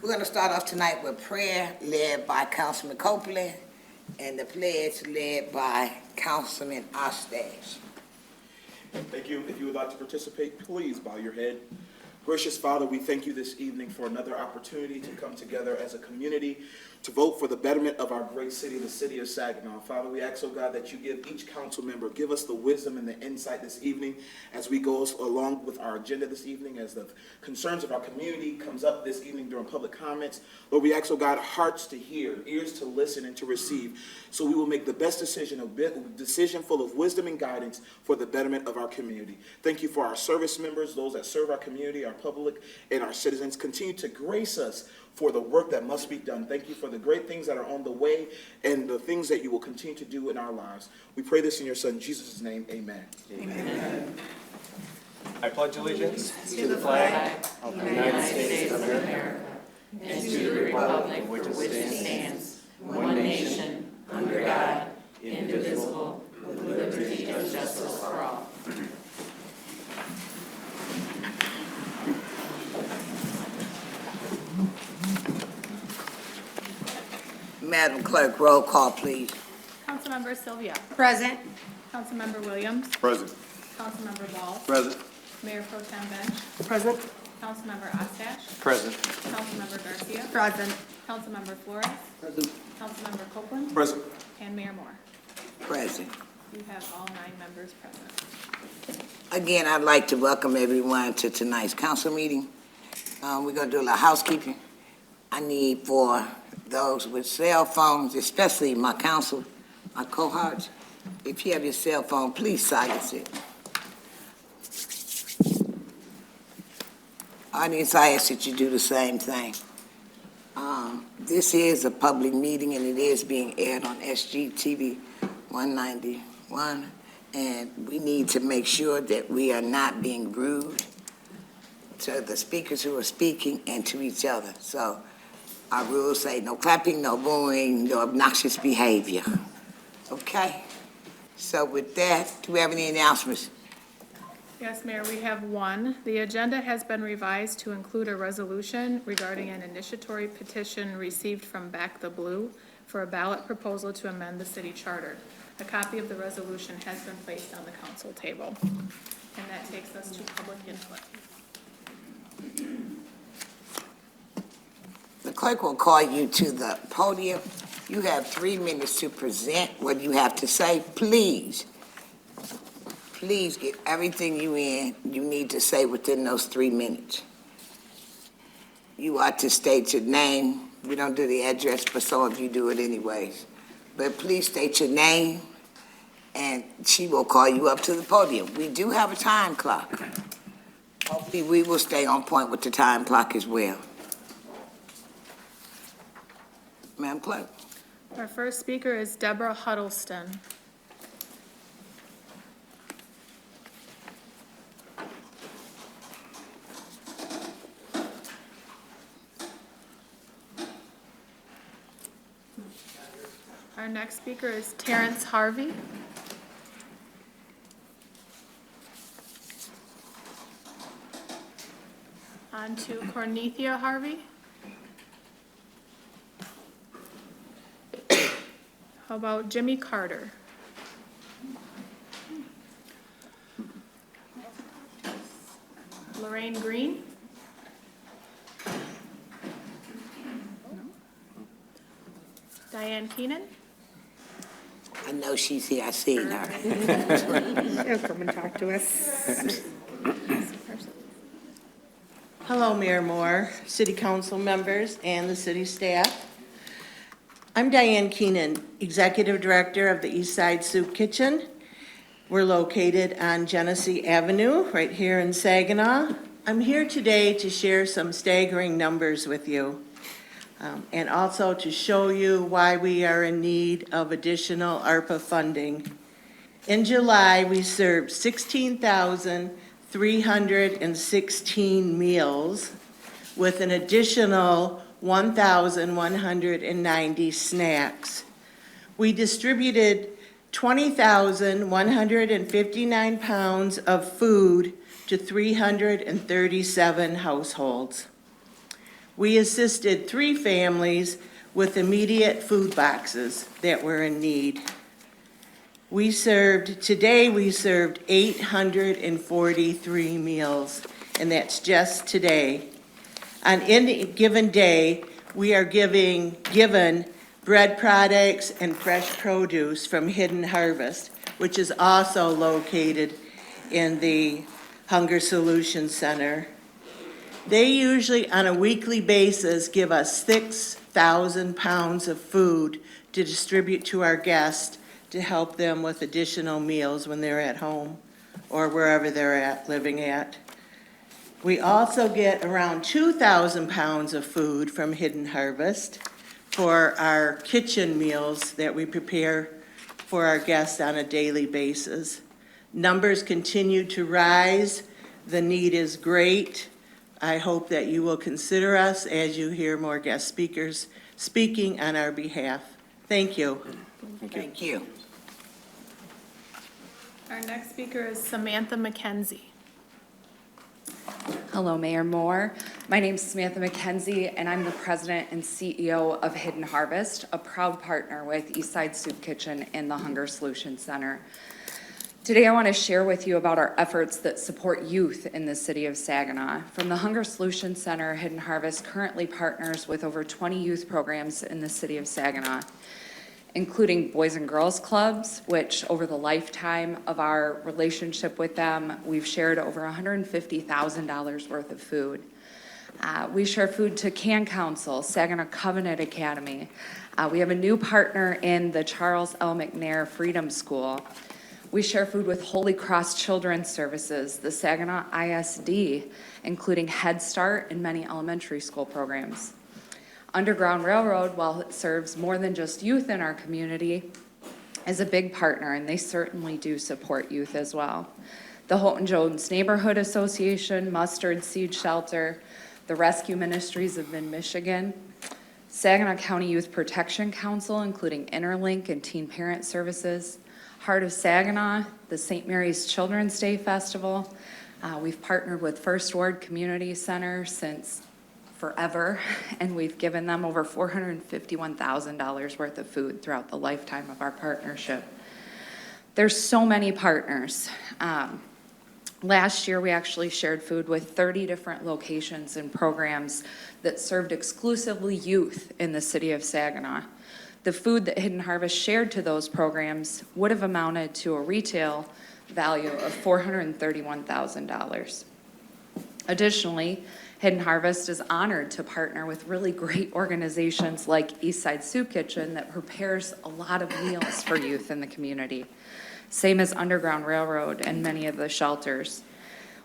We're going to start off tonight with prayer led by Councilman Copeland and the pledge led by Councilman Ostash. Thank you. If you would like to participate, please bow your head. Gracious Father, we thank you this evening for another opportunity to come together as a community to vote for the betterment of our great city, the city of Saginaw. Father, we ask, oh God, that you give each council member, give us the wisdom and the insight this evening as we go along with our agenda this evening, as the concerns of our community comes up this evening during public comments. Lord, we ask, oh God, hearts to hear, ears to listen and to receive, so we will make the best decision, a decision full of wisdom and guidance for the betterment of our community. Thank you for our service members, those that serve our community, our public, and our citizens. Continue to grace us for the work that must be done. Thank you for the great things that are on the way and the things that you will continue to do in our lives. We pray this in your Son, Jesus' name, amen. Amen. I pledge allegiance to the flag of the United States of America and to the republic for which it stands, one nation, under God, indivisible, with liberty and justice for all. Madam Clerk, roll call, please. Councilmember Sylvia. Present. Councilmember Williams. Present. Councilmember Ball. Present. Mayor Pro Tem Bench. Present. Councilmember Ostash. Present. Councilmember Garcia. Present. Councilmember Flores. Present. Councilmember Copeland. Present. And Mayor Moore. Present. You have all 9 members present. Again, I'd like to welcome everyone to tonight's council meeting. We're going to do a little housekeeping. I need for those with cell phones, especially my council, my cohorts, if you have your cell phone, please silence it. Audience, I ask that you do the same thing. This is a public meeting and it is being aired on SGTV 191, and we need to make sure that we are not being rude to the speakers who are speaking and to each other. So our rules say no clapping, no booing, no obnoxious behavior. Okay? So with that, do we have any announcements? Yes, Mayor, we have one. The agenda has been revised to include a resolution regarding an initiatory petition received from Back the Blue for a ballot proposal to amend the city charter. A copy of the resolution has been placed on the council table. And that takes us to public input. The clerk will call you to the podium. You have 3 minutes to present what you have to say. Please get everything you need to say within those 3 minutes. You are to state your name. We don't do the address, but some of you do it anyways. But please state your name, and she will call you up to the podium. We do have a time clock. Hopefully, we will stay on point with the time clock as well. Madam Clerk. Our first speaker is Deborah Huddleston. Our next speaker is Terrence Harvey. On to Cornethia Harvey. How about Jimmy Carter? Lorraine Green? Diane Keenan? I know she's here. I seen her. She'll come and talk to us. Hello, Mayor Moore, City Council members, and the city staff. I'm Diane Keenan, Executive Director of the East Side Soup Kitchen. We're located on Genesee Avenue, right here in Saginaw. I'm here today to share some staggering numbers with you, and also to show you why we are in need of additional ARPA funding. In July, we served 16,316 meals with an additional 1,190 snacks. We distributed 20,159 pounds of food to 337 households. We assisted 3 families with immediate food boxes that were in need. Today we served 843 meals, and that's just today. On any given day, we are given bread products and fresh produce from Hidden Harvest, which is also located in the Hunger Solution Center. They usually, on a weekly basis, give us 6,000 pounds of food to distribute to our guests to help them with additional meals when they're at home or wherever they're living at. We also get around 2,000 pounds of food from Hidden Harvest for our kitchen meals that we prepare for our guests on a daily basis. Numbers continue to rise. The need is great. I hope that you will consider us as you hear more guest speakers speaking on our behalf. Thank you. Thank you. Our next speaker is Samantha McKenzie. Hello, Mayor Moore. My name is Samantha McKenzie, and I'm the president and CEO of Hidden Harvest, a proud partner with Eastside Soup Kitchen and the Hunger Solution Center. Today, I want to share with you about our efforts that support youth in the city of Saginaw. From the Hunger Solution Center, Hidden Harvest currently partners with over 20 youth programs in the city of Saginaw, including Boys and Girls Clubs, which over the lifetime of our relationship with them, we've shared over $150,000 worth of food. We share food to Can Council, Saginaw Covenant Academy. We have a new partner in the Charles L. McNair Freedom School. We share food with Holy Cross Children's Services, the Saginaw ISD, including Head Start and many elementary school programs. Underground Railroad, while it serves more than just youth in our community, is a big partner, and they certainly do support youth as well. The Houghton Jones Neighborhood Association, Mustard Seed Shelter, the Rescue Ministries of Mid-Michigan, Saginaw County Youth Protection Council, including Interlink and Teen Parent Services, Heart of Saginaw, the St. Mary's Children's Day Festival. We've partnered with First Ward Community Center since forever, and we've given them over $451,000 worth of food throughout the lifetime of our partnership. There's so many partners. Last year, we actually shared food with 30 different locations and programs that served exclusively youth in the city of Saginaw. The food that Hidden Harvest shared to those programs would have amounted to a retail value of $431,000. Additionally, Hidden Harvest is honored to partner with really great organizations like Eastside Soup Kitchen that prepares a lot of meals for youth in the community. Same as Underground Railroad and many of the shelters.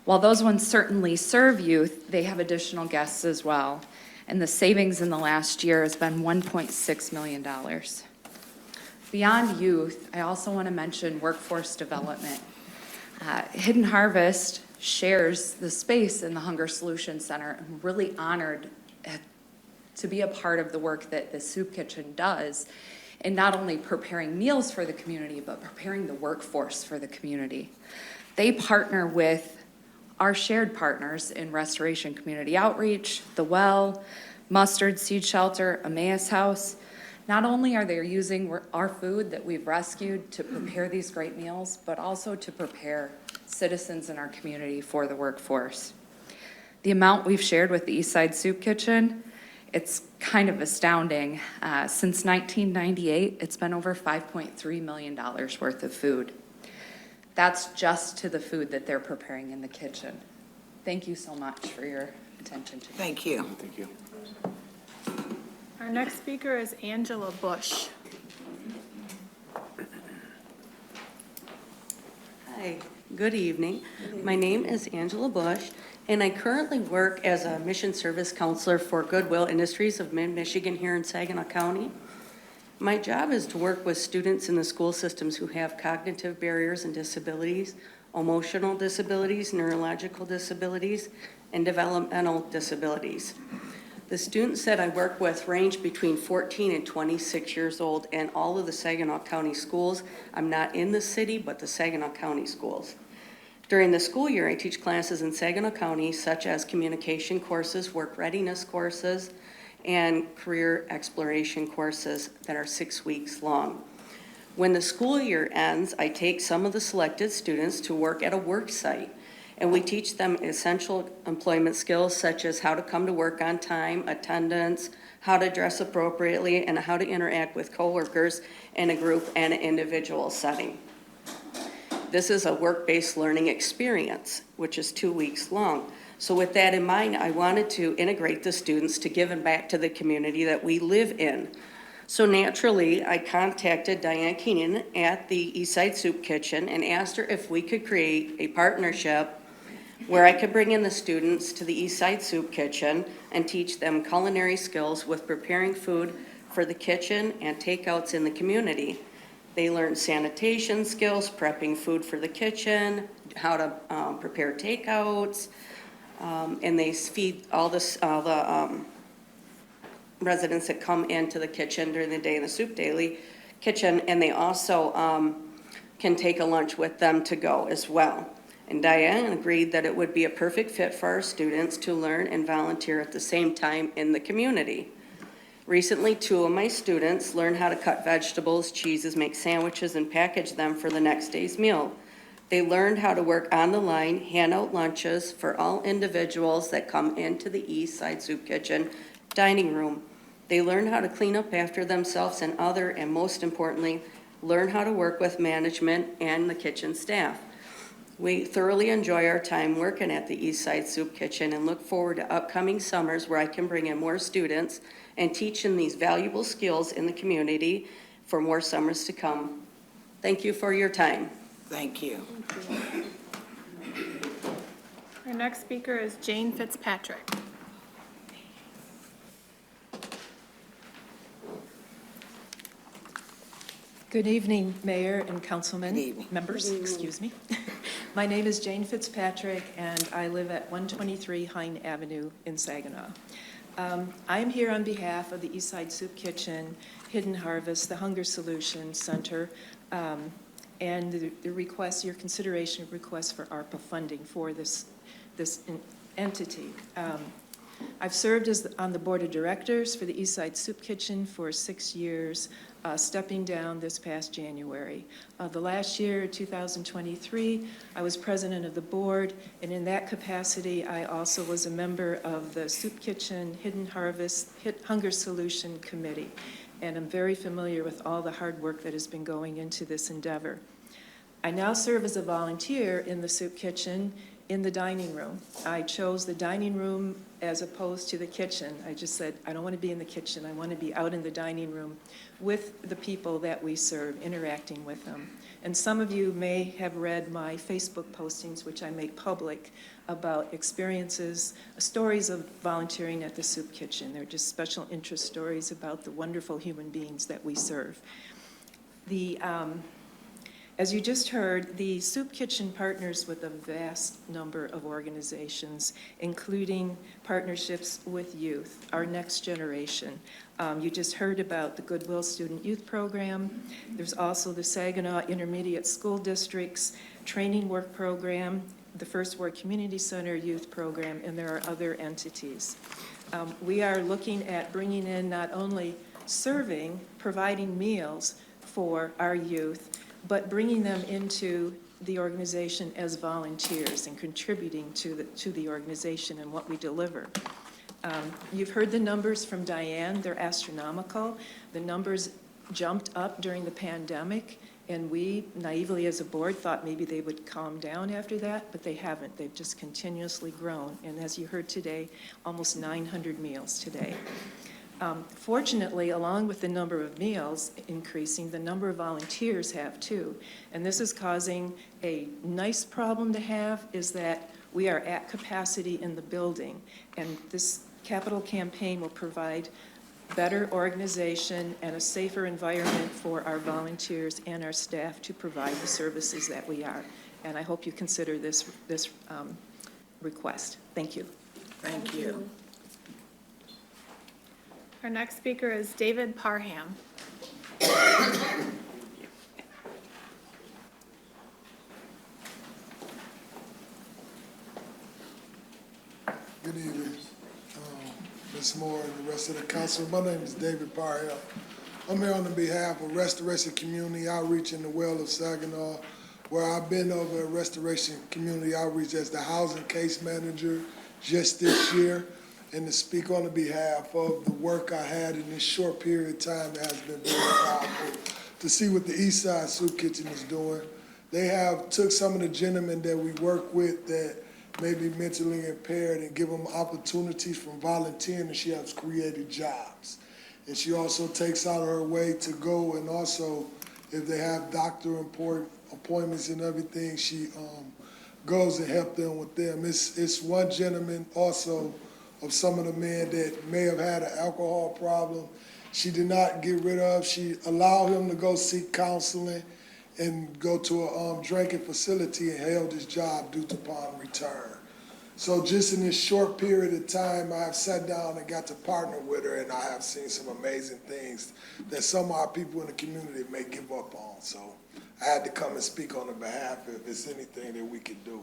While those ones certainly serve youth, they have additional guests as well. And the savings in the last year has been $1.6 million. Beyond youth, I also want to mention workforce development. Hidden Harvest shares the space in the Hunger Solution Center. I'm really honored to be a part of the work that the Soup Kitchen does in not only preparing meals for the community, but preparing the workforce for the community. They partner with our shared partners in Restoration Community Outreach, The Well, Mustard Seed Shelter, Emmaus House. Not only are they using our food that we've rescued to prepare these great meals, but also to prepare citizens in our community for the workforce. The amount we've shared with the Eastside Soup Kitchen, it's kind of astounding. Since 1998, it's been over $5.3 million worth of food. That's just to the food that they're preparing in the kitchen. Thank you so much for your attention today. Thank you. Thank you. Our next speaker is Angela Bush. Hi, good evening. My name is Angela Bush, and I currently work as a mission service counselor for Goodwill Industries of Mid-Michigan here in Saginaw County. My job is to work with students in the school systems who have cognitive barriers and disabilities, emotional disabilities, neurological disabilities, and developmental disabilities. The students that I work with range between 14 and 26 years old, and all of the Saginaw County schools. I'm not in the city, but the Saginaw County schools. During the school year, I teach classes in Saginaw County such as communication courses, work readiness courses, and career exploration courses that are 6 weeks long. When the school year ends, I take some of the selected students to work at a work site, and we teach them essential employment skills such as how to come to work on time, attendance, how to dress appropriately, and how to interact with coworkers in a group and an individual setting. This is a work-based learning experience, which is 2 weeks long. So with that in mind, I wanted to integrate the students to give back to the community that we live in. So naturally, I contacted Diane Keenan at the Eastside Soup Kitchen and asked her if we could create a partnership where I could bring in the students to the Eastside Soup Kitchen and teach them culinary skills with preparing food for the kitchen and takeouts in the community. They learn sanitation skills, prepping food for the kitchen, how to prepare takeouts, and they feed all the residents that come into the kitchen during the day in the Soup Daily kitchen, and they also can take a lunch with them to go as well. And Diane agreed that it would be a perfect fit for our students to learn and volunteer at the same time in the community. Recently, 2 of my students learned how to cut vegetables, cheeses, make sandwiches, and package them for the next day's meal. They learned how to work on the line, hand out lunches for all individuals that come into the Eastside Soup Kitchen dining room. They learned how to clean up after themselves and most importantly, learn how to work with management and the kitchen staff. We thoroughly enjoy our time working at the Eastside Soup Kitchen and look forward to upcoming summers where I can bring in more students and teach them these valuable skills in the community for more summers to come. Thank you for your time. Thank you. Our next speaker is Jane Fitzpatrick. Good evening, Mayor and Councilmen. Good evening. Members, excuse me. My name is Jane Fitzpatrick, and I live at 123 Hine Avenue in Saginaw. I'm here on behalf of the Eastside Soup Kitchen, Hidden Harvest, the Hunger Solution Center, and the request, your consideration request for ARPA funding for this entity. I've served on the board of directors for the Eastside Soup Kitchen for 6 years, stepping down this past January. The last year, 2023, I was president of the board, and in that capacity, I also was a member of the Soup Kitchen Hidden Harvest Hunger Solution Committee, and I'm very familiar with all the hard work that has been going into this endeavor. I now serve as a volunteer in the Soup Kitchen in the dining room. I chose the dining room as opposed to the kitchen. I just said, I don't want to be in the kitchen. I want to be out in the dining room with the people that we serve, interacting with them. And some of you may have read my Facebook postings, which I make public, about experiences, stories of volunteering at the Soup Kitchen. They're just special interest stories about the wonderful human beings that we serve. As you just heard, the Soup Kitchen partners with a vast number of organizations, including partnerships with youth, our next generation. You just heard about the Goodwill Student Youth Program. There's also the Saginaw Intermediate School District's Training Work Program, the First Ward Community Center Youth Program, and there are other entities. We are looking at bringing in not only serving, providing meals for our youth, but bringing them into the organization as volunteers and contributing to the organization and what we deliver. You've heard the numbers from Diane. They're astronomical. The numbers jumped up during the pandemic, and we naively as a board thought maybe they would calm down after that, but they haven't. They've just continuously grown. And as you heard today, almost 900 meals today. Fortunately, along with the number of meals increasing, the number of volunteers have too. And this is causing a nice problem to have, is that we are at capacity in the building. And this capital campaign will provide better organization and a safer environment for our volunteers and our staff to provide the services that we are. And I hope you consider this request. Thank you. Thank you. Our next speaker is David Parham. Good evening, Ms. Moore and the rest of the council. My name is David Parham. I'm here on behalf of Restoration Community Outreach in the Well of Saginaw, where I've been over at Restoration Community Outreach as the housing case manager just this year, and to speak on the behalf of the work I had in this short period of time that has been very powerful. To see what the Eastside Soup Kitchen is doing. They have took some of the gentlemen that we work with that may be mentally impaired and give them opportunities from volunteering, and she has created jobs. And she also takes out her way to go, and also if they have doctor appointments and everything, she goes and help them with them. It's one gentleman also of some of the men that may have had an alcohol problem. She did not get rid of. She allowed him to go seek counseling and go to a drinking facility and held his job due to upon return. So just in this short period of time, I have sat down and got to partner with her, and I have seen some amazing things that some of our people in the community may give up on. So I had to come and speak on her behalf if there's anything that we could do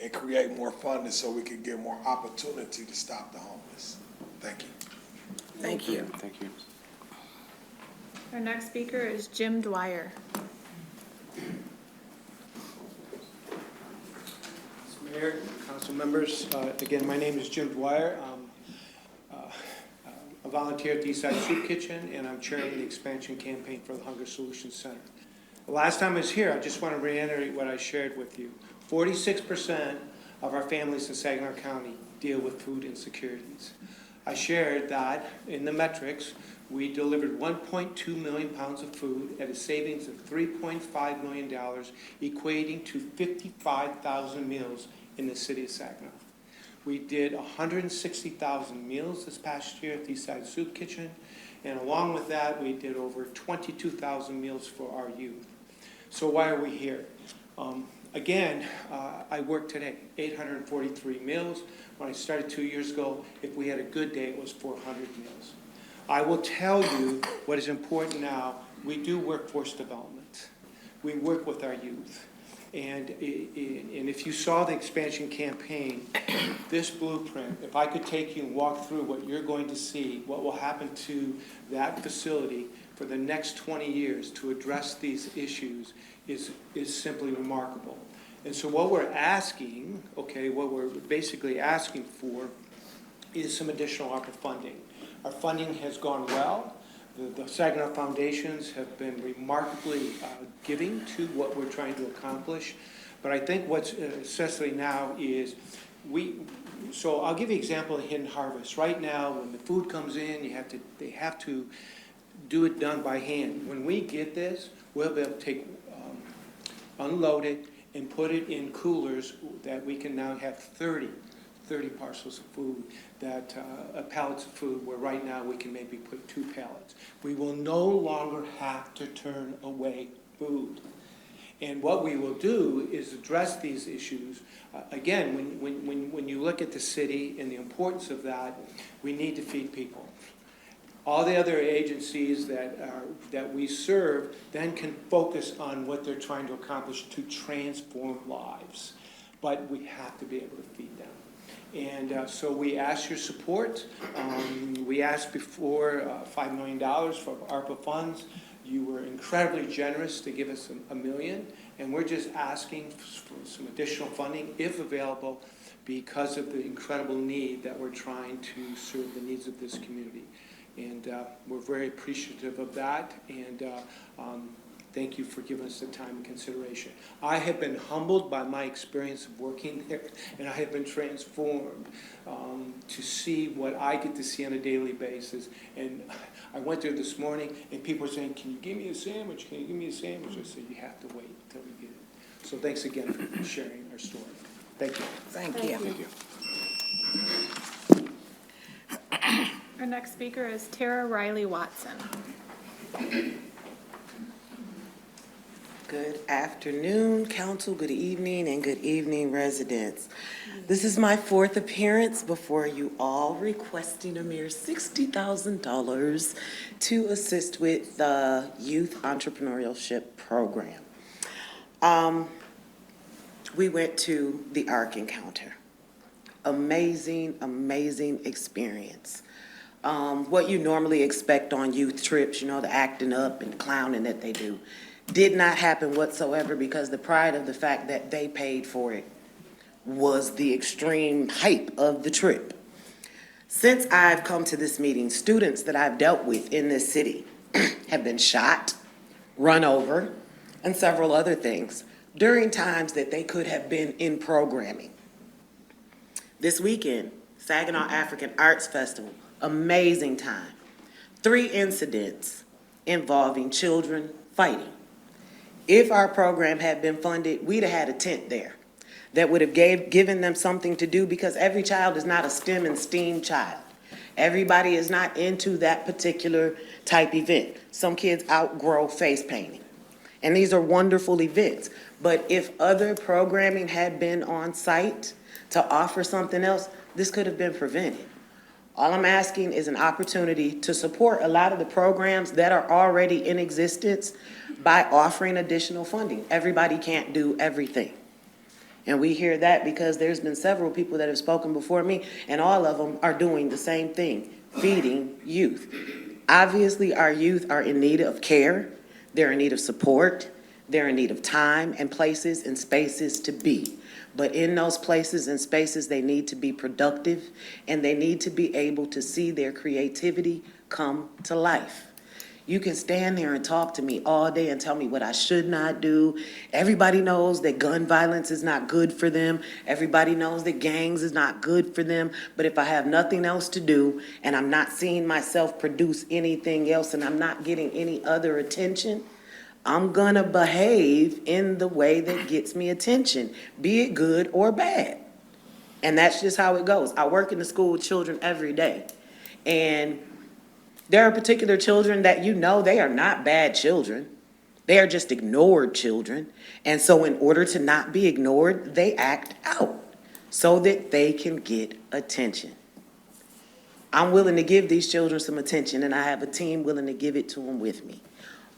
and create more funding so we could get more opportunity to stop the homeless. Thank you. Thank you. Thank you. Our next speaker is Jim Dwyer. Mayor, council members, again, my name is Jim Dwyer. I'm a volunteer at the Eastside Soup Kitchen, and I'm chairing the expansion campaign for the Hunger Solutions Center. The last time I was here, I just want to reiterate what I shared with you. 46% of our families in Saginaw County deal with food insecurities. I shared that in the metrics, we delivered 1.2 million pounds of food at a savings of $3.5 million, equating to 55,000 meals in the city of Saginaw. We did 160,000 meals this past year at the Eastside Soup Kitchen, and along with that, we did over 22,000 meals for our youth. So why are we here? Again, I worked today, 843 meals. When I started 2 years ago, if we had a good day, it was 400 meals. I will tell you what is important now. We do workforce development. We work with our youth. And if you saw the expansion campaign, this blueprint, if I could take you and walk through what you're going to see, what will happen to that facility for the next 20 years to address these issues is simply remarkable. And so what we're asking, okay, what we're basically asking for is some additional ARPA funding. Our funding has gone well. The Saginaw Foundations have been remarkably giving to what we're trying to accomplish. But I think what's especially now is so I'll give you an example of Hidden Harvest. Right now, when the food comes in, they have to do it done by hand. When we get this, we'll be able to take, unload it, and put it in coolers that we can now have 30 parcels of food, pallets of food, where right now we can maybe put 2 pallets. We will no longer have to turn away food. And what we will do is address these issues. Again, when you look at the city and the importance of that, we need to feed people. All the other agencies that we serve then can focus on what they're trying to accomplish to transform lives. But we have to be able to feed them. And so we ask your support. We asked before $5 million for ARPA funds. You were incredibly generous to give us $1 million, and we're just asking for some additional funding, if available, because of the incredible need that we're trying to serve the needs of this community. And we're very appreciative of that, and thank you for giving us the time and consideration. I have been humbled by my experience of working there, and I have been transformed to see what I get to see on a daily basis. And I went there this morning, and people were saying, "Can you give me a sandwich? Can you give me a sandwich?" I said, "You have to wait until we get it." So thanks again for sharing our story. Thank you. Thank you. Thank you. Our next speaker is Tara Riley Watson. Good afternoon, council, good evening, and good evening, residents. This is my 4th appearance before you all, requesting a mere $60,000 to assist with the Youth Entrepreneurship Program. We went to the ARC encounter. amazing, amazing experience. What you normally expect on youth trips, you know, the acting up and the clowning that they do, did not happen whatsoever because the pride of the fact that they paid for it was the extreme hype of the trip. Since I've come to this meeting, students that I've dealt with in this city have been shot, run over, and several other things during times that they could have been in programming. This weekend, Saginaw African Arts Festival, amazing time. 3 incidents involving children fighting. If our program had been funded, we'd have had a tent there that would have given them something to do because every child is not a STEM and STEAM child. Everybody is not into that particular type event. Some kids outgrow face painting. And these are wonderful events. But if other programming had been on site to offer something else, this could have been prevented. All I'm asking is an opportunity to support a lot of the programs that are already in existence by offering additional funding. Everybody can't do everything. And we hear that because there's been several people that have spoken before me, and all of them are doing the same thing, feeding youth. Obviously, our youth are in need of care, they're in need of support, they're in need of time and places and spaces to be. But in those places and spaces, they need to be productive, and they need to be able to see their creativity come to life. You can stand there and talk to me all day and tell me what I should not do. Everybody knows that gun violence is not good for them. Everybody knows that gangs is not good for them. But if I have nothing else to do and I'm not seeing myself produce anything else and I'm not getting any other attention, I'm gonna behave in the way that gets me attention, be it good or bad. And that's just how it goes. I work in the school with children every day. And there are particular children that you know they are not bad children. They are just ignored children. And so in order to not be ignored, they act out so that they can get attention. I'm willing to give these children some attention, and I have a team willing to give it to them with me.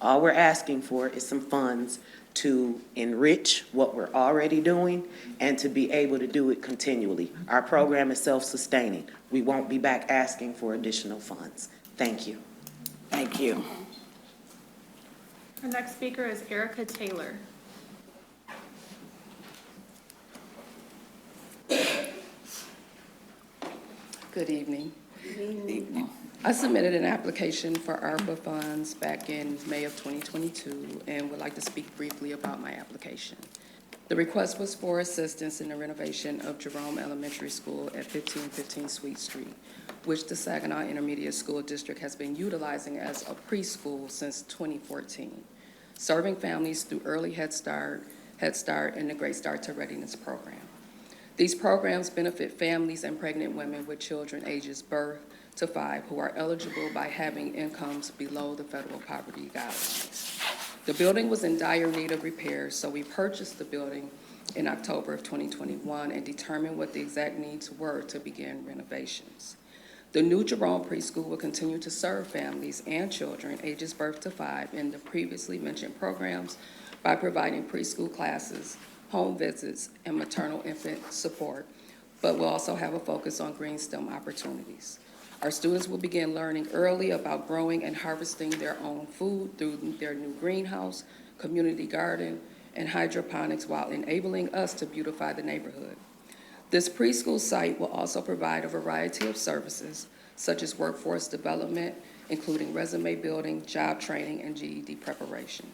All we're asking for is some funds to enrich what we're already doing and to be able to do it continually. Our program is self-sustaining. We won't be back asking for additional funds. Thank you. Thank you. Our next speaker is Erica Taylor. Good evening. I submitted an application for ARPA funds back in May of 2022 and would like to speak briefly about my application. The request was for assistance in the renovation of Jerome Elementary School at 1515 Sweet Street, which the Saginaw Intermediate School District has been utilizing as a preschool since 2014, serving families through early Head Start, and the Great Start to Readiness program. These programs benefit families and pregnant women with children ages birth to 5 who are eligible by having incomes below the federal poverty guidelines. The building was in dire need of repairs, so we purchased the building in October of 2021 and determined what the exact needs were to begin renovations. The new Jerome Preschool will continue to serve families and children ages birth to 5 in the previously mentioned programs by providing preschool classes, home visits, and maternal infant support, but will also have a focus on green STEM opportunities. Our students will begin learning early about growing and harvesting their own food through their new greenhouse, community garden, and hydroponics while enabling us to beautify the neighborhood. This preschool site will also provide a variety of services, such as workforce development, including resume building, job training, and GED preparation.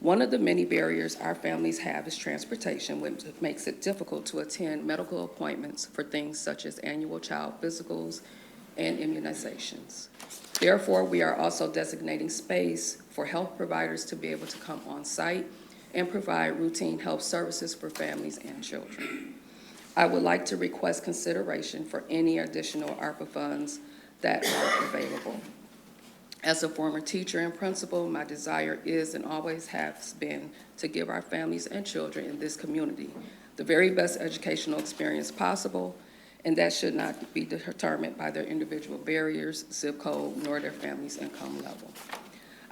One of the many barriers our families have is transportation, which makes it difficult to attend medical appointments for things such as annual child physicals and immunizations. Therefore, we are also designating space for health providers to be able to come on site and provide routine health services for families and children. I would like to request consideration for any additional ARPA funds that are available. As a former teacher and principal, my desire is and always has been to give our families and children in this community the very best educational experience possible, and that should not be determined by their individual barriers, zip code, nor their family's income level.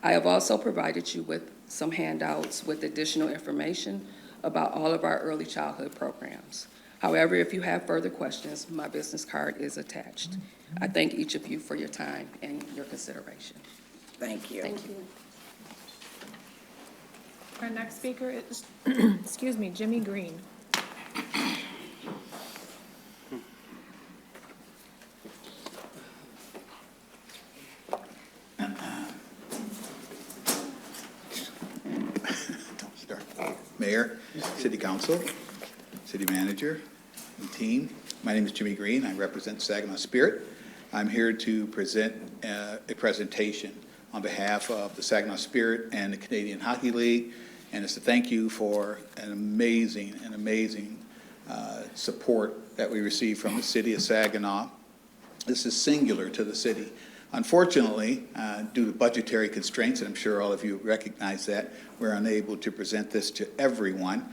I have also provided you with some handouts with additional information about all of our early childhood programs. However, if you have further questions, my business card is attached. I thank each of you for your time and your consideration. Thank you. Thank you. Our next speaker is, excuse me, Jimmy Green. Mayor, City Council, City Manager, and team. My name is Jimmy Green. I represent Saginaw Spirit. I'm here to present a presentation on behalf of the Saginaw Spirit and the Canadian Hockey League, and it's a thank you for an amazing support that we received from the city of Saginaw. This is singular to the city. Unfortunately, due to budgetary constraints, and I'm sure all of you recognize that, we're unable to present this to everyone.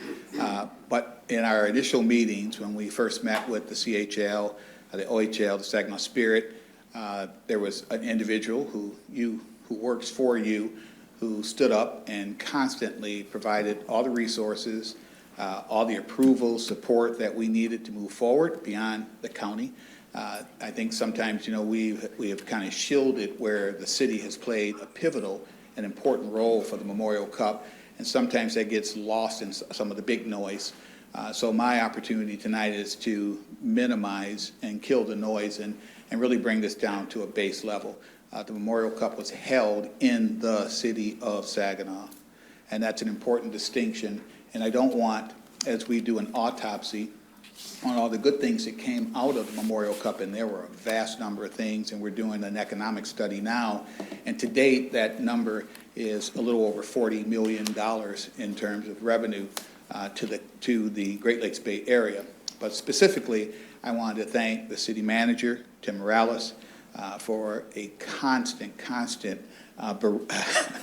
But in our initial meetings, when we first met with the CHL, the OHL, the Saginaw Spirit, there was an individual who works for you, who stood up and constantly provided all the resources, all the approval, support that we needed to move forward beyond the county. I think sometimes, we have kind of shielded where the city has played a pivotal and important role for the Memorial Cup, and sometimes that gets lost in some of the big noise. So my opportunity tonight is to minimize and kill the noise and really bring this down to a base level. The Memorial Cup was held in the city of Saginaw, and that's an important distinction. And I don't want, as we do an autopsy on all the good things that came out of the Memorial Cup, and there were a vast number of things, and we're doing an economic study now, and to date, that number is a little over $40 million in terms of revenue to the Great Lakes Bay Area. But specifically, I wanted to thank the city manager, Tim Morales, for a constant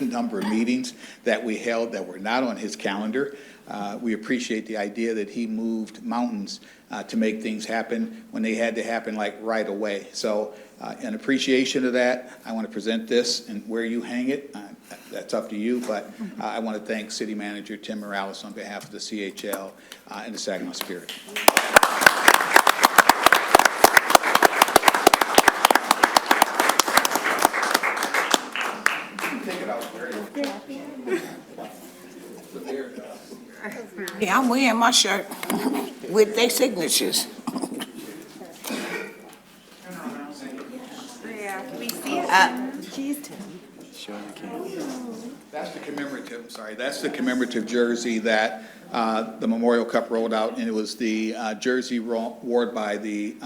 number of meetings that we held that were not on his calendar. We appreciate the idea that he moved mountains to make things happen when they had to happen like right away. So in appreciation of that, I want to present this, and where you hang it, that's up to you, but I want to thank City Manager Tim Morales on behalf of the CHL and the Saginaw Spirit. Yeah, I'm wearing my shirt with their signatures. That's the commemorative jersey that the Memorial Cup rolled out, and it was the jersey worn by the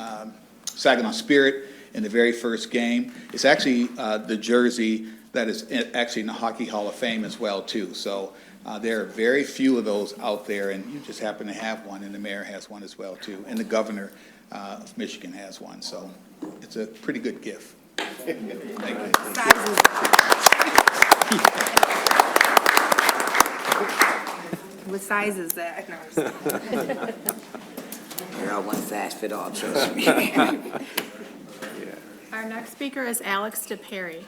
Saginaw Spirit in the very first game. It's actually the jersey that is actually in the Hockey Hall of Fame as well, too. So there are very few of those out there, and you just happen to have one, and the mayor has one as well, too, and the governor of Michigan has one. So it's a pretty good gift. Thank you. What size is that? Girl, one size fit all, trust me. Our next speaker is Alex DePerry.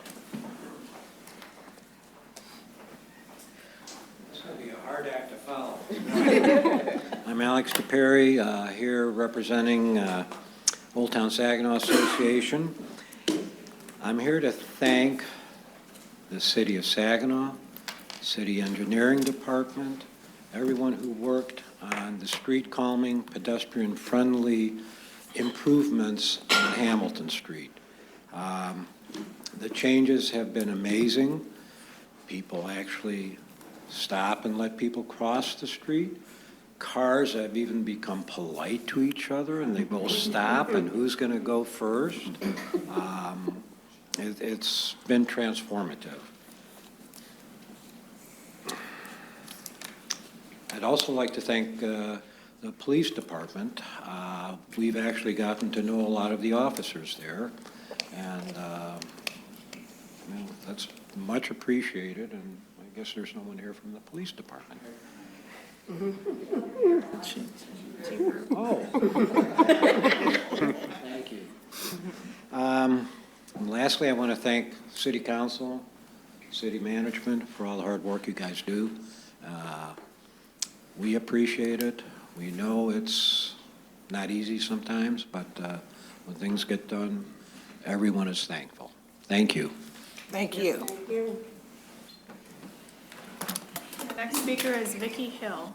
It's going to be a hard act to follow. I'm Alex DePerry, here representing Old Town Saginaw Association. I'm here to thank the City of Saginaw, City Engineering Department, everyone who worked on the street calming, pedestrian-friendly improvements on Hamilton Street. The changes have been amazing. People actually stop and let people cross the street. Cars have even become polite to each other, and they both stop, and who's going to go first? It's been transformative. I'd also like to thank the police department. We've actually gotten to know a lot of the officers there, and that's much appreciated, and I guess there's no one here from the police department. Oh. Thank you. And lastly, I want to thank City Council, City Management for all the hard work you guys do. We appreciate it. We know it's not easy sometimes, but when things get done, everyone is thankful. Thank you. Thank you. Thank you. The next speaker is Vicki Hill.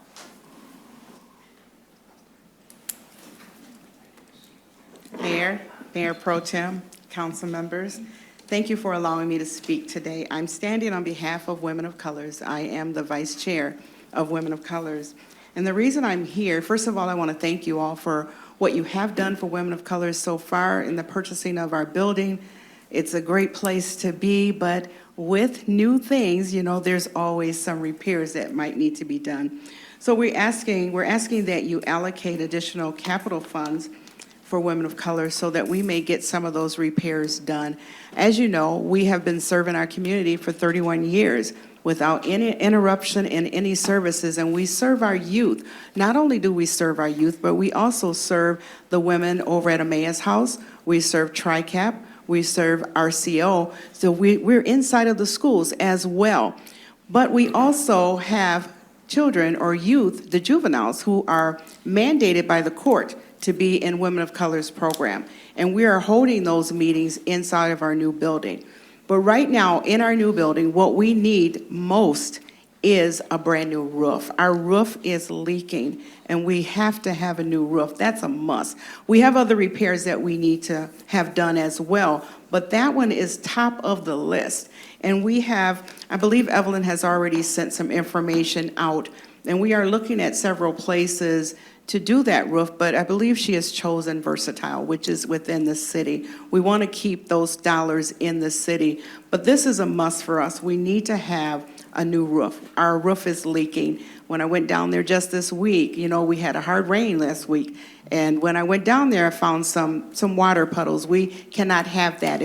Mayor Pro Tem, council members, thank you for allowing me to speak today. I'm standing on behalf of Women of Colors. I am the Vice Chair of Women of Colors. And the reason I'm here, first of all, I want to thank you all for what you have done for Women of Colors so far in the purchasing of our building. It's a great place to be, but with new things, you know, there's always some repairs that might need to be done. So we're asking that you allocate additional capital funds for Women of Color so that we may get some of those repairs done. As you know, we have been serving our community for 31 years without any interruption in any services, and we serve our youth. Not only do we serve our youth, but we also serve the women over at Emmaus House. We serve TRICAP. We serve RCO. So we're inside of the schools as well. But we also have children or youth, the juveniles, who are mandated by the court to be in Women of Color's program. And we are holding those meetings inside of our new building. But right now, in our new building, what we need most is a brand-new roof. Our roof is leaking, and we have to have a new roof. That's a must. We have other repairs that we need to have done as well, but that one is top of the list. And we have, I believe Evelyn has already sent some information out, and we are looking at several places to do that roof, but I believe she has chosen Versatile, which is within the city. We want to keep those dollars in the city, but this is a must for us. We need to have a new roof. Our roof is leaking. When I went down there just this week, you know, we had a hard rain last week, and when I went down there, I found some water puddles. We cannot have that.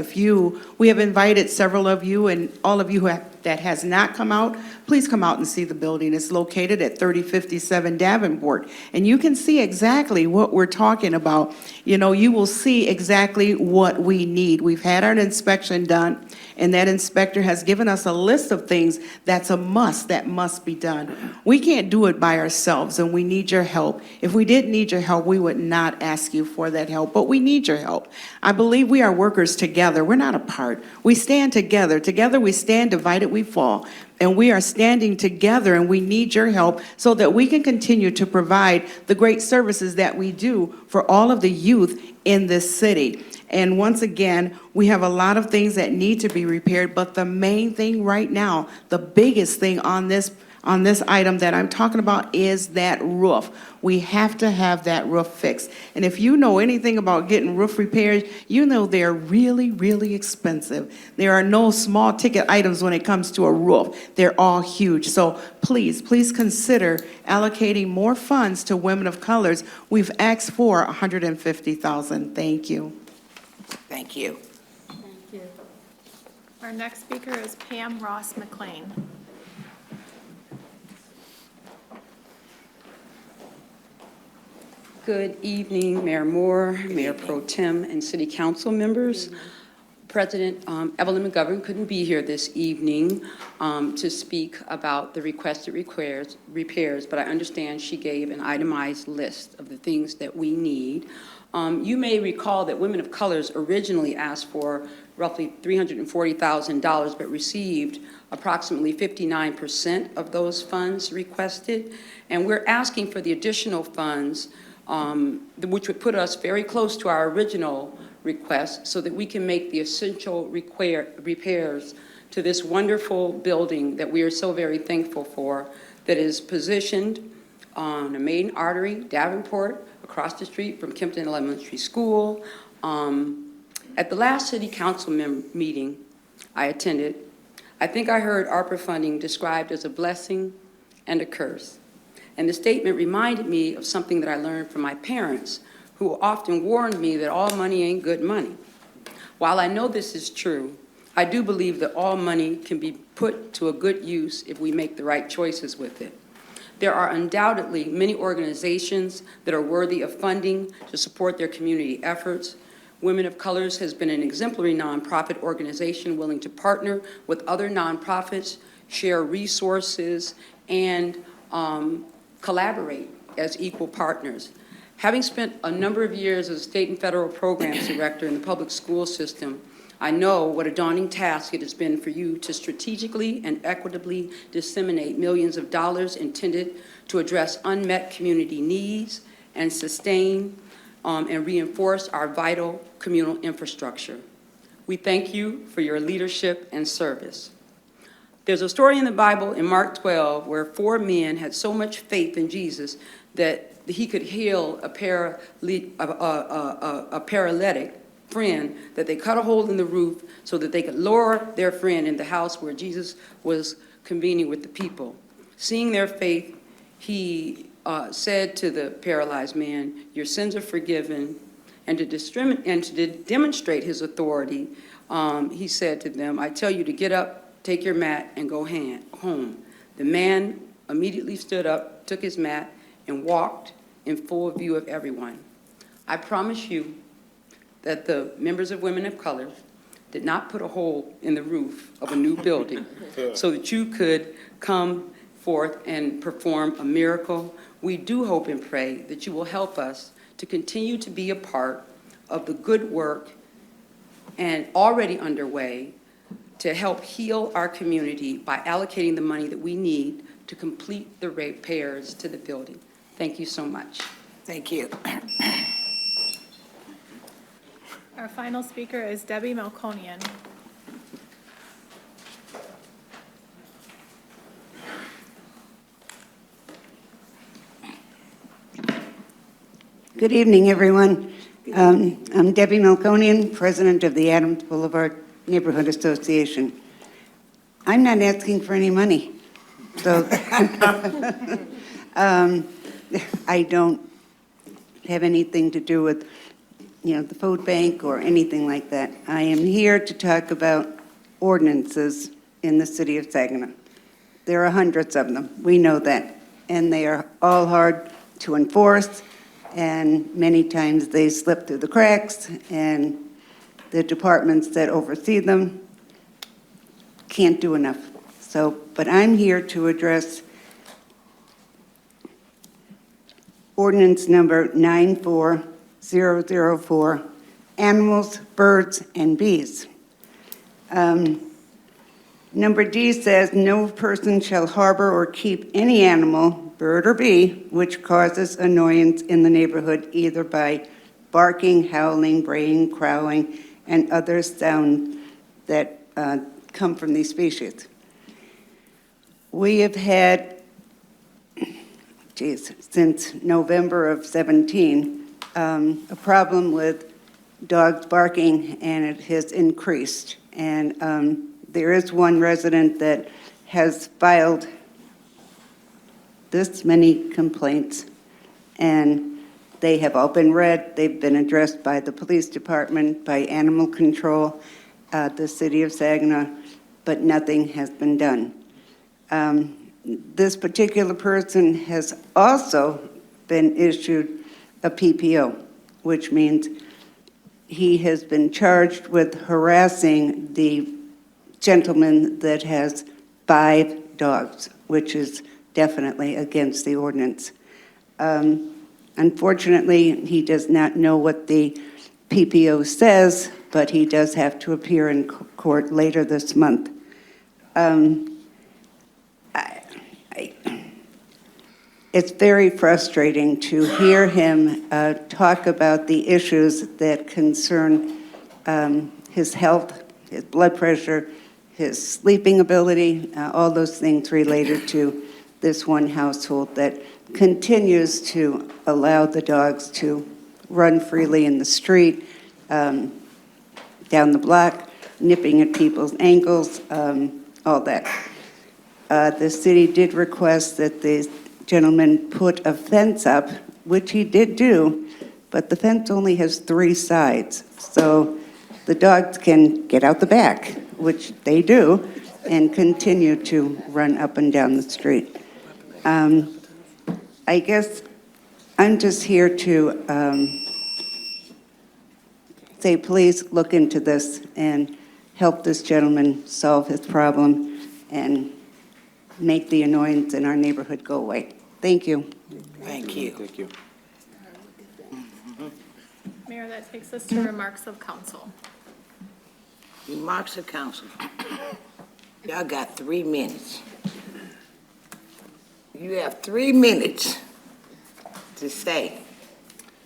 We have invited several of you, and all of you that has not come out, please come out and see the building. It's located at 3057 Davenport, and you can see exactly what we're talking about. You know, you will see exactly what we need. We've had our inspection done, and that inspector has given us a list of things that's a must, that must be done. We can't do it by ourselves, and we need your help. If we didn't need your help, we would not ask you for that help, but we need your help. I believe we are workers together. We're not apart. We stand together. Together we stand, divided we fall. And we are standing together, and we need your help so that we can continue to provide the great services that we do for all of the youth in this city. And once again, we have a lot of things that need to be repaired, but the main thing right now, the biggest thing on this item that I'm talking about is that roof. We have to have that roof fixed. And if you know anything about getting roof repairs, you know they're really, really expensive. There are no small ticket items when it comes to a roof. They're all huge. So please consider allocating more funds to Women of Colors. We've asked for $150,000. Thank you. Thank you. Thank you. Our next speaker is Pam Ross McLean. Good evening, Mayor Moore, Mayor Pro Tem, and City Council members. President Evelyn McGovern couldn't be here this evening to speak about the requested repairs, but I understand she gave an itemized list of the things that we need. You may recall that Women of Colors originally asked for roughly $340,000, but received approximately 59% of those funds requested. And we're asking for the additional funds, which would put us very close to our original request so that we can make the essential repairs to this wonderful building that we are so very thankful for, that is positioned on a main artery, Davenport, across the street from Kempton Elementary School. At the last City Council meeting I attended, I think I heard ARPA funding described as a blessing and a curse. And the statement reminded me of something that I learned from my parents, who often warned me that all money ain't good money. While I know this is true, I do believe that all money can be put to a good use if we make the right choices with it. There are undoubtedly many organizations that are worthy of funding to support their community efforts. Women of Colors has been an exemplary nonprofit organization willing to partner with other nonprofits, share resources, and collaborate as equal partners. Having spent a number of years as a state and federal programs director in the public school system, I know what a daunting task it has been for you to strategically and equitably disseminate millions of dollars intended to address unmet community needs and sustain and reinforce our vital communal infrastructure. We thank you for your leadership and service. There's a story in the Bible in Mark 12 where 4 men had so much faith in Jesus that he could heal a paralytic friend, that they cut a hole in the roof so that they could lower their friend in the house where Jesus was convening with the people. Seeing their faith, he said to the paralyzed man, "Your sins are forgiven." And to demonstrate his authority, he said to them, "I tell you to get up, take your mat, and go home." The man immediately stood up, took his mat, and walked in full view of everyone. I promise you that the members of Women of Color did not put a hole in the roof of a new building so that you could come forth and perform a miracle. We do hope and pray that you will help us to continue to be a part of the good work and already underway to help heal our community by allocating the money that we need to complete the repairs to the building. Thank you so much. Thank you. Our final speaker is Debbie Melkonian. Good evening, everyone. I'm Debbie Melkonian, president of the Adams Boulevard Neighborhood Association. I'm not asking for any money, so I don't have anything to do with, the food bank or anything like that. I am here to talk about ordinances in the city of Saginaw. There are hundreds of them, we know that, and they are all hard to enforce, and many times they slip through the cracks, and the departments that oversee them can't do enough. But I'm here to address ordinance number 94004, animals, birds, and bees. Number D says, no person shall harbor or keep any animal, bird or bee, which causes annoyance in the neighborhood either by barking, howling, braying, crowing, and other sounds that come from these species. We have had, since November of 17, a problem with dogs barking, and it has increased. And there is one resident that has filed this many complaints, and they have all been read. They've been addressed by the police department, by animal control, the city of Saginaw, but nothing has been done. This particular person has also been issued a PPO, which means he has been charged with harassing the gentleman that has 5 dogs, which is definitely against the ordinance. Unfortunately, he does not know what the PPO says, but he does have to appear in court later this month. It's very frustrating to hear him talk about the issues that concern his health, his blood pressure, his sleeping ability, all those things related to this one household that continues to allow the dogs to run freely in the street, down the block, nipping at people's ankles, all that. The city did request that the gentleman put a fence up, which he did do, but the fence only has 3 sides. So the dogs can get out the back, which they do, and continue to run up and down the street. I guess I'm just here to say, please look into this and help this gentleman solve his problem and make the annoyance in our neighborhood go away. Thank you. Thank you. Thank you. Mayor, that takes us to remarks of council. Remarks of council. Y'all got 3 minutes. You have 3 minutes to say.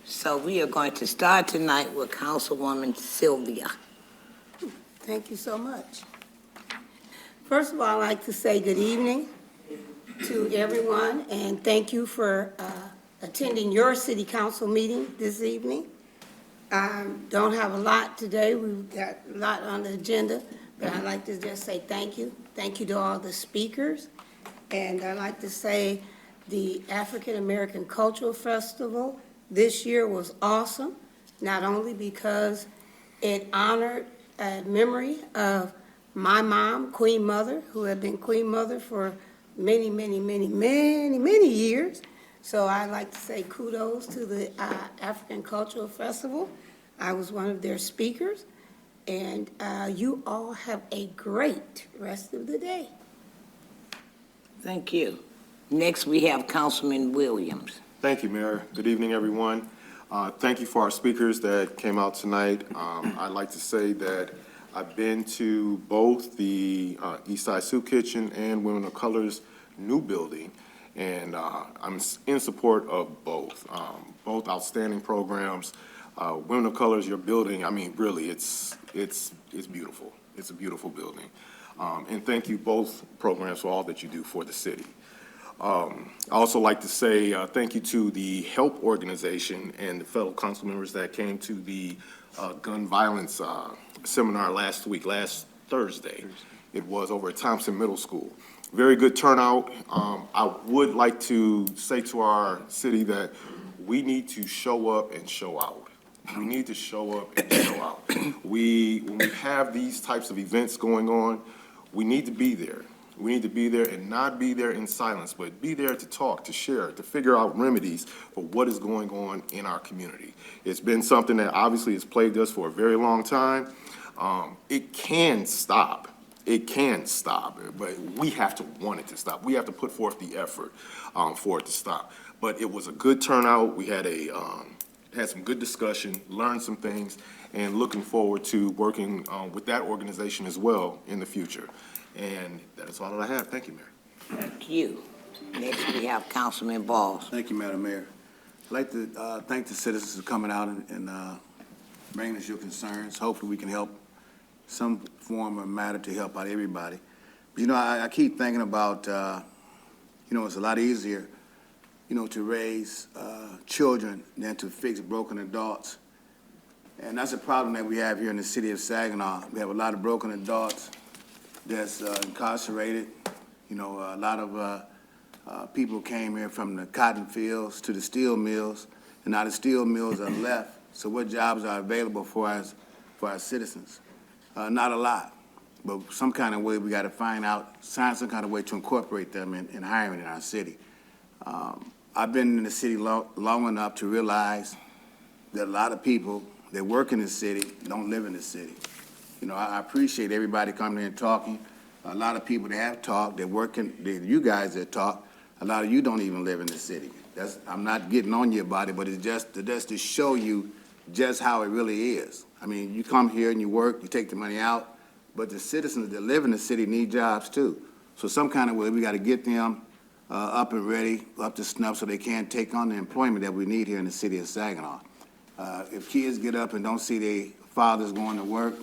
So we are going to start tonight with Councilwoman Sylvia. Thank you so much. First of all, I'd like to say good evening to everyone, and thank you for attending your city council meeting this evening. Don't have a lot today. We've got a lot on the agenda, but I'd like to just say thank you. Thank you to all the speakers. And I'd like to say the African American Cultural Festival this year was awesome, not only because it honored a memory of my mom, Queen Mother, who had been Queen Mother for many, many, many, many, many years. So I'd like to say kudos to the African Cultural Festival. I was one of their speakers, and you all have a great rest of the day. Thank you. Next, we have Councilman Williams. Thank you, Mayor. Good evening, everyone. Thank you for our speakers that came out tonight. I'd like to say that I've been to both the Eastside Soup Kitchen and Women of Color's new building, and I'm in support of both. Both outstanding programs. Women of Color's, your building, I mean, really, it's beautiful. It's a beautiful building. And thank you, both programs, for all that you do for the city. I also like to say thank you to the HELP organization and the fellow council members that came to the gun violence seminar last Thursday. It was over at Thompson Middle School. Very good turnout. I would like to say to our city that we need to show up and show out. We need to show up and show out. When we have these types of events going on, we need to be there. We need to be there and not be there in silence, but be there to talk, to share, to figure out remedies for what is going on in our community. It's been something that obviously has plagued us for a very long time. It can stop. It can stop, but we have to want it to stop. We have to put forth the effort for it to stop. But it was a good turnout. We had had some good discussion, learned some things, and looking forward to working with that organization as well in the future. And that is all that I have. Thank you, Mayor. Thank you. Next, we have Councilman Balls. Thank you, Madam Mayor. I'd like to thank the citizens for coming out and bringing us your concerns. Hopefully we can help some form or matter to help out everybody. But, you know, I keep thinking about, you know, it's a lot easier, you know, to raise children than to fix broken adults. And that's a problem that we have here in the city of Saginaw. We have a lot of broken adults that's incarcerated. You know, a lot of people came here from the cotton fields to the steel mills, and now the steel mills are left. So what jobs are available for our citizens? Not a lot, but some kind of way we got to find some kind of way to incorporate them in hiring in our city. I've been in the city long enough to realize that a lot of people that work in the city don't live in the city. You know, I appreciate everybody coming in and talking. A lot of people that have talked, that work you guys that talk, a lot of you don't even live in the city. I'm not getting on you about it, but it's just to show you just how it really is. I mean, you come here and you work, you take the money out, but the citizens that live in the city need jobs too. So some kind of way we got to get them up and ready, up to snuff, so they can take on the employment that we need here in the city of Saginaw. If kids get up and don't see their fathers going to work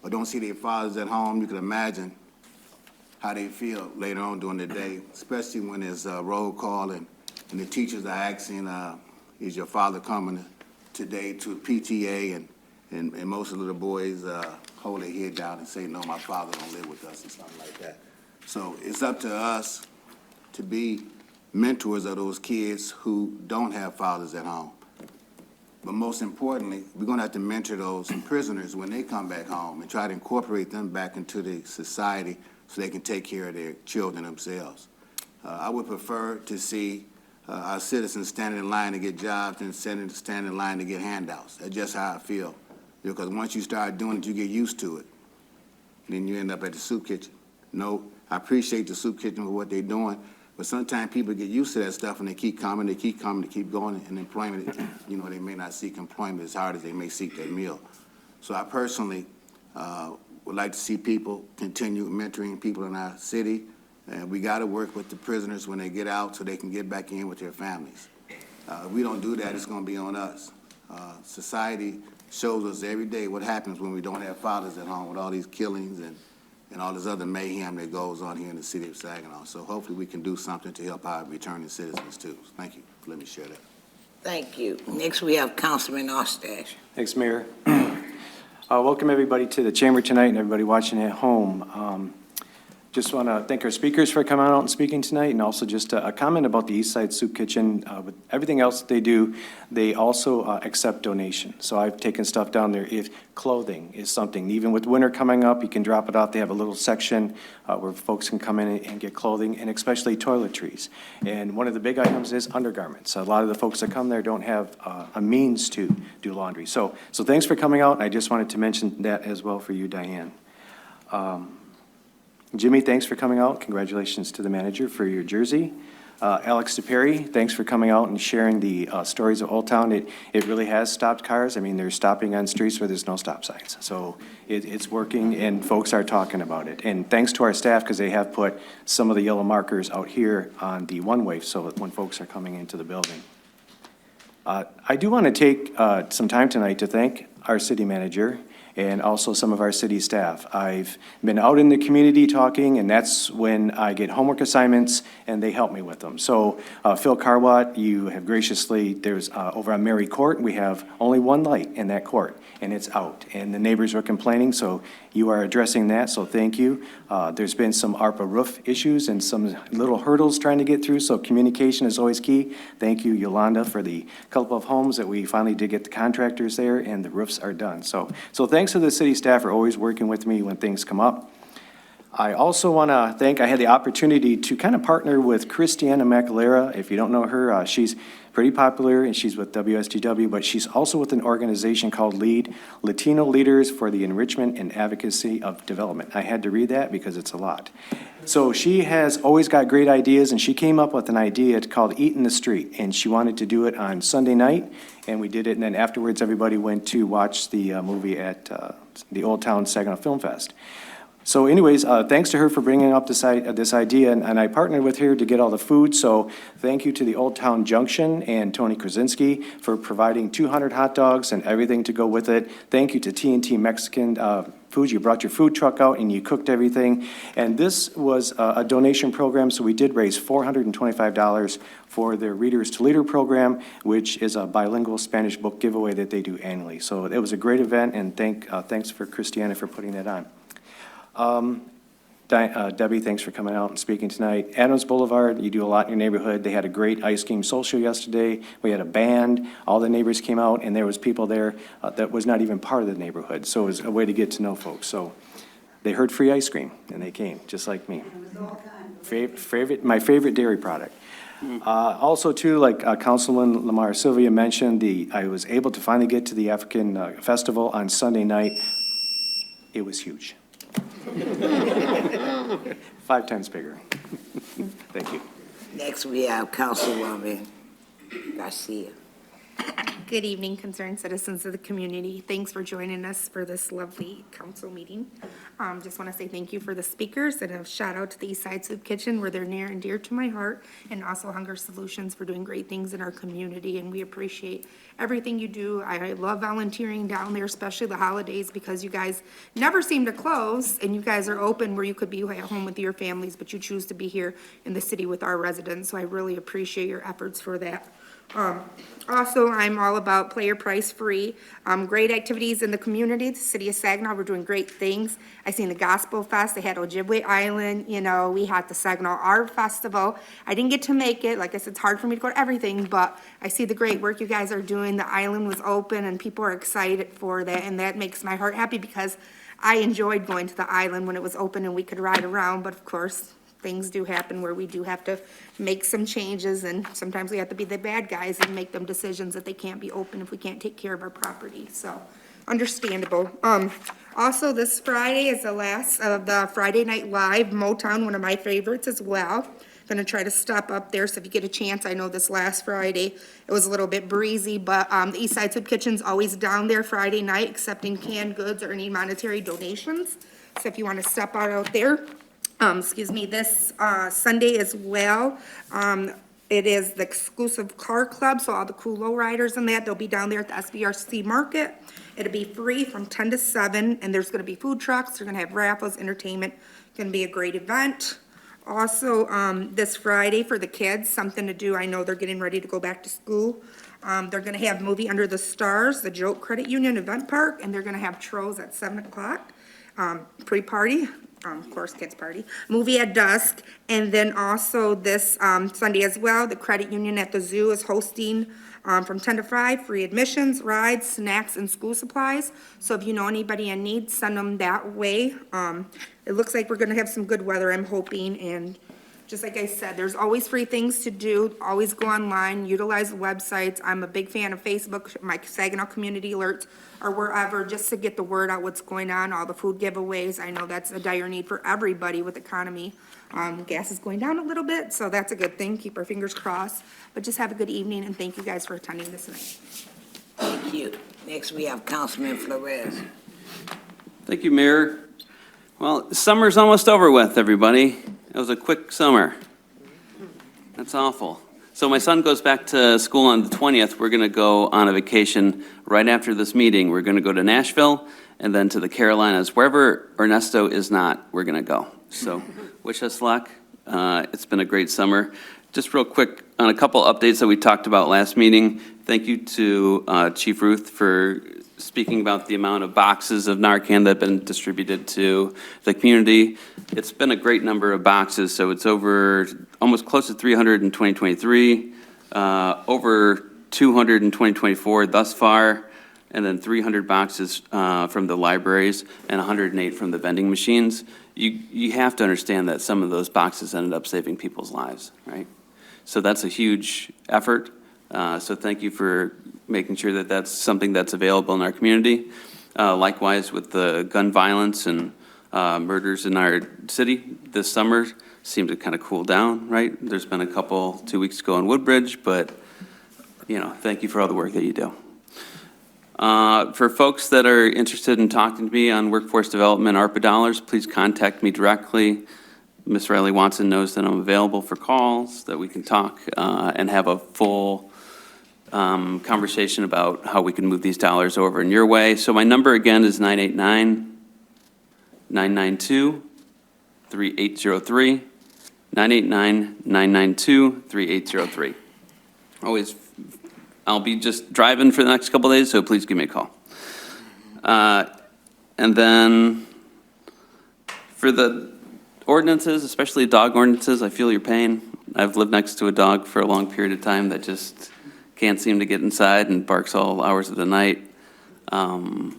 or don't see their fathers at home, you can imagine how they feel later on during the day, especially when there's a roll call and the teachers are asking, is your father coming today to PTA, and most of the little boys hold their head down and say, no, my father don't live with us, and something like that. So it's up to us to be mentors of those kids who don't have fathers at home. But most importantly, we're going to have to mentor those prisoners when they come back home and try to incorporate them back into the society so they can take care of their children themselves. I would prefer to see our citizens standing in line to get jobs than standing in line to get handouts. That's just how I feel. Because once you start doing it, you get used to it. Then you end up at the soup kitchen. No, I appreciate the soup kitchen for what they're doing, But sometimes people get used to that stuff and they keep coming, they keep going, and employment, you know, they may not seek employment as hard as they may seek their meal. So I personally would like to see people continue mentoring people in our city, and we got to work with the prisoners when they get out so they can get back in with their families. If we don't do that, it's going to be on us. Society shows us every day what happens when we don't have fathers at home with all these killings and all this other mayhem that goes on here in the city of Saginaw. So hopefully we can do something to help our returning citizens too. Thank you. Let me share that. Thank you. Next, we have Councilman Ostash. Thanks, Mayor. Welcome, everybody, to the chamber tonight and everybody watching at home. Just want to thank our speakers for coming out and speaking tonight, and also just a comment about the Eastside Soup Kitchen. With everything else that they do, they also accept donations. So I've taken stuff down there. If clothing is something, even with winter coming up, you can drop it off. They have a little section where folks can come in and get clothing, and especially toiletries. And one of the big items is undergarments. A lot of the folks that come there don't have a means to do laundry. So thanks for coming out, and I just wanted to mention that as well for you, Diane. Jimmy, thanks for coming out. Congratulations to the manager for your jersey. Alex DePerry, thanks for coming out and sharing the stories of Old Town. It really has stopped cars. I mean, they're stopping on streets where there's no stop signs. So it's working, and folks are talking about it. And thanks to our staff, because they have put some of the yellow markers out here on the one-way so that when folks are coming into the building. I do want to take some time tonight to thank our city manager and also some of our city staff. I've been out in the community talking, and that's when I get homework assignments, and they help me with them. So Phil Carwat, you have graciously, there's over on Mary Court, we have only one light in that court, and it's out. And the neighbors were complaining, so you are addressing that, so thank you. There's been some ARPA roof issues and some little hurdles trying to get through, so communication is always key. Thank you, Yolanda, for the couple of homes that we finally did get the contractors there, and the roofs are done. So thanks to the city staff for always working with me when things come up. I also want to thank, I had the opportunity to kind of partner with Christiana McAlera. If you don't know her, she's pretty popular, and she's with WSGW, but she's also with an organization called LEAD, Latino Leaders for the Enrichment and Advocacy of Development. I had to read that because it's a lot. So she has always got great ideas, and she came up with an idea called Eat in the Street, and she wanted to do it on Sunday night, and we did it, and then afterwards everybody went to watch the movie at the Old Town Saginaw Film Fest. So anyways, thanks to her for bringing up this idea, and I partnered with her to get all the food, so thank you to the Old Town Junction and Tony Krasinski for providing 200 hot dogs and everything to go with it. Thank you to T&T Mexican Foods. You brought your food truck out and you cooked everything. And this was a donation program, so we did raise $425 for their Readers to Leader program, which is a bilingual Spanish book giveaway that they do annually. So it was a great event, and thanks for Christiana for putting that on. Debbie, thanks for coming out and speaking tonight. Adams Boulevard, you do a lot in your neighborhood. They had a great ice cream social yesterday. We had a band. All the neighbors came out, and there was people there that was not even part of the neighborhood. So it was a way to get to know folks. So they heard free ice cream, and they came, just like me. My favorite dairy product. Also, too, like Councilman Lamar Sylvia mentioned, I was able to finally get to the African Festival on Sunday night. It was huge. 5 times bigger. Thank you. Next, we have Councilwoman Garcia. Good evening, concerned citizens of the community. Thanks for joining us for this lovely council meeting. Just want to say thank you for the speakers, and a shout out to the Eastside Soup Kitchen, where they're near and dear to my heart, and also Hunger Solutions for doing great things in our community, and we appreciate everything you do. I love volunteering down there, especially the holidays, because you guys never seem to close, and you guys are open where you could be at home with your families, but you choose to be here in the city with our residents, so I really appreciate your efforts for that. Also, I'm all about player price free. Great activities in the community. The city of Saginaw, we're doing great things. I seen the Gospel Fest. They had Ojibwe Island. We had the Saginaw Art Festival. I didn't get to make it. Like I said, it's hard for me to go to everything, but I see the great work you guys are doing. The island was open, and people are excited for that, and that makes my heart happy because I enjoyed going to the island when it was open and we could ride around, but of course, things do happen where we do have to make some changes, and sometimes we have to be the bad guys and make them decisions that they can't be open if we can't take care of our property, so understandable. Also, this Friday is the last of the Friday Night Live, Motown, one of my favorites as well. Gonna try to stop up there, so if you get a chance, I know this last Friday, it was a little bit breezy, but, the East Side Soup Kitchen's always down there Friday night, accepting canned goods or any monetary donations. So if you wanna step out there, this, Sunday as well, it is the exclusive car club, so all the cool lowriders and that, they'll be down there at the SBRC Market. It'll be free from 10 to 7, and there's gonna be food trucks, they're gonna have raffles, entertainment, gonna be a great event. Also, this Friday for the kids, something to do, I know they're getting ready to go back to school. They're gonna have movie Under the Stars, the Joke Credit Union Event Park, and they're gonna have Trolls at 7 o'clock, pre-party. Of course, kids party, movie at dusk, and then also this, Sunday as well, the credit union at the zoo is hosting, from 10 to 5, free admissions, rides, snacks, and school supplies. So if you know anybody in need, send them that way. It looks like we're gonna have some good weather, I'm hoping, and just like I said, there's always free things to do, always go online, utilize the websites. I'm a big fan of Facebook, my Saginaw Community Alerts, or wherever, just to get the word out what's going on, all the food giveaways. I know that's a dire need for everybody with economy. Gas is going down a little bit, so that's a good thing, keep our fingers crossed. But just have a good evening, and thank you guys for attending this night. Thank you. Next, we have Councilman Flores. Thank you, Mayor. Well, summer's almost over with, everybody. It was a quick summer. That's awful. So my son goes back to school on the 20th. We're going to go on a vacation right after this meeting. We're going to go to Nashville and then to the Carolinas. Wherever Ernesto is not, we're going to go. So wish us luck. It's been a great summer. Just real quick on a couple updates that we talked about last meeting. Thank you to Chief Ruth for speaking about the amount of boxes of Narcan that have been distributed to the community. It's been a great number of boxes, so it's over almost close to 300 in 2023, over 200 in 2024 thus far, and then 300 boxes from the libraries and 108 from the vending machines. You have to understand that some of those boxes ended up saving people's lives, right? So that's a huge effort. So thank you for making sure that that's something that's available in our community. Likewise with the gun violence and murders in our city this summer seemed to kind of cool down, right? There's been a couple 2 weeks ago in Woodbridge, but thank you for all the work that you do. For folks that are interested in talking to me on workforce development ARPA dollars, please contact me directly. Ms. Riley Watson knows that I'm available for calls, that we can talk and have a full conversation about how we can move these dollars over in your way. So my number again is 989-992-3803, 989-992-3803. Always, I'll be just driving for the next couple of days, so please give me a call. And then for the ordinances, especially dog ordinances, I feel your pain. I've lived next to a dog for a long period of time that just can't seem to get inside and barks all hours of the night. All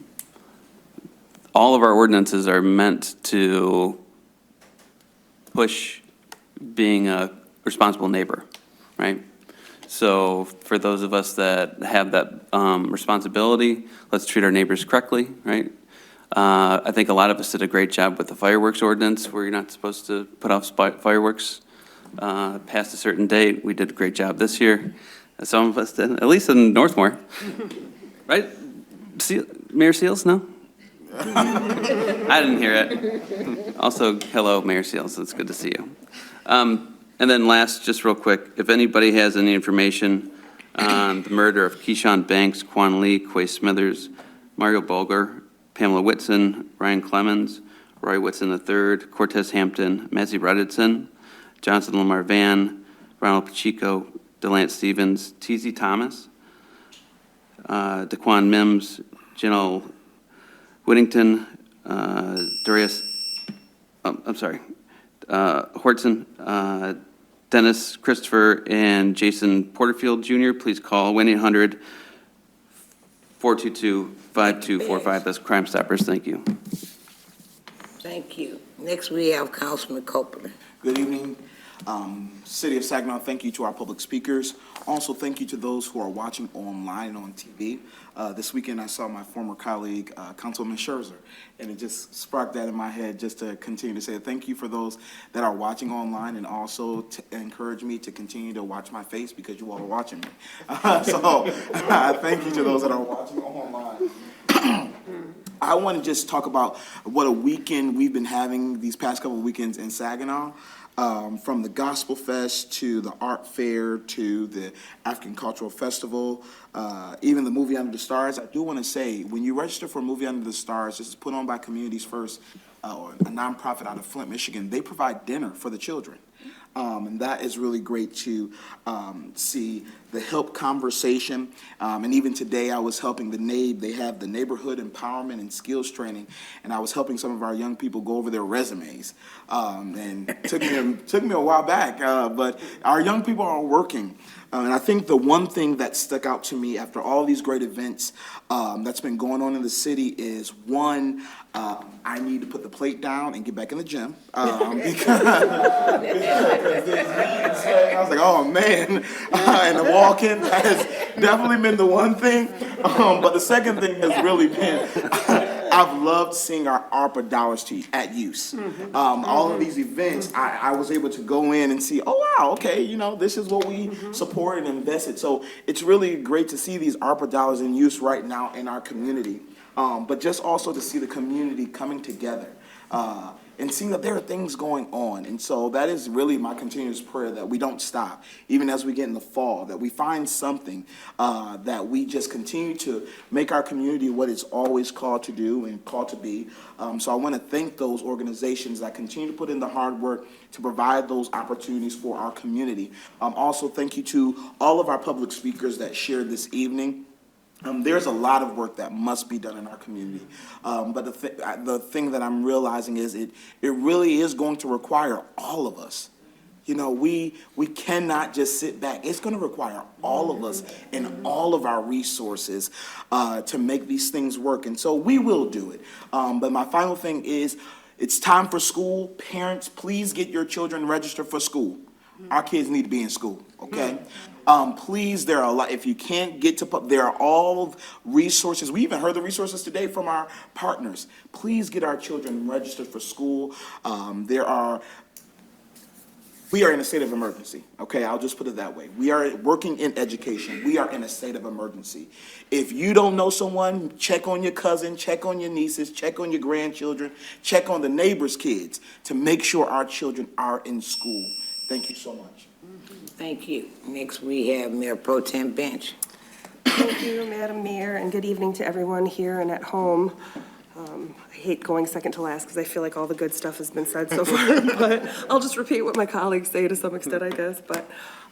of our ordinances are meant to push being a responsible neighbor, right? So for those of us that have that responsibility, let's treat our neighbors correctly, right? I think a lot of us did a great job with the fireworks ordinance where you're not supposed to put off fireworks past a certain date. We did a great job this year. Some of us did, at least in Northmore. Right? Mayor Seals, no? I didn't hear it. Also, hello, Mayor Seals. It's good to see you. And then last, just real quick, if anybody has any information on the murder of Keyshawn Banks, Quan Lee, Quay Smithers, Mario Bulger, Pamela Whitson, Ryan Clemens, Roy Whitson III, Cortez Hampton, Mazzy Rudidson, Johnson Lamar Van, Ronald Pacheco, Delance Stevens, T.Z. Thomas, Daquan Mims, Janelle Whittington, Hortson, Dennis Christopher, and Jason Porterfield Jr. Please call 1-800-422-5245. That's Crime Stoppers. Thank you. Thank you. Next, we have Councilman Copeland. Good evening. City of Saginaw, thank you to our public speakers. Also, thank you to those who are watching online and on TV. This weekend, I saw my former colleague, Councilman Scherzer, and it just sparked that in my head just to continue to say thank you for those that are watching online, and also to encourage me to continue to watch my face because you all are watching me. So thank you to those that are watching online. I want to just talk about what a weekend we've been having these past couple of weekends in Saginaw. From the Gospel Fest to the Art Fair to the African Cultural Festival, even the Movie Under the Stars. I do want to say, when you register for Movie Under the Stars, this is put on by Communities First, or a nonprofit out of Flint, Michigan. They provide dinner for the children. And that is really great to see the help conversation. And even today I was helping they have the neighborhood empowerment and skills training, and I was helping some of our young people go over their resumes. And it took me a while back, but our young people are working. And I think the one thing that stuck out to me after all these great events that's been going on in the city is, one, I need to put the plate down and get back in the gym. Because I was like, oh man, and the walking has definitely been the one thing. But the second thing has really been, I've loved seeing our ARPA dollars at use. All of these events, I was able to go in and see, oh wow, okay, this is what we support and invested. So it's really great to see these ARPA dollars in use right now in our community. But just also to see the community coming together and seeing that there are things going on. And so that is really my continuous prayer, that we don't stop, even as we get in the fall, that we find something that we just continue to make our community what it's always called to do and called to be. So I want to thank those organizations that continue to put in the hard work to provide those opportunities for our community. Also, thank you to all of our public speakers that shared this evening. There's a lot of work that must be done in our community. But the thing that I'm realizing is it really is going to require all of us. We cannot just sit back. It's going to require all of us and all of our resources to make these things work. And so we will do it. But my final thing is, it's time for school. Parents, please get your children registered for school. Our kids need to be in school, okay? Please, there are a lot. If you can't get to, there are all resources. We even heard the resources today from our partners. Please get our children registered for school. We are in a state of emergency, okay? I'll just put it that way. We are working in education. We are in a state of emergency. If you don't know someone, check on your cousin, check on your nieces, check on your grandchildren, check on the neighbors' kids to make sure our children are in school. Thank you so much. Thank you. Next, we have Mayor Pro Tem Bench. Thank you, Madam Mayor, and good evening to everyone here and at home. I hate going second to last because I feel like all the good stuff has been said so far, but I'll just repeat what my colleagues say to some extent, I guess. But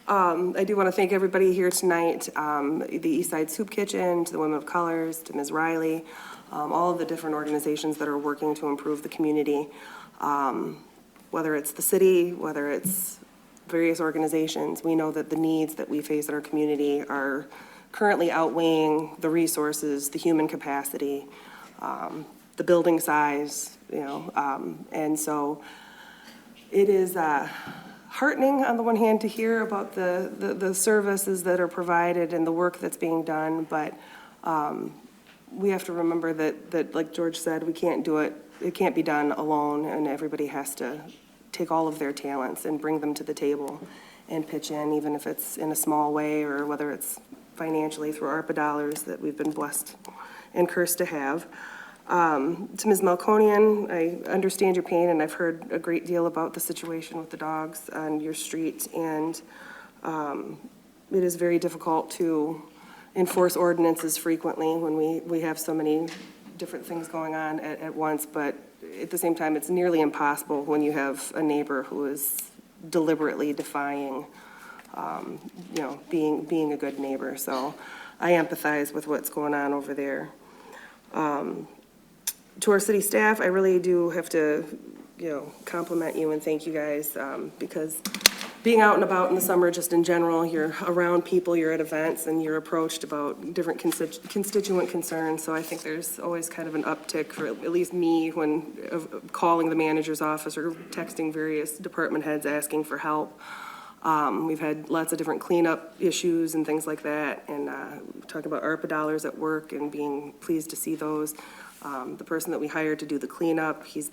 I do want to thank everybody here tonight, the Eastside Soup Kitchen, to the Women of Colors, to Ms. Riley, all of the different organizations that are working to improve the community, whether it's the city, whether it's various organizations. We know that the needs that we face in our community are currently outweighing the resources, the human capacity, the building size, and so it is heartening on the one hand to hear about the services that are provided and the work that's being done, but we have to remember that like George said, we can't do it. It can't be done alone, and everybody has to take all of their talents and bring them to the table and pitch in, even if it's in a small way or whether it's financially through ARPA dollars that we've been blessed and cursed to have. To Ms. Melkonian, I understand your pain, and I've heard a great deal about the situation with the dogs on your street, and it is very difficult to enforce ordinances frequently when we have so many different things going on at once, but at the same time, it's nearly impossible when you have a neighbor who is deliberately defying, being a good neighbor. So I empathize with what's going on over there. To our city staff, I really do have to, compliment you and thank you guys, because being out and about in the summer, just in general, you're around people, you're at events, and you're approached about different constituent concerns. So I think there's always kind of an uptick for at least me when calling the manager's office or texting various department heads asking for help. We've had lots of different cleanup issues and things like that, and talking about ARPA dollars at work and being pleased to see those. The person that we hired to do the cleanup, he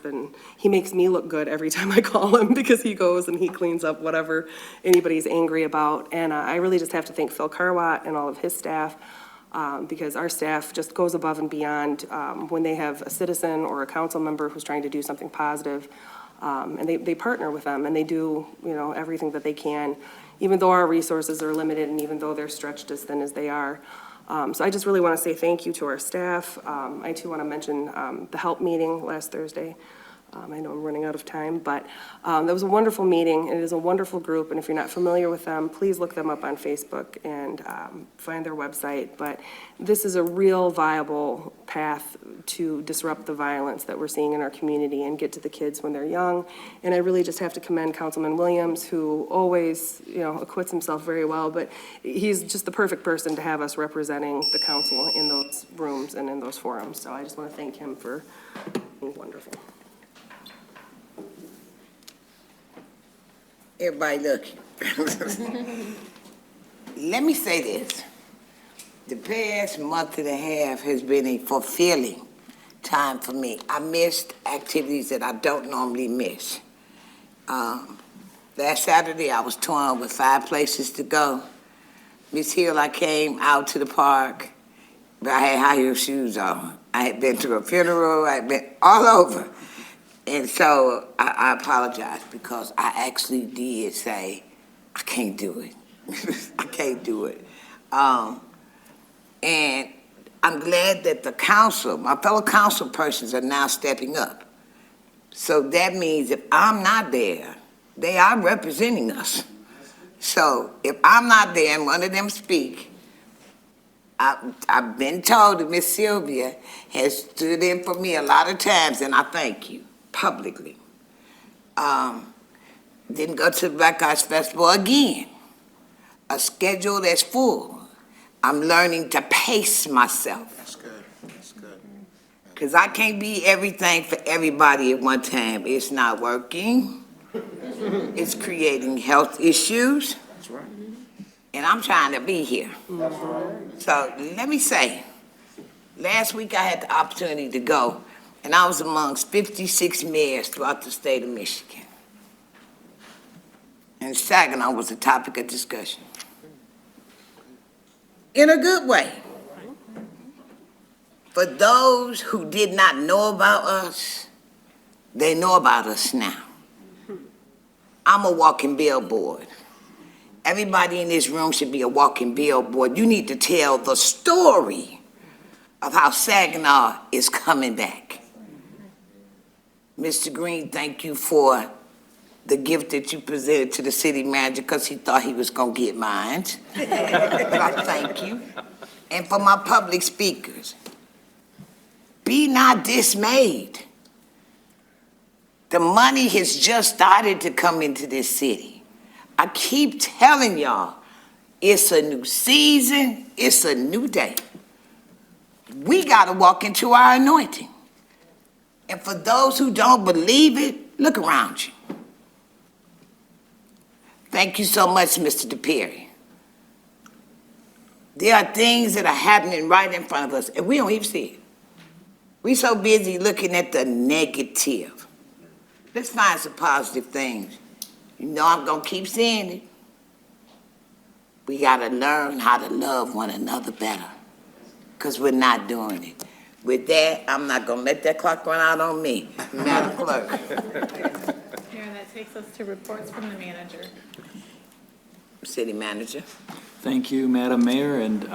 makes me look good every time I call him because he goes and he cleans up whatever anybody's angry about. And I really just have to thank Phil Carwatt and all of his staff, because our staff just goes above and beyond when they have a citizen or a council member who's trying to do something positive. And they partner with them and they do, everything that they can, even though our resources are limited and even though they're stretched as thin as they are. So I just really want to say thank you to our staff. I too want to mention the help meeting last Thursday. I know I'm running out of time, but that was a wonderful meeting. It is a wonderful group, and if you're not familiar with them, please look them up on Facebook and find their website. But this is a real viable path to disrupt the violence that we're seeing in our community and get to the kids when they're young. And I really just have to commend Councilman Williams, who always, acquits himself very well, but he's just the perfect person to have us representing the council in those rooms and in those forums. So I just want to thank him for being wonderful. Everybody looking. Let me say this. The past month and a half has been a fulfilling time for me. I missed activities that I don't normally miss. Last Saturday, I was torn with 5 places to go. Miss Hill, I came out to the park, but I had high heel shoes on. I had been to a funeral, I had been all over. And so I apologize because I actually did say, I can't do it. I can't do it. And I'm glad that the council, my fellow council persons are now stepping up. So that means if I'm not there, they are representing us. So if I'm not there and one of them speak, I've been told that Miss Sylvia has stood in for me a lot of times, and I thank you. Publicly. Didn't go to the Black Arts Festival again. A schedule that's full. I'm learning to pace myself. That's good. That's good. Because I can't be everything for everybody at one time. It's not working. It's creating health issues. That's right. And I'm trying to be here. So let me say, last week I had the opportunity to go, and I was amongst 56 mayors throughout the state of Michigan. And Saginaw was a topic of discussion. In a good way. For those who did not know about us, they know about us now. I'm a walking billboard. Everybody in this room should be a walking billboard. You need to tell the story of how Saginaw is coming back. Mr. Green, thank you for the gift that you presented to the city manager because he thought he was going to get mine. I thank you. And for my public speakers, be not dismayed. The money has just started to come into this city. I keep telling y'all, it's a new season, it's a new day. We got to walk into our anointing. And for those who don't believe it, look around you. Thank you so much, Mr. DePerry. There are things that are happening right in front of us, and we don't even see it. We're so busy looking at the negative. Let's find some positive things. I'm going to keep saying it. We got to learn how to love one another better, because we're not doing it. With that, I'm not going to let that clock run out on me. Madam Clerk. Mayor, that takes us to reports from the manager. City Manager. Thank you, Madam Mayor, and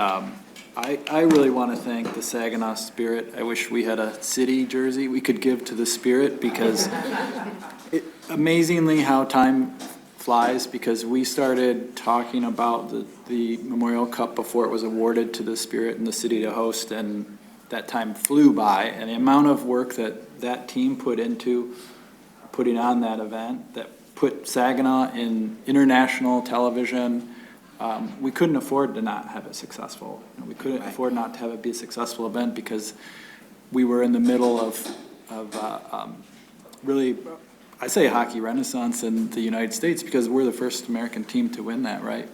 I really want to thank the Saginaw Spirit. I wish we had a city jersey we could give to the Spirit, because amazingly how time flies, because we started talking about the Memorial Cup before it was awarded to the Spirit and the city to host, and that time flew by, and the amount of work that team put into putting on that event, that put Saginaw in international television. We couldn't afford to not have it successful. We couldn't afford not to have it be a successful event because we were in the middle of really, I say hockey renaissance in the United States because we're the first American team to win that, right?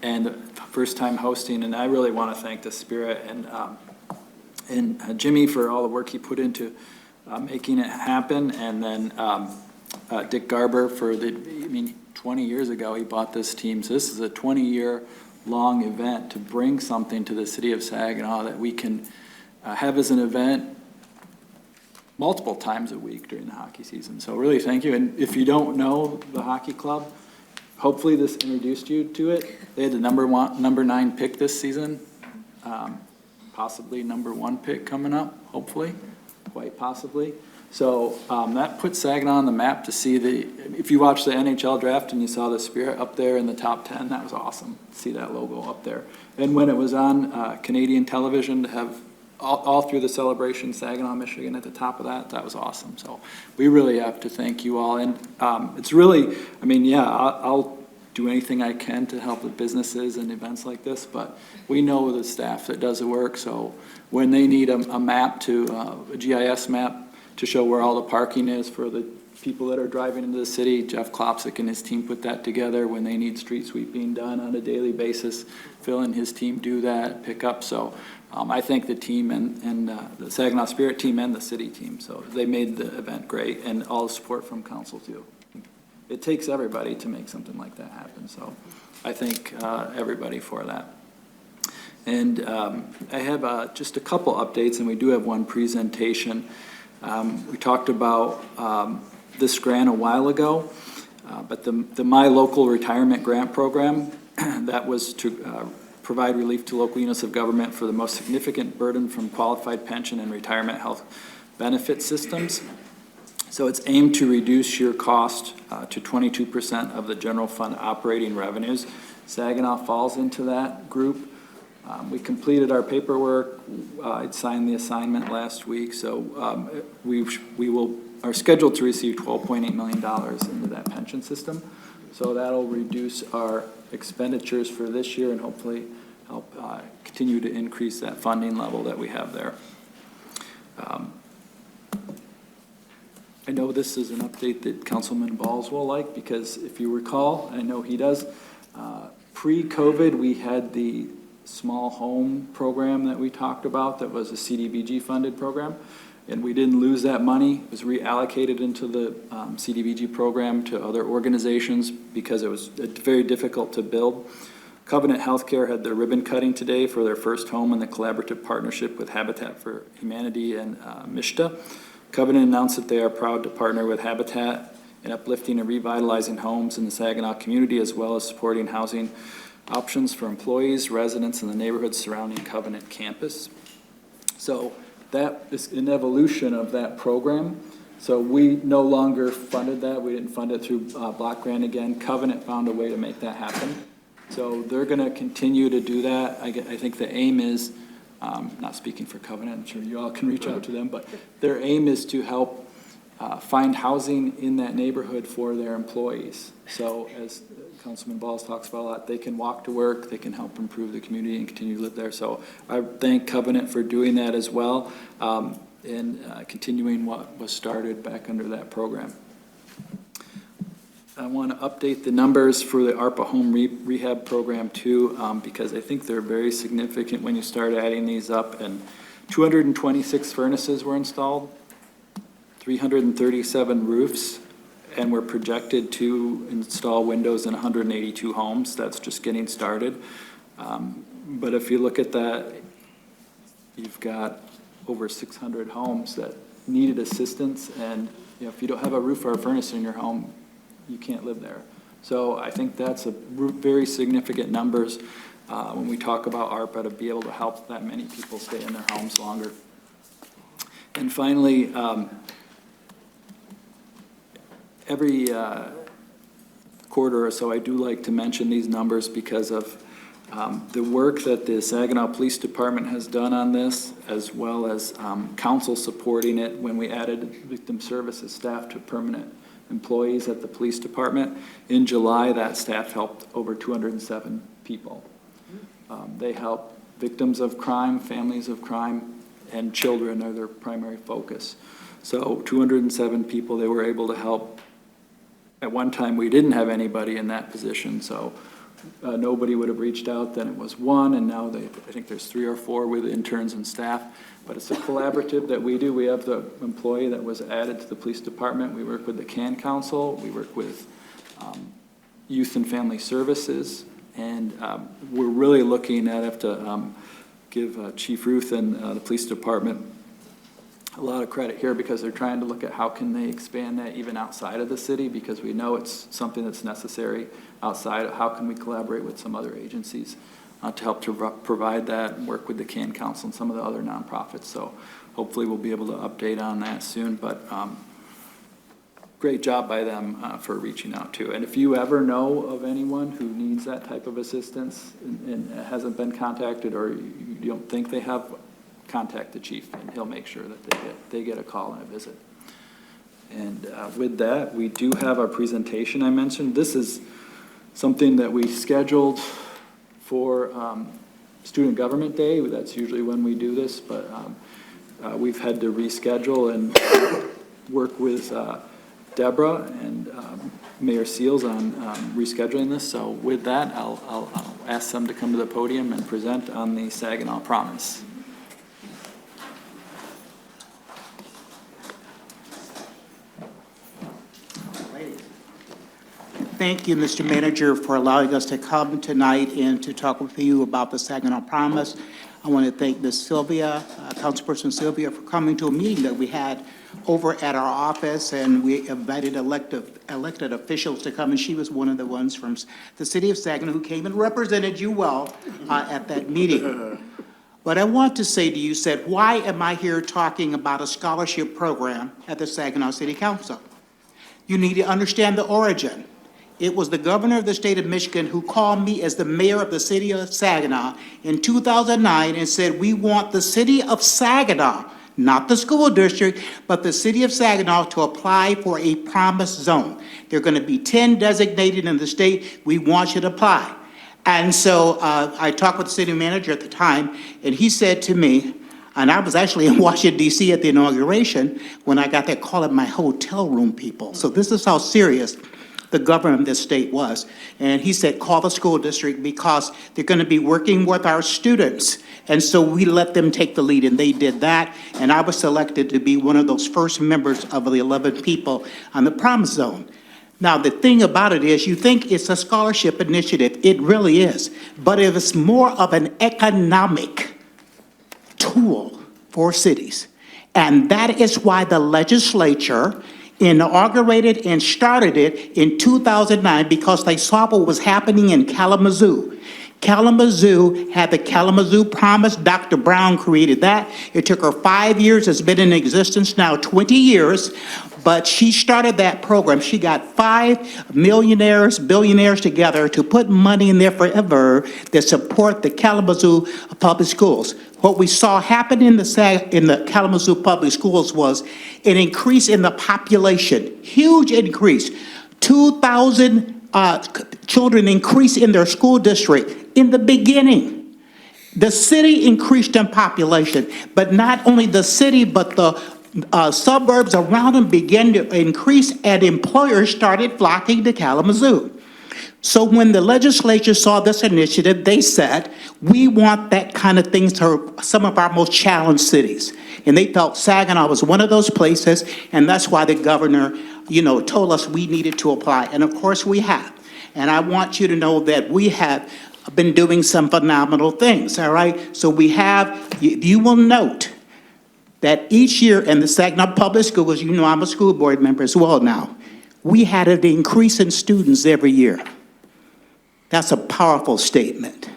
And first time hosting, and I really want to thank the Spirit and Jimmy for all the work he put into making it happen, and then Dick Garber for 20 years ago, he bought this team. So this is a 20-year-long event to bring something to the city of Saginaw that we can have as an event multiple times a week during the hockey season. So really, thank you. And if you don't know the hockey club, hopefully this introduced you to it. They had the number 9 pick this season, possibly number 1 pick coming up, hopefully, quite possibly. So that puts Saginaw on the map to see if you watched the NHL draft and you saw the Spirit up there in the top 10, that was awesome, to see that logo up there. And when it was on Canadian television, to have all through the celebration, Saginaw, Michigan at the top of that was awesome. So we really have to thank you all. And it's really, I'll do anything I can to help with businesses and events like this, but we know the staff that does the work. So when they need a map a GIS map to show where all the parking is for the people that are driving into the city, Jeff Klopsick and his team put that together. When they need street sweeping done on a daily basis, Phil and his team do that, pick up. So I thank the team and the Saginaw Spirit team and the city team. So they made the event great, and all the support from council too. It takes everybody to make something like that happen. So I thank everybody for that. And I have just a couple updates, and we do have one presentation. We talked about this grant a while ago, but the My Local Retirement Grant Program, that was to provide relief to local units of government for the most significant burden from qualified pension and retirement health benefit systems. So it's aimed to reduce your cost to 22% of the general fund operating revenues. Saginaw falls into that group. We completed our paperwork. I signed the assignment last week, so we are scheduled to receive $12.8 million into that pension system. So that'll reduce our expenditures for this year and hopefully help continue to increase that funding level that we have there. I know this is an update that Councilman Balls will like, because if you recall, I know he does, pre-COVID we had the small home program that we talked about that was a CDBG funded program, and we didn't lose that money. It was reallocated into the CDBG program to other organizations because it was very difficult to build. Covenant Healthcare had their ribbon cutting today for their first home in the collaborative partnership with Habitat for Humanity and Mishta. Covenant announced that they are proud to partner with Habitat in uplifting and revitalizing homes in the Saginaw community, as well as supporting housing options for employees, residents in the neighborhoods surrounding Covenant campus. So that is an evolution of that program. So we no longer funded that. We didn't fund it through block grant again. Covenant found a way to make that happen. So they're going to continue to do that. I think the aim is, not speaking for Covenant, I'm sure you all can reach out to them, but their aim is to help find housing in that neighborhood for their employees. So as Councilman Balls talks about a lot, they can walk to work, they can help improve the community and continue to live there. So I thank Covenant for doing that as well, and continuing what was started back under that program. I want to update the numbers for the ARPA home rehab program too, because I think they're very significant when you start adding these up. And 226 furnaces were installed, 337 roofs, and we're projected to install windows in 182 homes. That's just getting started. But if you look at that, you've got over 600 homes that needed assistance, and if you don't have a roof or a furnace in your home, you can't live there. So I think that's a very significant numbers when we talk about ARPA, to be able to help that many people stay in their homes longer. And finally, every quarter or so, I do like to mention these numbers because of the work that the Saginaw Police Department has done on this, as well as council supporting it when we added victim services staff to permanent employees at the police department. In July, that staff helped over 207 people. They help victims of crime, families of crime, and children are their primary focus. So 207 people they were able to help. At one time, we didn't have anybody in that position, so nobody would have reached out. Then it was one, and now I think there's 3 or 4 with interns and staff. But it's a collaborative that we do. We have the employee that was added to the police department. We work with the CAN Council. We work with Youth and Family Services. And we're really looking at, I have to give Chief Ruth and the police department a lot of credit here, because they're trying to look at how can they expand that even outside of the city, because we know it's something that's necessary outside. How can we collaborate with some other agencies to help to provide that, and work with the CAN Council and some of the other nonprofits. So hopefully we'll be able to update on that soon, but great job by them for reaching out to. And if you ever know of anyone who needs that type of assistance and hasn't been contacted, or you don't think they have, contact the chief, and he'll make sure that they get a call and a visit. And with that, we do have our presentation I mentioned. This is something that we scheduled for Student Government Day. That's usually when we do this, but we've had to reschedule and work with Deborah and Mayor Seals on rescheduling this. So with that, I'll ask them to come to the podium and present on the Saginaw Promise. Thank you, Mr. Manager, for allowing us to come tonight and to talk with you about the Saginaw Promise. I want to thank Ms. Sylvia, Councilperson Sylvia, for coming to a meeting that we had over at our office, and we invited elected officials to come, and she was one of the ones from the city of Saginaw who came and represented you well at that meeting. But I want to say to you, said, why am I here talking about a scholarship program at the Saginaw City Council? You need to understand the origin. It was the governor of the state of Michigan who called me as the mayor of the city of Saginaw in 2009 and said, we want the city of Saginaw, not the school district, but the city of Saginaw to apply for a promise zone. There are going to be 10 designated in the state. We want you to apply. And so I talked with the city manager at the time, and he said to me, and I was actually in Washington, D.C. at the inauguration when I got that call at my hotel room, people. So this is how serious the governor of this state was. And he said, call the school district because they're going to be working with our students. And so we let them take the lead, and they did that. And I was selected to be one of those first members of the 11 people on the Promise Zone. Now, the thing about it is, you think it's a scholarship initiative. It really is. But it is more of an economic tool for cities. And that is why the legislature inaugurated and started it in 2009, because they saw what was happening in Kalamazoo. Kalamazoo had the Kalamazoo Promise. Dr. Brown created that. It took her 5 years. It's been in existence now 20 years. But she started that program. She got 5 millionaires, billionaires together to put money in there forever to support the Kalamazoo public schools. What we saw happen in the Kalamazoo public schools was an increase in the population, huge increase. 2,000 children increased in their school district in the beginning. The city increased in population, but not only the city, but the suburbs around them began to increase, and employers started flocking to Kalamazoo. So when the legislature saw this initiative, they said, we want that kind of thing to some of our most challenged cities. And they felt Saginaw was one of those places, and that's why the governor, told us we needed to apply. And of course we have. And I want you to know that we have been doing some phenomenal things, all right? So we have, you will note that each year in the Saginaw Public Schools, I'm a school board member as well now, we had an increase in students every year. That's a powerful statement.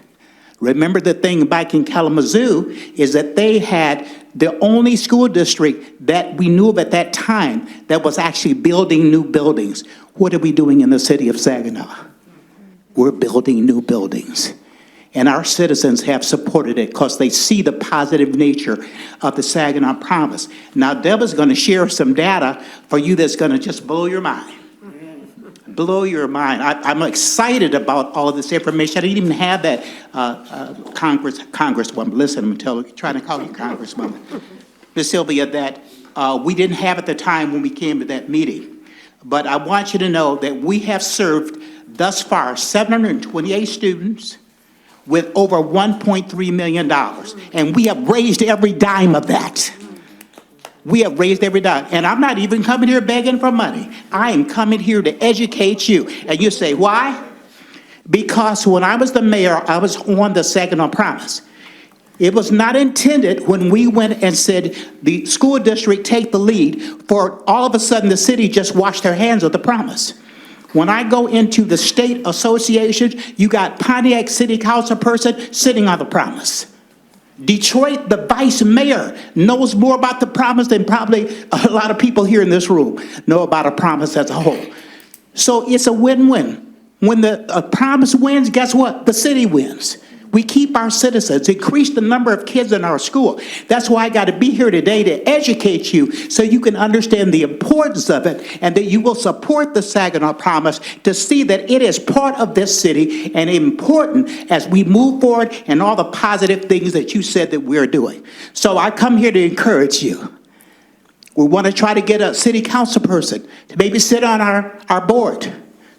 Remember, the thing back in Kalamazoo is that they had the only school district that we knew of at that time that was actually building new buildings. What are we doing in the city of Saginaw? We're building new buildings. And our citizens have supported it because they see the positive nature of the Saginaw Promise. Now, Deborah's going to share some data for you that's going to just blow your mind. blow your mind. I'm excited about all of this information. I didn't even have that, Congresswoman, listen, I'm trying to call you Congresswoman. Ms. Sylvia, that we didn't have at the time when we came to that meeting. But I want you to know that we have served thus far 728 students with over $1.3 million. And we have raised every dime of that. We have raised every dime. And I'm not even coming here begging for money. I am coming here to educate you. And you say, why? Because when I was the mayor, I was on the Saginaw Promise. It was not intended when we went and said the school district take the lead for all of a sudden the city just washed their hands of the promise. When I go into the state associations, you got Pontiac City Council person sitting on the promise. Detroit, the vice mayor, knows more about the promise than probably a lot of people here in this room know about a promise as a whole. So it's a win-win. When the promise wins, guess what? The city wins. We keep our citizens, increase the number of kids in our school. That's why I got to be here today to educate you so you can understand the importance of it and that you will support the Saginaw Promise to see that it is part of this city and important as we move forward and all the positive things that you said that we're doing. So I come here to encourage you. We want to try to get a city council person to maybe sit on our board,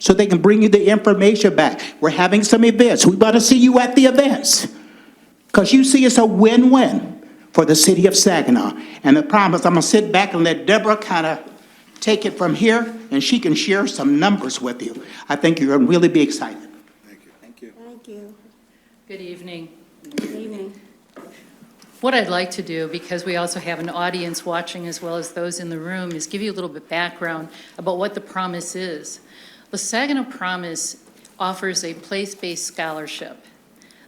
so they can bring you the information back. We're having some events. We want to see you at the events. Because you see it's a win-win for the city of Saginaw. And I promise I'm going to sit back and let Deborah kind of take it from here, and she can share some numbers with you. I think you're going to really be excited. Thank you. Good evening. Good evening. What I'd like to do, because we also have an audience watching as well as those in the room, is give you a little bit background about what the Promise is. The Saginaw Promise offers a place-based scholarship.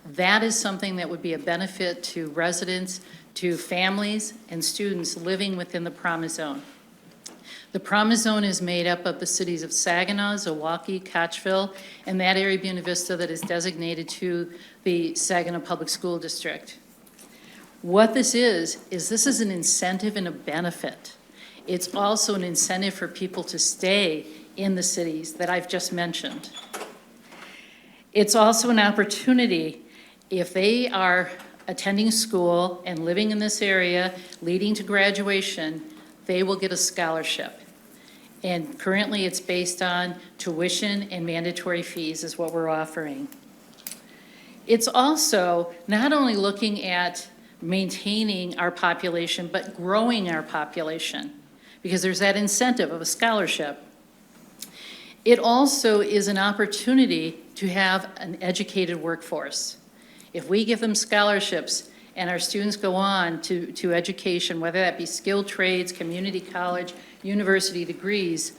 That is something that would be a benefit to residents, to families, and students living within the Promise Zone. The Promise Zone is made up of the cities of Saginaw, Zilwaukee, Kochville, and that area of Buena Vista that is designated to the Saginaw Public School District. What this is this is an incentive and a benefit. It's also an incentive for people to stay in the cities that I've just mentioned. It's also an opportunity if they are attending school and living in this area, leading to graduation, they will get a scholarship. And currently it's based on tuition and mandatory fees is what we're offering. It's also not only looking at maintaining our population, but growing our population, because there's that incentive of a scholarship. It also is an opportunity to have an educated workforce. If we give them scholarships and our students go on to education, whether that be skilled trades, community college, university degrees,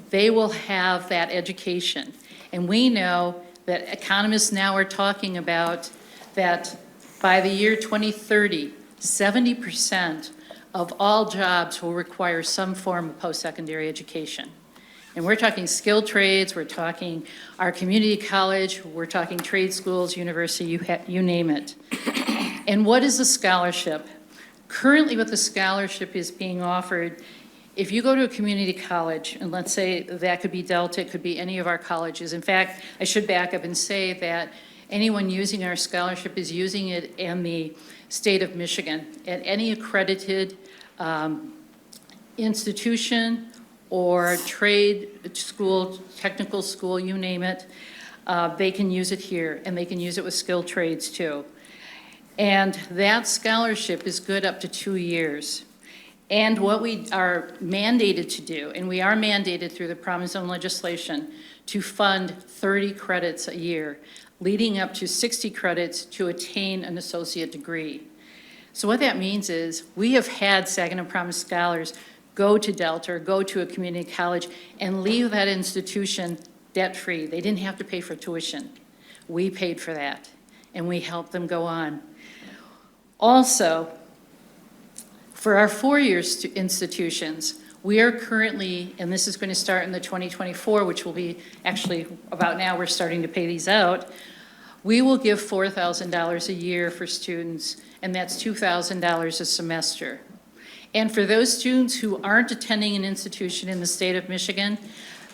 they will have that education. And we know that economists now are talking about that by the year 2030, 70% of all jobs will require some form of post-secondary education. And we're talking skilled trades, we're talking our community college, we're talking trade schools, university, you name it. And what is a scholarship? Currently what the scholarship is being offered, if you go to a community college, and let's say that could be Delta, it could be any of our colleges. In fact, I should back up and say that anyone using our scholarship is using it in the state of Michigan. At any accredited institution or trade school, technical school, you name it, they can use it here, and they can use it with skilled trades too. And that scholarship is good up to 2 years. And what we are mandated to do, and we are mandated through the Promise Zone legislation, to fund 30 credits a year, leading up to 60 credits to attain an associate degree. So what that means is we have had Saginaw Promise scholars go to Delta or go to a community college and leave that institution debt-free. They didn't have to pay for tuition. We paid for that, and we helped them go on. Also, for our four-year institutions, we are currently, and this is going to start in the 2024, which will be actually about now, we're starting to pay these out. We will give $4,000 a year for students, and that's $2,000 a semester. And for those students who aren't attending an institution in the state of Michigan,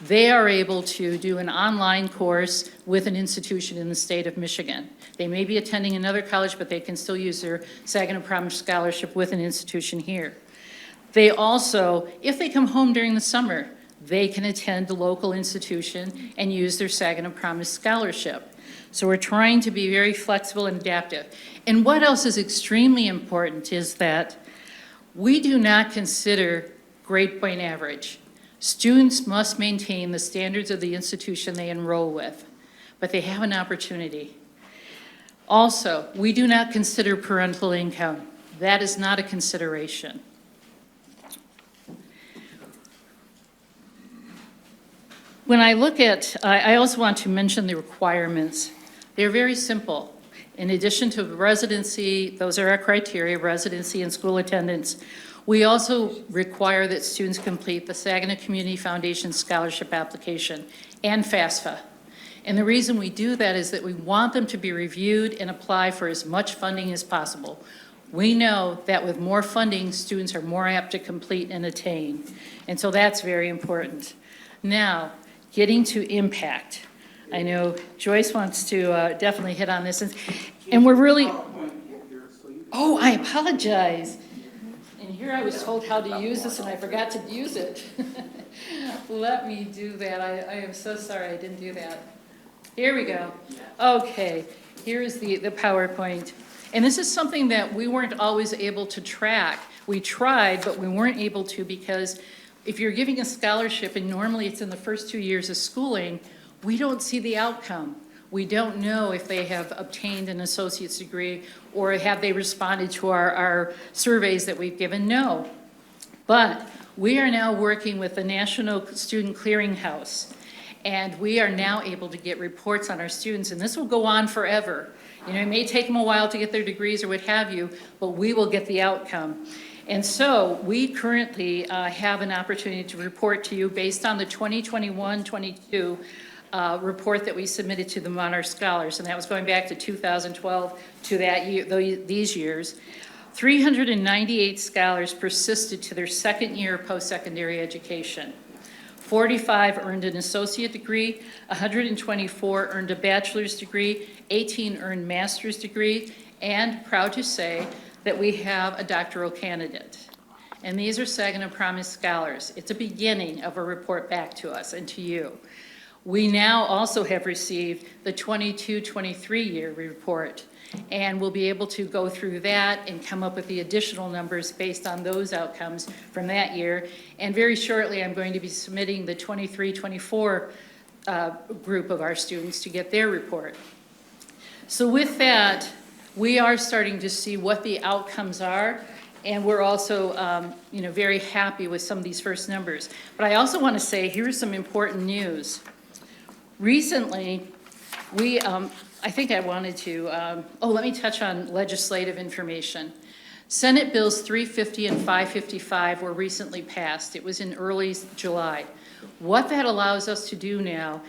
they are able to do an online course with an institution in the state of Michigan. They may be attending another college, but they can still use their Saginaw Promise scholarship with an institution here. They also, if they come home during the summer, they can attend the local institution and use their Saginaw Promise scholarship. So we're trying to be very flexible and adaptive. And what else is extremely important is that we do not consider grade point average. Students must maintain the standards of the institution they enroll with, but they have an opportunity. Also, we do not consider parental income. That is not a consideration. When I look at, I also want to mention the requirements. They're very simple. In addition to residency, those are our criteria, residency and school attendance. We also require that students complete the Saginaw Community Foundation Scholarship Application and FAFSA. And the reason we do that is that we want them to be reviewed and apply for as much funding as possible. We know that with more funding, students are more apt to complete and attain. And so that's very important. Now, getting to impact. I know Joyce wants to definitely hit on this. And we're really, oh, I apologize. And here I was told how to use this and I forgot to use it. Let me do that. I am so sorry I didn't do that. Here we go. Okay, here is the PowerPoint. And this is something that we weren't always able to track. We tried, but we weren't able to because if you're giving a scholarship and normally it's in the first 2 years of schooling, we don't see the outcome. We don't know if they have obtained an associate's degree or have they responded to our surveys that we've given. No. But we are now working with the National Student Clearinghouse, and we are now able to get reports on our students, and this will go on forever. You know, it may take them a while to get their degrees or what have you, but we will get the outcome. And so we currently have an opportunity to report to you based on the 2021-22 report that we submitted to the Monarch Scholars, and that was going back to 2012 to that year, these years. 398 scholars persisted to their second year of post-secondary education. 45 earned an associate degree, 124 earned a bachelor's degree, 18 earned master's degree, and proud to say that we have a doctoral candidate. And these are Saginaw Promise scholars. It's a beginning of a report back to us and to you. We now also have received the 22-23 year report, and we'll be able to go through that and come up with the additional numbers based on those outcomes from that year. And very shortly, I'm going to be submitting the 23-24 group of our students to get their report. So with that, we are starting to see what the outcomes are, and we're also very happy with some of these first numbers. But I also want to say, here's some important news. Recently, I think I wanted to, let me touch on legislative information. Senate Bills 350 and 555 were recently passed. It was in early July. What that allows us to do now,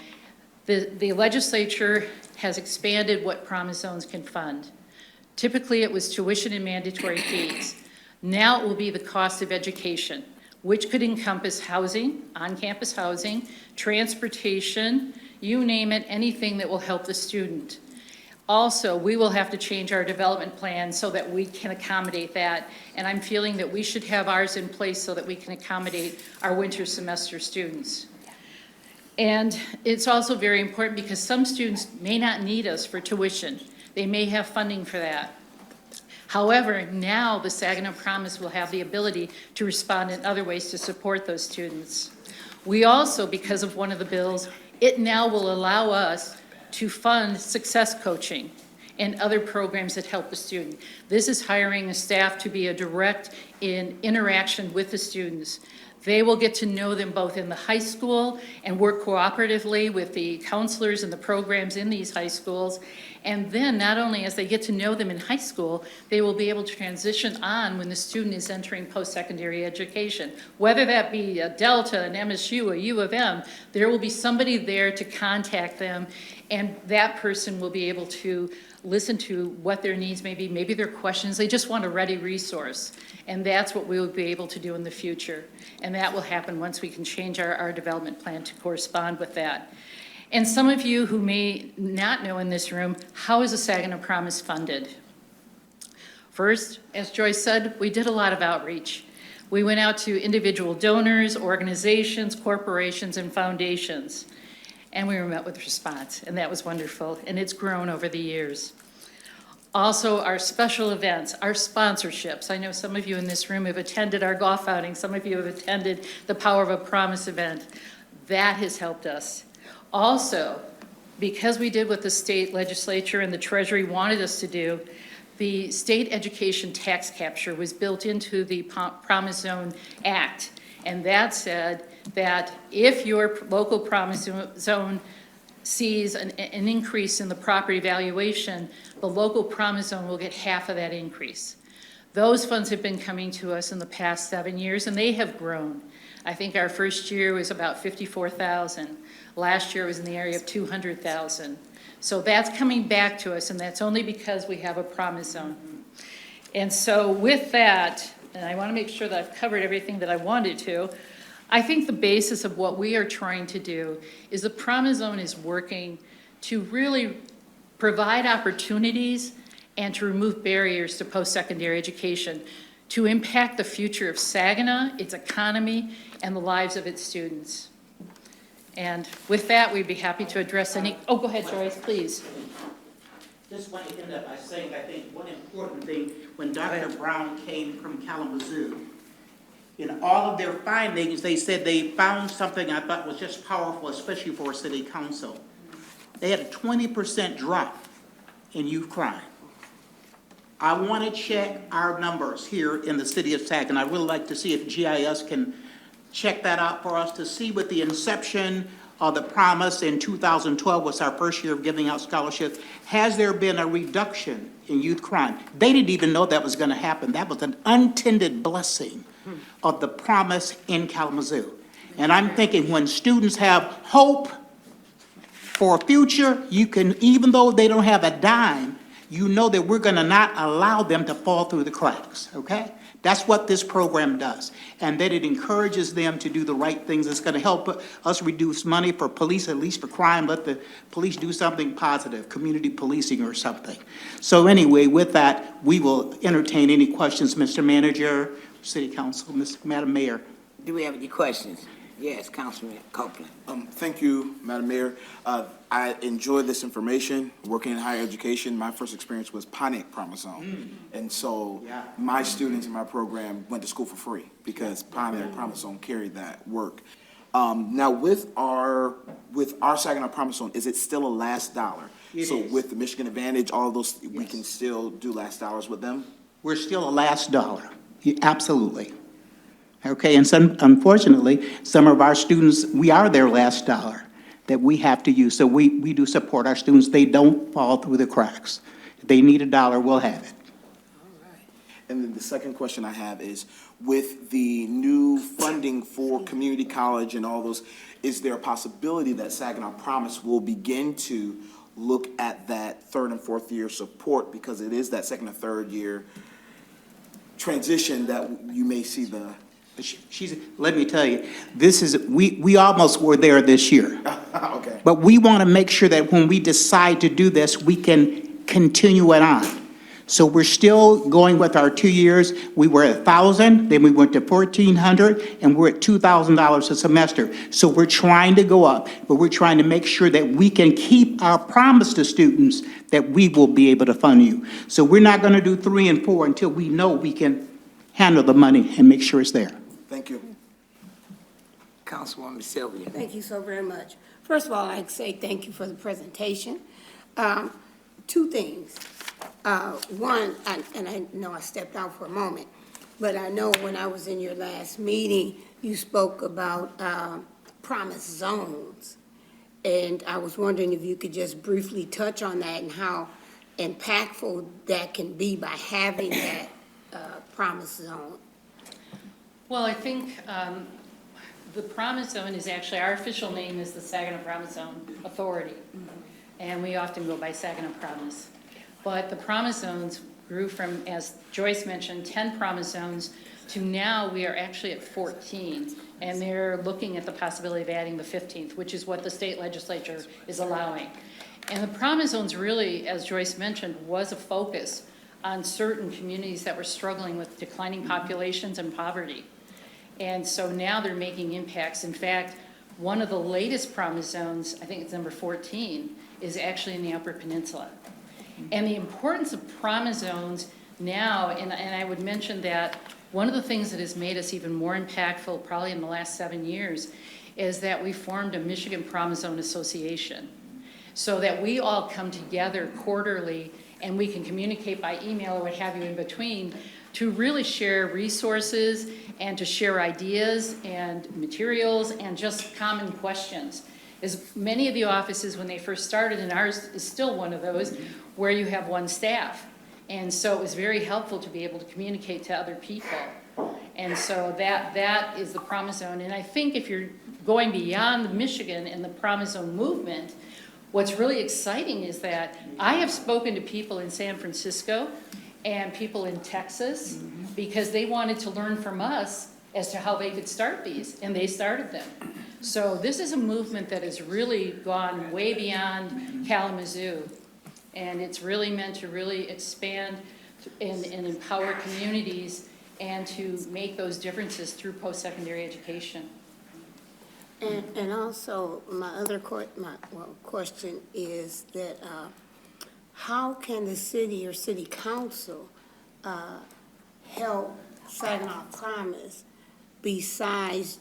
the legislature has expanded what Promise Zones can fund. Typically, it was tuition and mandatory fees. Now it will be the cost of education, which could encompass housing, on-campus housing, transportation, you name it, anything that will help the student. Also, we will have to change our development plan so that we can accommodate that. And I'm feeling that we should have ours in place so that we can accommodate our winter semester students. And it's also very important because some students may not need us for tuition. They may have funding for that. However, now the Saginaw Promise will have the ability to respond in other ways to support those students. We also, because of one of the bills, it now will allow us to fund success coaching and other programs that help the student. This is hiring a staff to be a direct interaction with the students. They will get to know them both in the high school and work cooperatively with the counselors and the programs in these high schools. And then not only as they get to know them in high school, they will be able to transition on when the student is entering post-secondary education. Whether that be a Delta, an MSU, a U of M, there will be somebody there to contact them And that person will be able to listen to what their needs may be, maybe their questions. They just want a ready resource. And that's what we will be able to do in the future. And that will happen once we can change our development plan to correspond with that. And some of you who may not know in this room, how is the Saginaw Promise funded? First, as Joyce said, we did a lot of outreach. We went out to individual donors, organizations, corporations, and foundations. And we were met with response, and that was wonderful, and it's grown over the years. Also, our special events, our sponsorships. I know some of you in this room have attended our golf outing. Some of you have attended the Power of a Promise event. That has helped us. Also, because we did what the state legislature and the Treasury wanted us to do, the state education tax capture was built into the Promise Zone Act. And that said that if your local Promise Zone sees an increase in the property valuation, the local Promise Zone will get half of that increase. Those funds have been coming to us in the past 7 years, and they have grown. I think our first year was about $54,000. Last year was in the area of $200,000. So that's coming back to us, and that's only because we have a Promise Zone. And so with that, and I want to make sure that I've covered everything that I wanted to, I think the basis of what we are trying to do is the Promise Zone is working to really provide opportunities and to remove barriers to post-secondary education to impact the future of Saginaw, its economy, and the lives of its students. And with that, we'd be happy to address any, oh, go ahead, Joyce, please. Just want to end up by saying, I think one important thing, when Dr. Brown came from Kalamazoo, in all of their findings, they said they found something I thought was just powerful, especially for a city council. They had a 20% drop in youth crime. I want to check our numbers here in the city of Saginaw. I'd really like to see if GIS can check that out for us to see with the inception of the Promise in 2012 was our first year of giving out scholarships. Has there been a reduction in youth crime? They didn't even know that was going to happen. That was an unintended blessing of the Promise in Kalamazoo. And I'm thinking when students have hope for a future, you can, even though they don't have a dime, you know that we're going to not allow them to fall through the cracks, okay? That's what this program does. And that it encourages them to do the right things. It's going to help us reduce money for police, at least for crime. Let the police do something positive, community policing or something. So anyway, with that, we will entertain any questions, Mr. Manager, City Council, Madam Mayor. Do we have any questions? Yes, Councilman Copeland. Thank you, Madam Mayor. I enjoyed this information. Working in higher education, my first experience was Pontiac Promise Zone. And so my students in my program went to school for free because Pontiac Promise Zone carried that work. Now with our Saginaw Promise Zone, is it still a last dollar? So with the Michigan Advantage, all of those, we can still do last dollars with them? We're still a last dollar, absolutely. Okay, and unfortunately, some of our students, we are their last dollar that we have to use. So we do support our students. They don't fall through the cracks. If they need a dollar, we'll have it. All right. And then the second question I have is, with the new funding for community college and all those, is there a possibility that Saginaw Promise will begin to look at that third and fourth year support, because it is that second and third year transition that you may see the... Let me tell you, this is, we almost were there this year. Okay. But we want to make sure that when we decide to do this, we can continue it on. So we're still going with our 2 years. We were at 1,000, then we went to 1,400, and we're at $2,000 a semester. So we're trying to go up, but we're trying to make sure that we can keep our promise to students that we will be able to fund you. So we're not going to do 3 and 4 until we know we can handle the money and make sure it's there. Thank you. Councilwoman Sylvia. Thank you so very much. First of all, I'd like to say thank you for the presentation. 2 things. One, and I know I stepped out for a moment, but I know when I was in your last meeting, you spoke about promise zones. And I was wondering if you could just briefly touch on that and how impactful that can be by having that promise zone. Well, I think the Promise Zone is actually, our official name is the Saginaw Promise Zone Authority. and we often go by Saginaw Promise. But the Promise Zones grew from, as Joyce mentioned, 10 Promise Zones to now we are actually at 14. And they're looking at the possibility of adding the 15th, which is what the state legislature is allowing. And the Promise Zones really, as Joyce mentioned, was a focus on certain communities that were struggling with declining populations and poverty. And so now they're making impacts. In fact, one of the latest Promise Zones, I think it's number 14, is actually in the Upper Peninsula. And the importance of Promise Zones now, and I would mention that one of the things that has made us even more impactful, probably in the last 7 years, is that we formed a Michigan Promise Zone Association, so that we all come together quarterly and we can communicate by email or what have you in between to really share resources and to share ideas and materials and just common questions. As many of the offices, when they first started, and ours is still one of those, where you have one staff. And so it was very helpful to be able to communicate to other people. And so that is the Promise Zone. And I think if you're going beyond Michigan and the Promise Zone movement, what's really exciting is that I have spoken to people in San Francisco and people in Texas because they wanted to learn from us as to how they could start these, and they started them. So this is a movement that has really gone way beyond Kalamazoo, and it's really meant to really expand and empower communities and to make those differences through post-secondary education. And also, my other question is that how can the city or city council help Saginaw Promise besides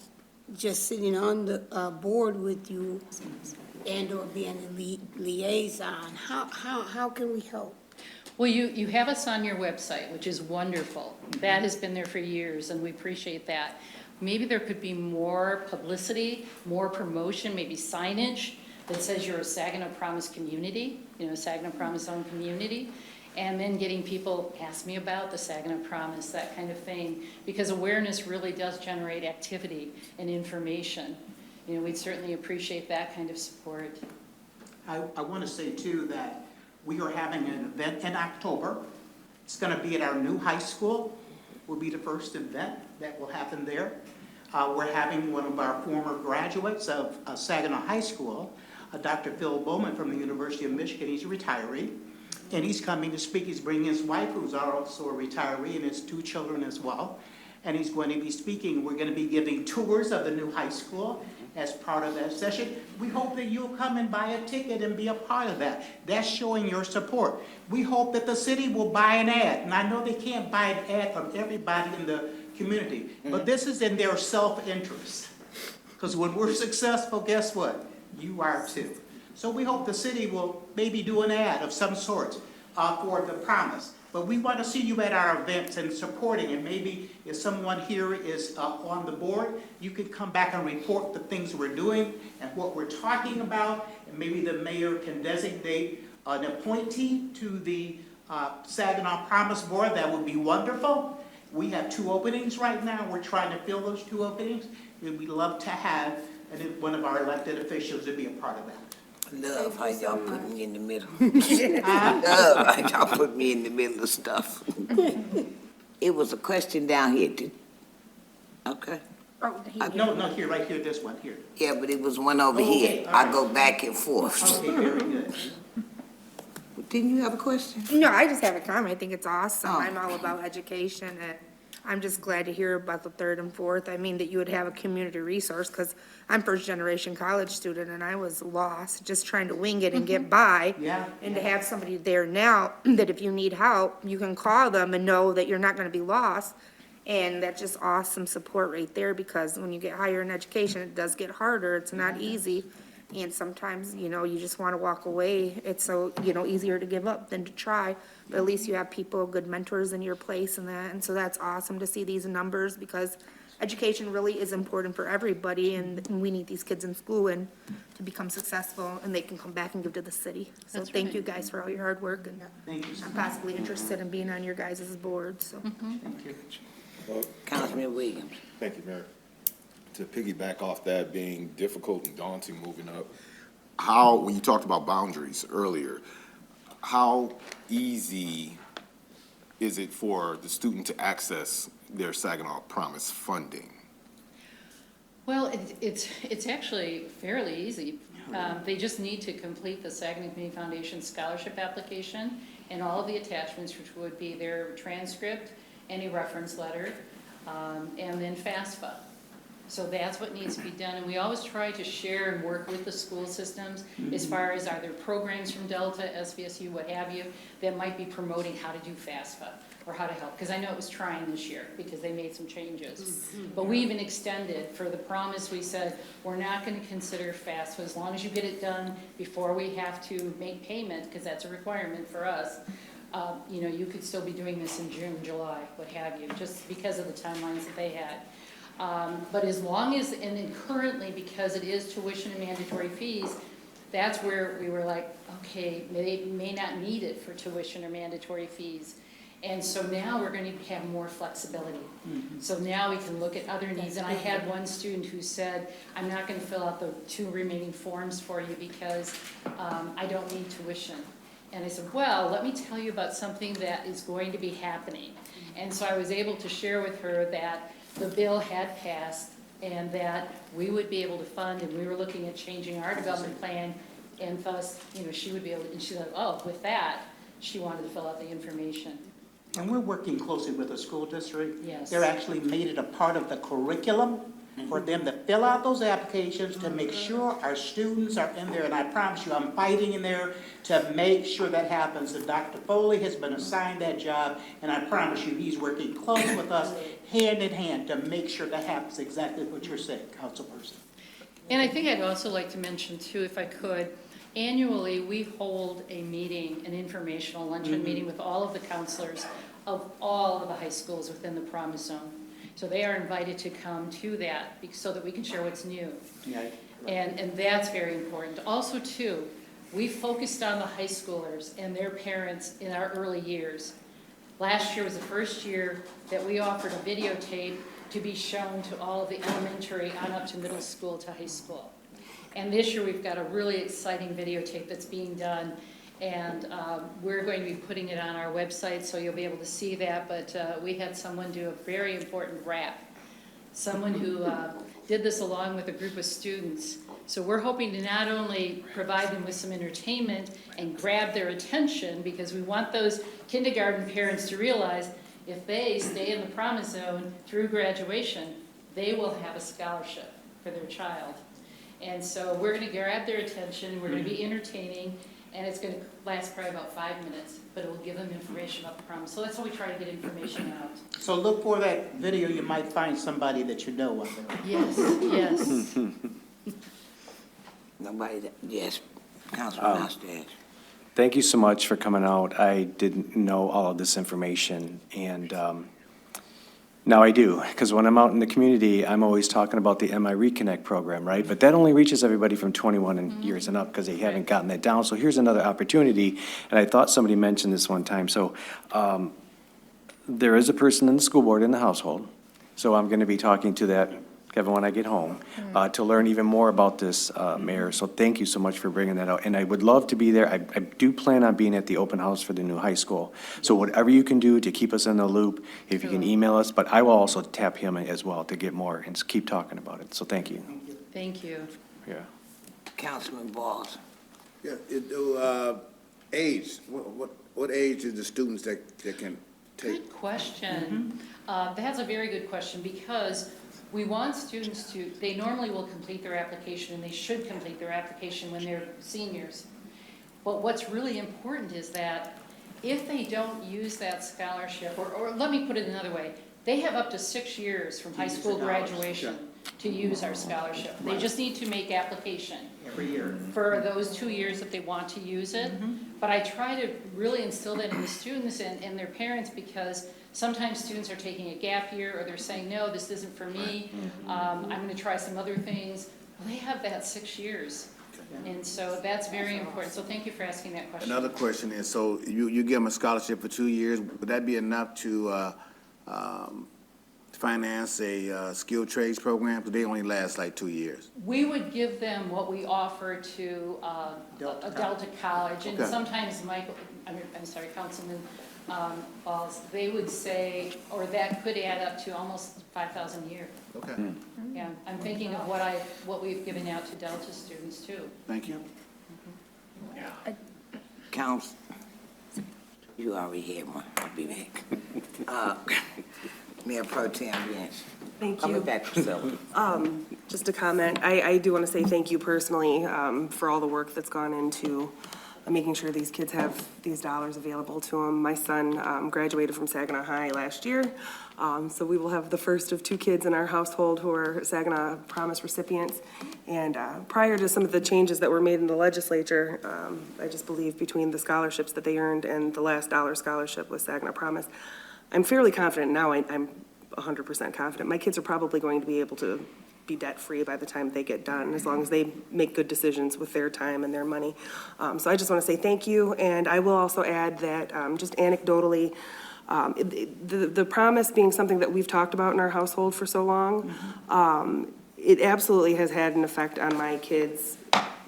just sitting on the board with you and or being a liaison? How can we help? Well, you have us on your website, which is wonderful. That has been there for years, and we appreciate that. Maybe there could be more publicity, more promotion, maybe signage that says you're a Saginaw Promise community, Saginaw Promise Zone community, and then getting people, ask me about the Saginaw Promise, that kind of thing, because awareness really does generate activity and information. We'd certainly appreciate that kind of support. I want to say, too, that we are having an event in October. It's going to be at our new high school. Will be the first event that will happen there. We're having one of our former graduates of Saginaw High School, Dr. Phil Bowman from the University of Michigan. He's a retiree, and he's coming to speak. He's bringing his wife, who's also a retiree, and his 2 children as well. And he's going to be speaking. We're going to be giving tours of the new high school as part of that session. We hope that you'll come and buy a ticket and be a part of that. That's showing your support. We hope that the city will buy an ad. And I know they can't buy an ad from everybody in the community, but this is in their self-interest. Because when we're successful, guess what? You are too. So we hope the city will maybe do an ad of some sort for the Promise. But we want to see you at our events and supporting it. Maybe if someone here is on the board, you could come back and report the things we're doing and what we're talking about. And maybe the mayor can designate an appointee to the Saginaw Promise Board. That would be wonderful. We have 2 openings right now. We're trying to fill those 2 openings. And we'd love to have one of our elected officials to be a part of that. Love how y'all put me in the middle. Love how y'all put me in the middle of stuff. It was a question down here. Okay. No, here, right here, this one, here. Yeah, but it was one over here. I go back and forth. Okay, very good. Didn't you have a question? No, I just have a comment. I think it's awesome. I'm all about education, and I'm just glad to hear about the 3rd and 4th. I mean, that you would have a community resource, because I'm first-generation college student, and I was lost, just trying to wing it and get by. Yeah. And to have somebody there now, that if you need help, you can call them and know that you're not gonna be lost. And that's just awesome support right there, because when you get higher in education, it does get harder. It's not easy. And sometimes, you just want to walk away. It's so, easier to give up than to try. But at least you have people, good mentors in your place and that. And so that's awesome to see these numbers, because education really is important for everybody. And we need these kids in school and to become successful, and they can come back and give to the city. So thank you guys for all your hard work. And I'm possibly interested in being on your guys' board, so. Thank you. Well, Councilman Williams. thank you, Mayor. To piggyback off that being difficult and daunting moving up, how, when you talked about boundaries earlier, how easy is it for the student to access their Saginaw Promise funding? Well, it's actually fairly easy. They just need to complete the Saginaw Community Foundation scholarship application and all of the attachments, which would be their transcript, any reference letter, and then FAFSA. So that's what needs to be done, and we always try to share and work with the school systems as far as are there programs from Delta, SVSU, what have you, that might be promoting how to do FAFSA or how to help, because I know it was trying this year because they made some changes. But we even extended, for the Promise, we said, we're not going to consider FAFSA as long as you get it done before we have to make payment, because that's a requirement for us. You know, you could still be doing this in June, July, what have you, just because of the timelines that they had. But as long as, and then currently, because it is tuition and mandatory fees, that's where we were like, okay, they may not need it for tuition or mandatory fees. And so now we're going to have more flexibility. So now we can look at other needs. And I had one student who said, I'm not going to fill out the 2 remaining forms for you because I don't need tuition. And I said, well, let me tell you about something that is going to be happening. And so I was able to share with her that the bill had passed and that we would be able to fund, and we were looking at changing our development plan, and thus, you know, she would be able to, and she said, oh, with that, she wanted to fill out the information. And we're working closely with the school district. Yes. They're actually made it a part of the curriculum for them to fill out those applications to make sure our students are in there. And I promise you, I'm fighting in there to make sure that happens. And Dr. Foley has been assigned that job, and I promise you, he's working close with us, hand in hand, to make sure that happens exactly what you're saying, Councilperson. And I think I'd also like to mention too, if I could, annually, we hold a meeting, an informational luncheon meeting with all of the counselors of all of the high schools within the Promise Zone. So they are invited to come to that so that we can share what's new. Yeah. And that's very important. Also too, we focused on the high schoolers and their parents in our early years. Last year was the first year that we offered a videotape to be shown to all of the elementary on up to middle school to high school. And this year we've got a really exciting videotape that's being done, and we're going to be putting it on our website, so you'll be able to see that. But we had someone do a very important rap, someone who did this along with a group of students. So we're hoping to not only provide them with some entertainment and grab their attention, because we want those kindergarten parents to realize if they stay in the Promise Zone through graduation, they will have a scholarship for their child. And so we're going to grab their attention, we're going to be entertaining, and it's going to last probably about 5 minutes, but it will give them information about the Promise. So that's how we try to get information out. So look for that video. You might find somebody that you know on there. Yes, yes. Nobody, yes, Councilman Osterhage. Thank you so much for coming out. I didn't know all of this information, and now I do, because when I'm out in the community, I'm always talking about the MI Reconnect program, right? But that only reaches everybody from 21 years and up, because they haven't gotten that down. So here's another opportunity, and I thought somebody mentioned this one time. So there is a person in the school board in the household, so I'm going to be talking to that, Kevin, when I get home, to learn even more about this, Mayor. So thank you so much for bringing that out. And I would love to be there. I do plan on being at the open house for the new high school. So whatever you can do to keep us in the loop, if you can email us, but I will also tap him as well to get more and keep talking about it. So thank you. Thank you. Yeah. Councilman Balls. Yeah, age, what age is the students that can take? Good question. That's a very good question, because we want students to, they normally will complete their application, and they should complete their application when they're seniors. But what's really important is that if they don't use that scholarship, or let me put it another way, they have up to 6 years from high school graduation to use our scholarship. They just need to make application Every year. for those 2 years that they want to use it. But I try to really instill that in the students and their parents, because sometimes students are taking a gap year, or they're saying, no, this isn't for me, I'm going to try some other things. Well, they have that 6 years. And so that's very important. So thank you for asking that question. Another question is, so you give them a scholarship for 2 years, would that be enough to finance a skilled trades program? Because they only last like 2 years. We would give them what we offer to a Delta College, and Okay. sometimes I'm sorry, Councilman Balls, they would say, or that could add up to almost 5,000 a year. Okay. Yeah, I'm thinking of what we've given out to Delta students too. Thank you. Council, you already had one, I'll be back. Mayor Pro Tem, yes. Thank you. Coming back, Priscilla. Just a comment, I do want to say thank you personally for all the work that's gone into making sure these kids have these dollars available to them. My son graduated from Saginaw High last year, so we will have the first of 2 kids in our household who are Saginaw Promise recipients. And prior to some of the changes that were made in the legislature, I just believe between the scholarships that they earned and the last dollar scholarship with Saginaw Promise, I'm fairly confident now, I'm 100% confident, my kids are probably going to be able to be debt-free by the time they get done, as long as they make good decisions with their time and their money. So I just want to say thank you, and I will also add that, just anecdotally, the promise being something that we've talked about in our household for so long, it absolutely has had an effect on my kids'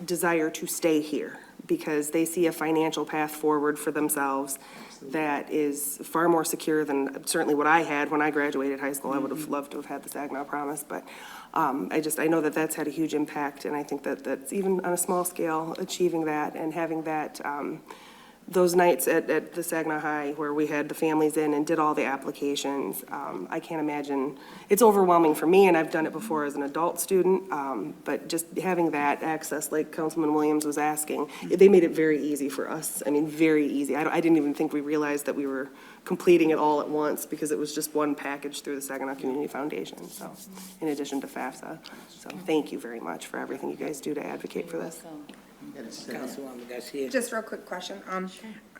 desire to stay here, because they see a financial path forward for themselves that is far more secure than certainly what I had when I graduated high school. I would have loved to have had the Saginaw Promise, but I know that that's had a huge impact, and I think that that's even on a small scale, achieving that and having that, those nights at the Saginaw High where we had the families in and did all the applications, I can't imagine, it's overwhelming for me, and I've done it before as an adult student, but just having that access, like Councilman Williams was asking, they made it very easy for us. I mean, very easy. I didn't even think we realized that we were completing it all at once, because it was just one package through the Saginaw Community Foundation, so, in addition to FAFSA. So thank you very much for everything you guys do to advocate for this. Councilwoman Garcia. Just real quick question.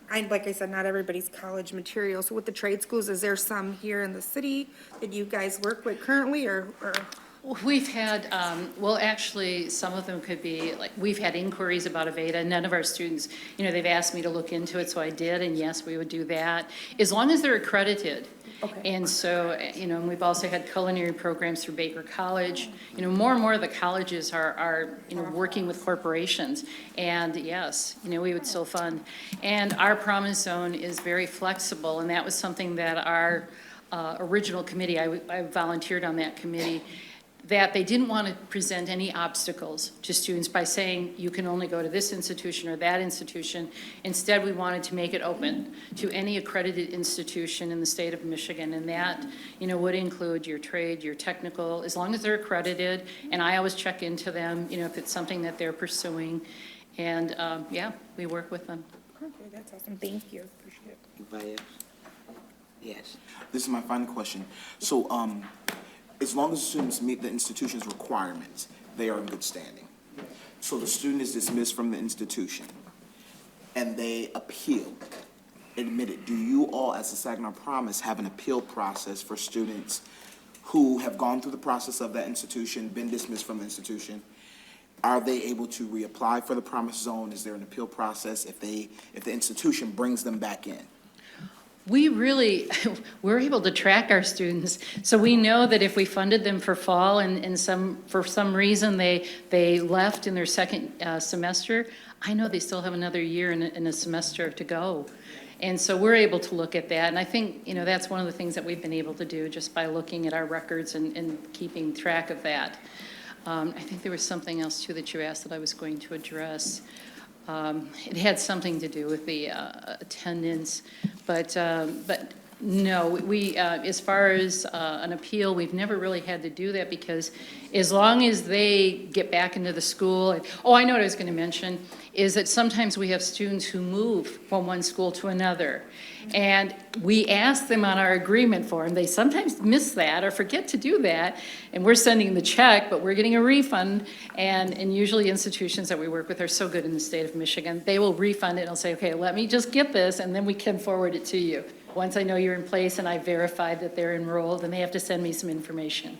Like I said, not everybody's college material. So with the trade schools, is there some here in the city that you guys work with currently, or? We've had, well, actually, some of them could be, like, we've had inquiries about Aveda. None of our students, they've asked me to look into it, so I did, and yes, we would do that, as long as they're accredited. Okay. And so, and we've also had culinary programs through Baker College. More and more of the colleges are working with corporations. And yes, we would still fund. And our Promise Zone is very flexible, and that was something that our original committee, I volunteered on that committee, that they didn't want to present any obstacles to students by saying you can only go to this institution or that institution. Instead, we wanted to make it open to any accredited institution in the state of Michigan, and that would include your trade, your technical, as long as they're accredited. And I always check into them, if it's something that they're pursuing. And yeah, we work with them. Okay, that's awesome. Thank you. Appreciate it. Anybody else? Yes. This is my final question. So, as long as students meet the institution's requirements, they are in good standing. So the student is dismissed from the institution, and they appeal. Admit it. Do you all, as the Saginaw Promise, have an appeal process for students who have gone through the process of that institution, been dismissed from the institution? Are they able to reapply for the Promise Zone? Is there an appeal process if the institution brings them back in? We're able to track our students. So we know that if we funded them for fall and for some reason they left in their second semester, I know they still have another year and a semester to go. And so we're able to look at that. And I think, that's one of the things that we've been able to do just by looking at our records and keeping track of that. I think there was something else too that you asked that I was going to address. It had something to do with the attendance, but no, we, as far as an appeal, we've never really had to do that, because as long as they get back into the school, I know what I was going to mention, is that sometimes we have students who move from one school to another, and we ask them on our agreement form, they sometimes miss that or forget to do that, and we're sending the check, but we're getting a refund, and usually institutions that we work with are so good in the state of Michigan, they will refund it and they'll say, okay, let me just get this, and then we can forward it to you. Once I know you're in place and I verified that they're enrolled, and they have to send me some information.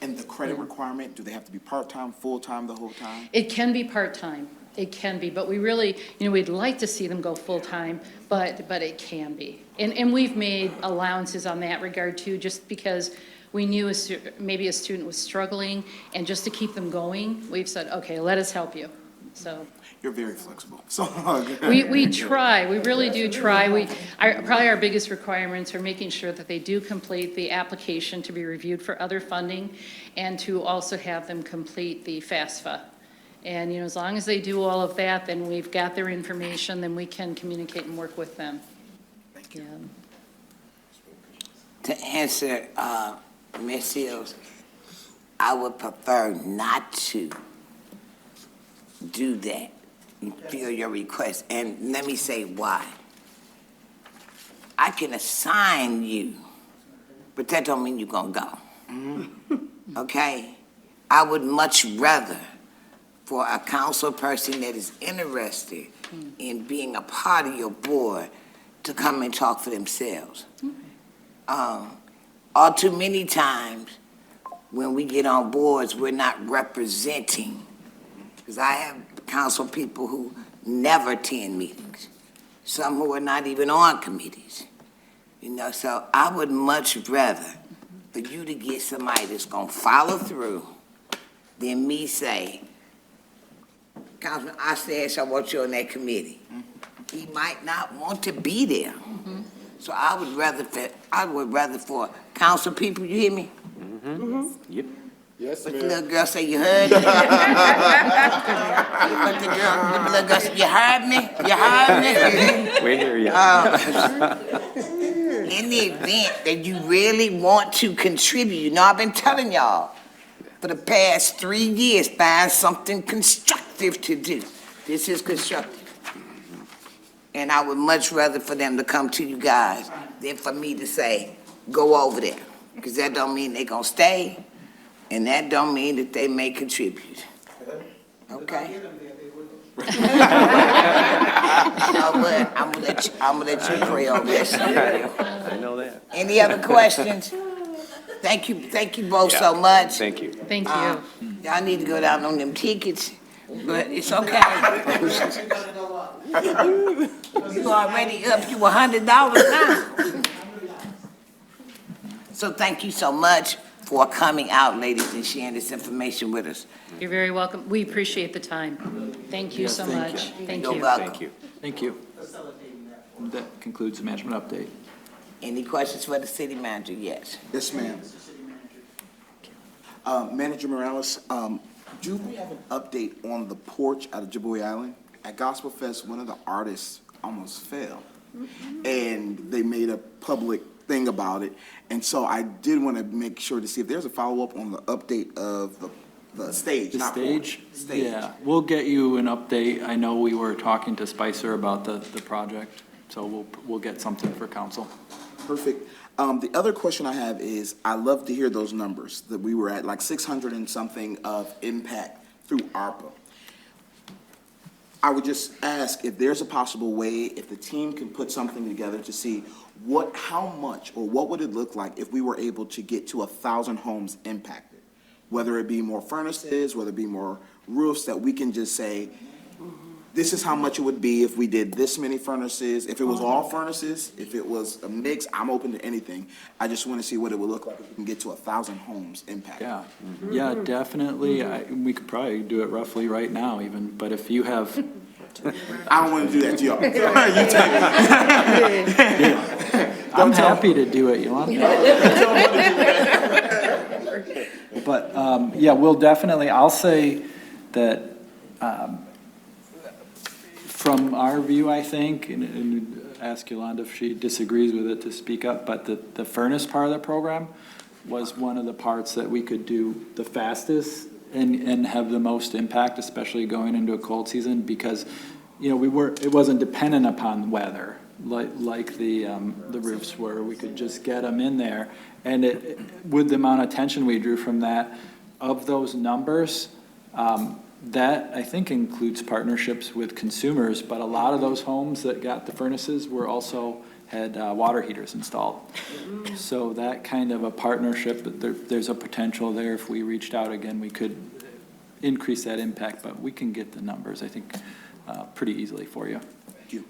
And the credit requirement, do they have to be part-time, full-time, the whole time? It can be part-time. It can be, but we really, we'd like to see them go full-time, but it can be. And we've made allowances on that regard too, just because we knew maybe a student was struggling, and just to keep them going, we've said, okay, let us help you. So You're very flexible, so. we try, we really do try. Probably our biggest requirements are making sure that they do complete the application to be reviewed for other funding, and to also have them complete the FAFSA. And, as long as they do all of that, then we've got their information, then we can communicate and work with them. Thank you. To answer, Ms. Hills, I would prefer not to do that. Feel your request, and let me say why. I can assign you, but that don't mean you're gonna go. Okay? I would much rather for a council person that is interested in being a part of your board to come and talk for themselves. All too many times when we get on boards, we're not representing, because I have council people who never attend meetings, some who are not even on committees, so I would much rather for you to get somebody that's gonna follow through than me say, Councilman Ostash, I want you on that committee. He might not want to be there. So I would rather for council people, you hear me? Yep. Yes, But the ma'am. little girl say, you heard me? But the little girl say, you heard me? You heard me? We hear you. In the event that you really want to contribute, I've been telling y'all for the past 3 years, find something constructive to do. This is constructive. And I would much rather for them to come to you guys than for me to say, go over there. Because that don't mean they gonna stay, and that don't mean that they may contribute. Okay? I'm gonna let you pray over this. I know that. Any other questions? Thank you both so much. Thank you. Thank you. Y'all need to go down on them tickets, but it's okay. You already up to $100 now. So thank you so much for coming out, ladies, and sharing this information with us. You're very welcome. We appreciate the time. Thank you so thank much. Thank You're you. welcome. Thank you. Thank you. That concludes the management update. Any questions for the city manager? Yes. Yes, ma'am. Manager Morales, do we have an update on the porch out of Jabouille Island? At Gospel Fest, one of the artists almost fell, and they made a public thing about it. And so I did want to make sure to see if there's a follow-up on the update of the stage, The not stage? porch. Stage. Yeah, we'll get you an update. I know we were talking to Spicer about the project, so we'll get something for council. Perfect. The other question I have is, I love to hear those numbers, that we were at like 600 and something of impact through ARPA. I would just ask if there's a possible way, if the team can put something together to see how much, or what would it look like if we were able to get to 1,000 homes impacted? Whether it be more furnaces, whether it be more roofs, that we can just say, this is how much it would be if we did this many furnaces. If it was all furnaces, if it was a mix, I'm open to anything. I just want to see what it would look like if we can get to 1,000 homes impacted. Yeah, yeah, definitely. We could probably do it roughly right now even, but if you have, I don't want to do that to y'all. You take I'm happy to do it, Yolanda. But, yeah, we'll definitely, I'll say that, from our view, I think, and ask Yolanda if she disagrees with it to speak up, but the furnace part of the program was one of the parts that we could do the fastest and have the most impact, especially going into a cold season, because, it wasn't dependent upon weather like the roofs were. We could just get them in there. And with the amount of attention we drew from that, of those numbers, that, I think, includes partnerships with consumers, but a lot of those homes that got the furnaces had water heaters installed. So that kind of a partnership, there's a potential there. If we reached out again, we could increase that impact, but we can get the numbers, I think, pretty easily for you. Thank you.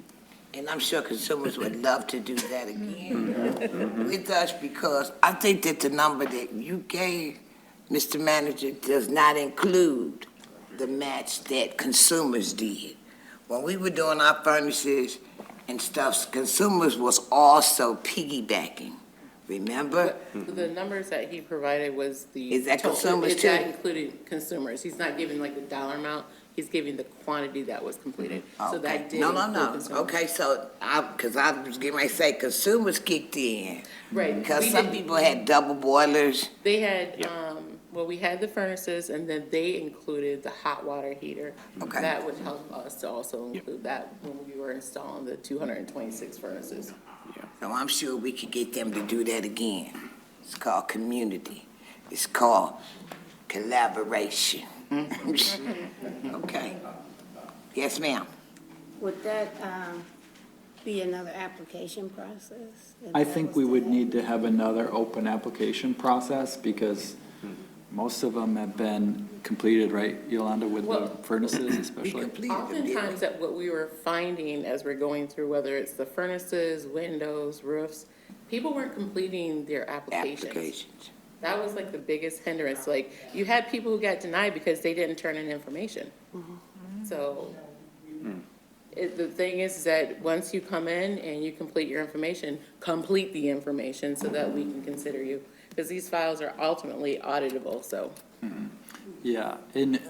And I'm sure consumers would love to do that again with us, because I think that the number that you gave, Mr. Manager, does not include the match that consumers did. When we were doing our furnaces and stuff, consumers was also piggybacking, remember? The numbers that he provided was the. Is that total- consumers too? That included consumers. He's not giving like the dollar amount, he's giving the quantity that was completed. So Okay. that did No, include consumers. okay, so because I was getting ready to say consumers kicked in. Right. Because We some did- people had double boilers. They had, well, we had the furnaces, and then they included the hot water heater. Okay. That would help us to also include that when we were installing the 226 furnaces. So I'm sure we could get them to do that again. It's called community. It's called collaboration. Okay. Yes, ma'am. Would that be another application process? I think we would need to have another open application process because most of them have been completed, right, Yolanda, with the Well, furnaces especially? Oftentimes that what we were finding as we're going through, whether it's the furnaces, windows, roofs, people weren't completing their applications. That was like the biggest hindrance. Like, you had people who got denied because they didn't turn in information. So, the thing is that once you come in and you complete your information, complete the information so that we can consider you. Because these files are ultimately auditable, so. Yeah, and,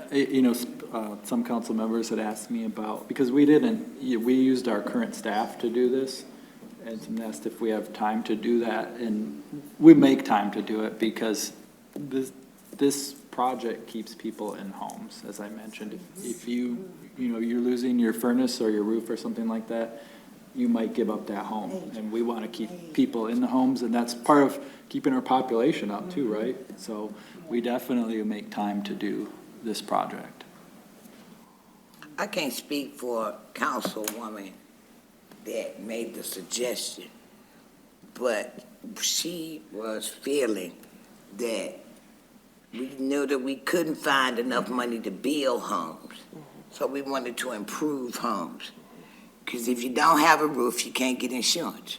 some council members had asked me about, because we used our current staff to do this, and asked if we have time to do that, and we make time to do it because this project keeps people in homes, as I mentioned. If you're losing your furnace or your roof or something like that, you might give up that home, and we want to keep people in the homes, and that's part of keeping our population up too, right? So we definitely make time to do this project. I can't speak for Councilwoman that made the suggestion, but she was feeling that we knew that we couldn't find enough money to build homes, so we wanted to improve homes. Because if you don't have a roof, you can't get insurance.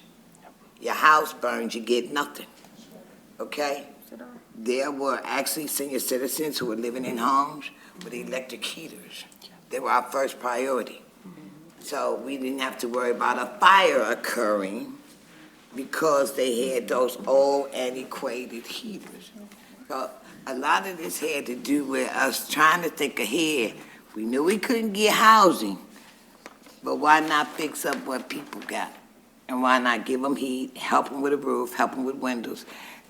Your house burns, you get nothing, okay? There were actually senior citizens who were living in homes with electric heaters. They were our first priority. So we didn't have to worry about a fire occurring because they had those old antiquated heaters. So a lot of this had to do with us trying to think ahead. We knew we couldn't get housing, but why not fix up what people got? And why not give them heat, help them with a roof, help them with windows?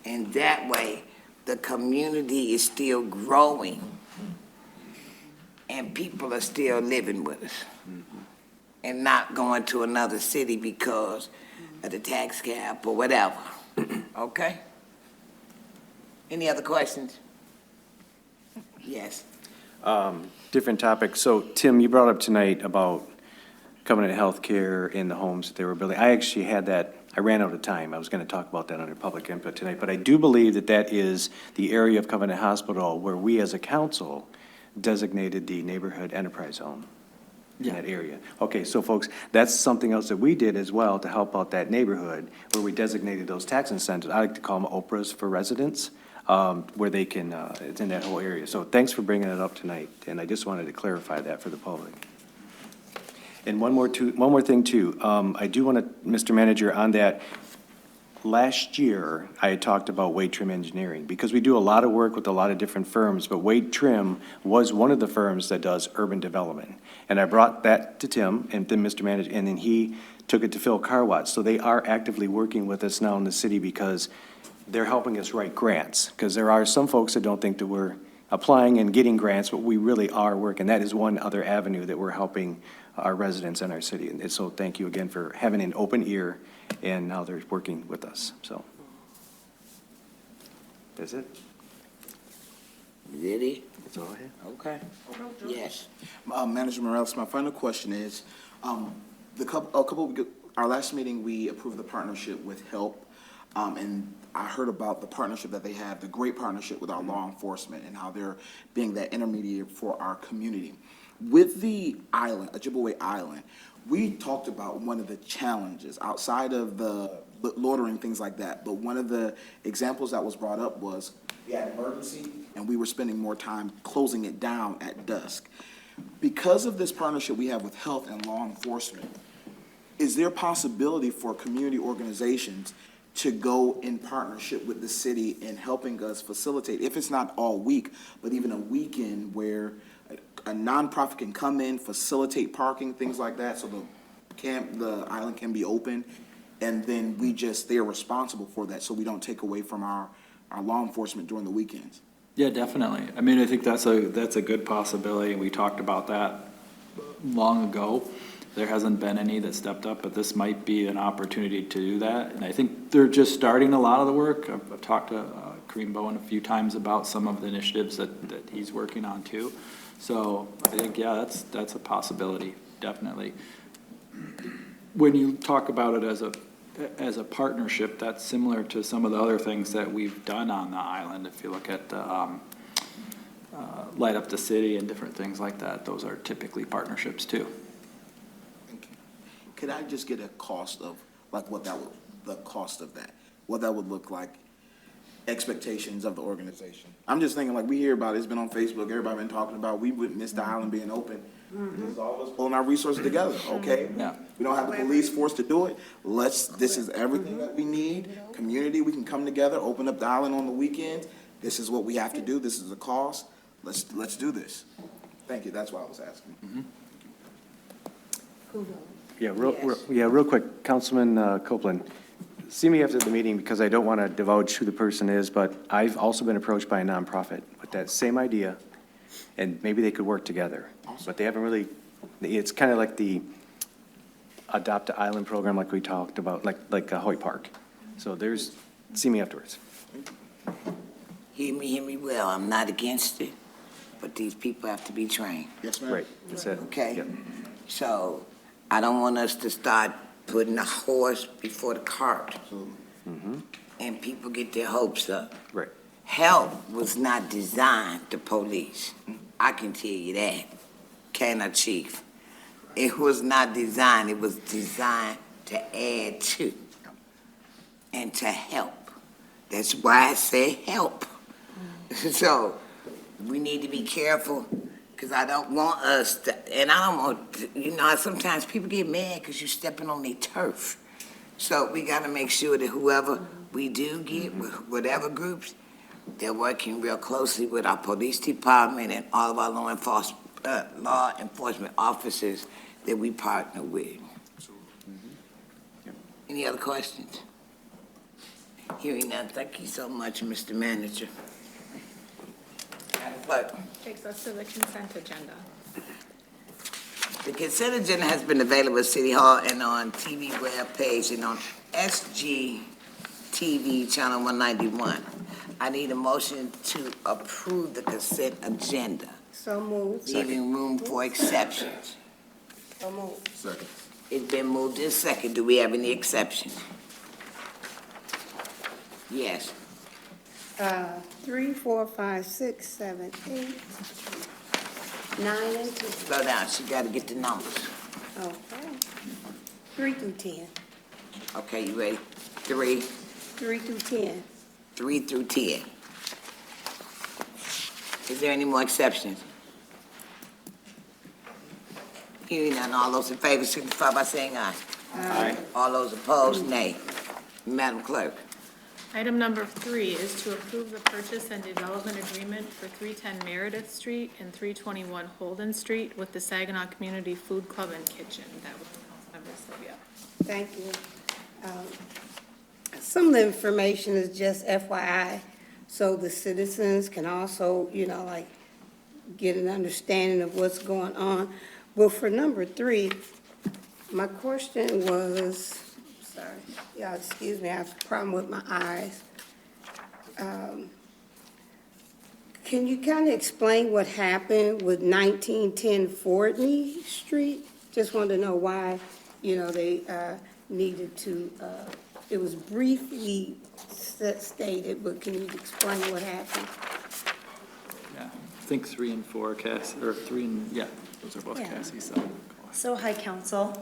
And that way, the community is still growing and people are still living with us and not going to another city because of the tax cap or whatever, okay? Any other questions? Yes. Different topic. So, Tim, you brought up tonight about Covenant Healthcare in the homes that they were building. I actually had that, I ran out of time. I was going to talk about that under public input tonight, but I do believe that that is the area of Covenant Hospital where we as a council designated the neighborhood enterprise zone in that area. Okay, so folks, that's something else that we did as well to help out that neighborhood where we designated those tax incentives. I like to call them Oprahs for residents, where they can, it's in that whole area. So thanks for bringing it up tonight, and I just wanted to clarify that for the public. And one more thing too, I do want to, Mr. Manager, on that, last year, I had talked about Wade Trim Engineering, because we do a lot of work with a lot of different firms, but Wade Trim was one of the firms that does urban development. And I brought that to Tim, and then Mr. Manager, and then he took it to Phil Carwatz. So they are actively working with us now in the city because they're helping us write grants, because there are some folks that don't think that we're applying and getting grants, but we really are working. That is one other avenue that we're helping our residents in our city. And so thank you again for having an open ear, and now they're working with us, so. That's it. Really? That's all I have. Okay. Yes. Manager Morales, my final question is, our last meeting, we approved the partnership with HELP, and I heard about the partnership that they have, the great partnership with our law enforcement and how they're being that intermediary for our community. With the island, Ojibwe Island, we talked about one of the challenges outside of the loitering, things like that. But one of the examples that was brought up was we had an emergency and we were spending more time closing it down at dusk. Because of this partnership we have with health and law enforcement, is there a possibility for community organizations to go in partnership with the city in helping us facilitate, if it's not all week, but even a weekend where a nonprofit can come in, facilitate parking, things like that, so the island can be open, and then they're responsible for that, so we don't take away from our law enforcement during the weekends? Yeah, definitely. I mean, I think that's a good possibility, and we talked about that long ago. There hasn't been any that stepped up, but this might be an opportunity to do that. And I think they're just starting a lot of the work. I've talked to Kareem Bowen a few times about some of the initiatives that he's working on too. So I think, yeah, that's a possibility, definitely. When you talk about it as a partnership, that's similar to some of the other things that we've done on the island. If you look at the Light Up the City and different things like that, those are typically partnerships too. Could I just get a cost of, like, the cost of that, what that would look like, expectations of the organization? I'm just thinking, like, we hear about it, it's been on Facebook, everybody been talking about, we would miss the island being open. This is all of us pulling our resources together, okay? Yeah. We don't have the police force to do it. This is everything that we need. Community, we can come together, open up the island on the weekends. This is what we have to do. This is the cost. Let's do this. Thank you. That's why I was asking. Yeah, real quick, Councilman Copeland, see me after the meeting because I don't want to divulge who the person is, but I've also been approached by a nonprofit with that same idea, and maybe they could work together. But they haven't really, it's kind of like the Adopt a Island program like we talked about, like Hoyt Park. So see me afterwards. Hear me well, I'm not against it, but these people have to be trained. Yes, ma'am. Right, that's it. Okay? Yep. So I don't want us to start putting the horse before the cart and people get their hopes up. Right. Help was not designed to police. I can tell you that. Can I, Chief? It was not designed. It was designed to add to and to help. That's why I say help. So we need to be careful because I don't want us to, and I don't want, sometimes people get mad because you're stepping on their turf. So we got to make sure that whoever we do get, whatever groups, they're working real closely with our police department and all of our law enforcement officers that we partner with. Any other questions? Hearing none, thank you so much, Mr. Manager. Madam Clerk. Takes us to the consent agenda. The consent agenda has been available at City Hall and on TV web page and on SGTV Channel 191. I need a motion to approve the consent agenda, So moved. leaving room for exceptions. So moved. Second. It's been moved in second. Do we have any exceptions? Yes. 3, 4, 5, 6, 7, 8, 9, and 10. Slow down. She got to get the numbers. Okay. 3 through 10. Okay, you ready? 3 3 through 10. through 10. Is there any more exceptions? Hearing none, all those in favor signify by saying aye. Aye. All those opposed, nay. Madam Clerk. Item number 3 is to approve the purchase and development agreement for 310 Meredith Street and 321 Holden Street with the Saginaw Community Food Club and Kitchen. That was Councilmember Sylvia. Thank you. Some of the information is just FYI, so the citizens can also, get an understanding of what's going on. Well, for number 3, my question was, sorry, y'all excuse me, I have a problem with my eyes. Can you kind of explain what happened with 1910 Fordney Street? Just wanted to know why, they needed to, it was briefly stated, but can you explain what happened? Yeah, I think 3 and 4, Cass, or 3 and, yeah, those are both Yeah. Cassie's. So. So, hi, council.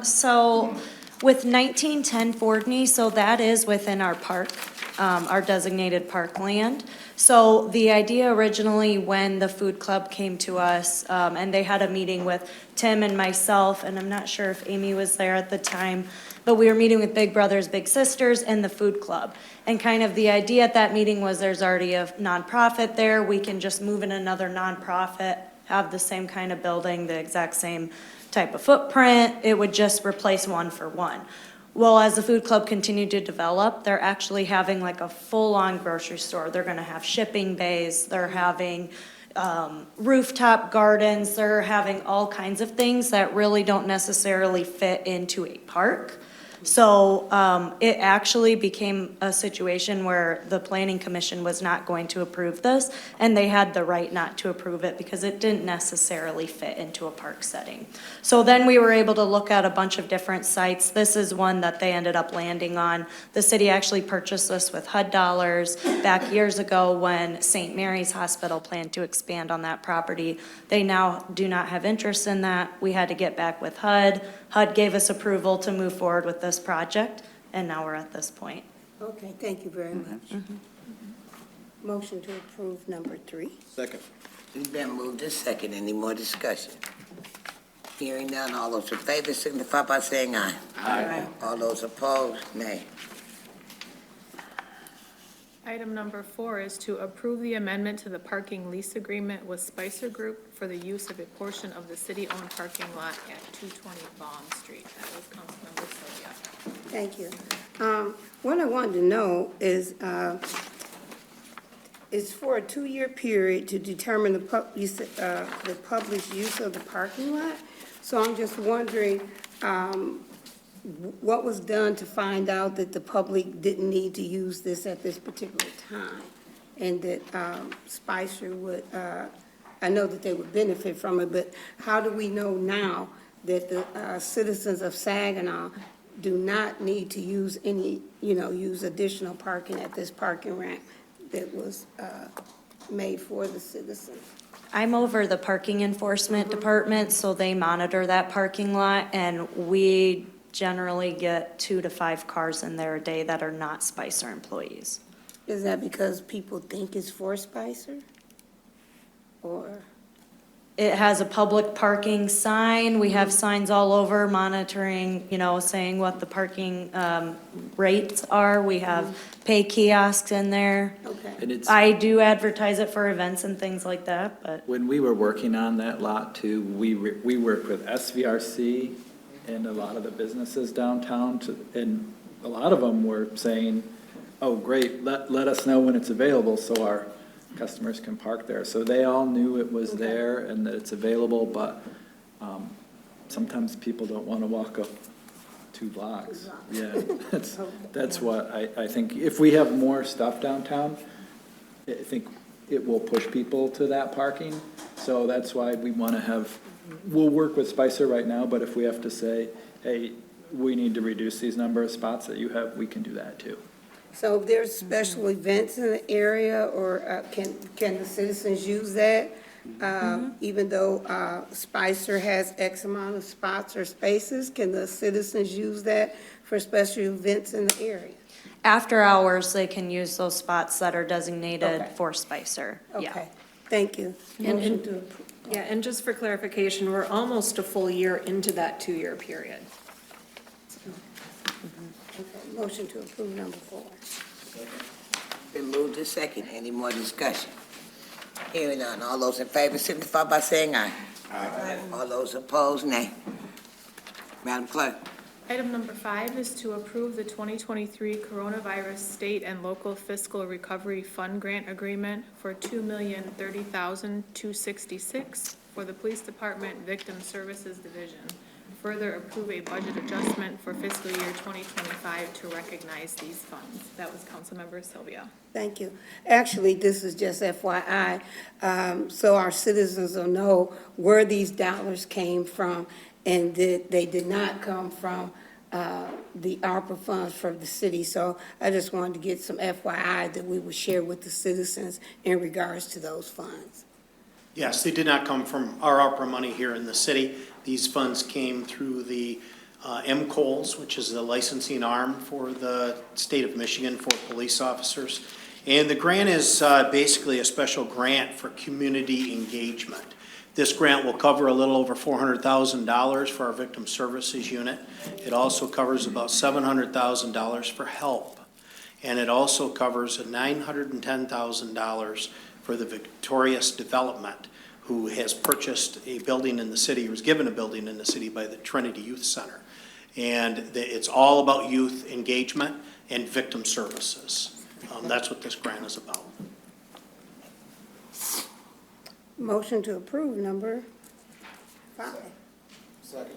So with 1910 Fordney, so that is within our park, our designated parkland. So the idea originally, when the food club came to us, and they had a meeting with Tim and myself, and I'm not sure if Amy was there at the time, but we were meeting with Big Brothers Big Sisters and the food club. And kind of the idea at that meeting was there's already a nonprofit there. We can just move in another nonprofit, have the same kind of building, the exact same type of footprint. It would just replace one for one. Well, as the food club continued to develop, they're actually having like a full-on grocery store. They're gonna have shipping bays, they're having rooftop gardens, they're having all kinds of things that really don't necessarily fit into a park. So it actually became a situation where the planning commission was not going to approve this, and they had the right not to approve it because it didn't necessarily fit into a park setting. So then we were able to look at a bunch of different sites. This is one that they ended up landing on. The city actually purchased this with HUD dollars back years ago when St. Mary's Hospital planned to expand on that property. They now do not have interest in that. We had to get back with HUD. HUD gave us approval to move forward with this project, and now we're at this point. Okay, thank you very much. Motion to approve number 3. Second. It's been moved to second. Any more discussion? Hearing none, all those in favor signify by saying aye. Aye. All those opposed, nay. Item number 4 is to approve the amendment to the parking lease agreement with Spicer Group for the use of a portion of the city-owned parking lot at 220 Baum Street. That was Councilmember Sylvia. Thank you. What I wanted to know is, it's for a 2-year period to determine the published use of the parking lot. So I'm just wondering, what was done to find out that the public didn't need to use this at this particular time? And that Spicer would, I know that they would benefit from it, but how do we know now that the citizens of Saginaw do not need to use any, use additional parking at this parking ramp that was made for the citizens? I'm over the parking enforcement department, so they monitor that parking lot, and we generally get 2 to 5 cars in there a day that are not Spicer employees. Is that because people think it's for Spicer? Or? It has a public parking sign. We have signs all over monitoring, saying what the parking rates are. We have pay kiosks in there. Okay. And it's, I do advertise it for events and things like that, but when we were working on that lot too, we worked with SVRC and a lot of the businesses downtown and a lot of them were saying, oh, great, let us know when it's available so our customers can park there. So they all knew it was there and that it's available, but sometimes people don't want to walk up 2 blocks. Yeah, that's what I think. If we have more stuff downtown, I think it will push people to that parking. So that's why we want to have, we'll work with Spicer right now, but if we have to say, hey, we need to reduce these number of spots that you have, we can do that too. So if there's special events in the area, or can the citizens use that? Even though Spicer has X amount of spots or spaces, can the citizens use that for special events in the area? after hours, they can use those spots that are designated Okay. for Spicer. Yeah. Okay, thank you. Motion to approve. Yeah, and just for clarification, we're almost a full year into that 2-year period. Okay, motion to approve number 4. Been moved to second. Any more discussion? Hearing none. All those in favor signify by saying aye. Aye. All those opposed, nay. Madam Clerk. Item number 5 is to approve the 2023 Coronavirus State and Local Fiscal Recovery Fund Grant Agreement for $2,030,266 for the Police Department Victim Services Division. Further approve a budget adjustment for fiscal year 2025 to recognize these funds. That was Councilmember Sylvia. Thank you. Actually, this is just FYI, so our citizens will know where these dollars came from, and that they did not come from the ARPA funds from the city. So I just wanted to get some FYI that we would share with the citizens in regards to those funds. Yes, they did not come from our ARPA money here in the city. These funds came through the MCOLS, which is the licensing arm for the state of Michigan for police officers. And the grant is basically a special grant for community engagement. This grant will cover a little over $400,000 for our victim services unit. It also covers about $700,000 for help. And it also covers $910,000 for the Victorious Development, who has purchased a building in the city, or was given a building in the city by the Trinity Youth Center. And it's all about youth engagement and victim services. That's what this grant is about. Motion to approve number 5. Second.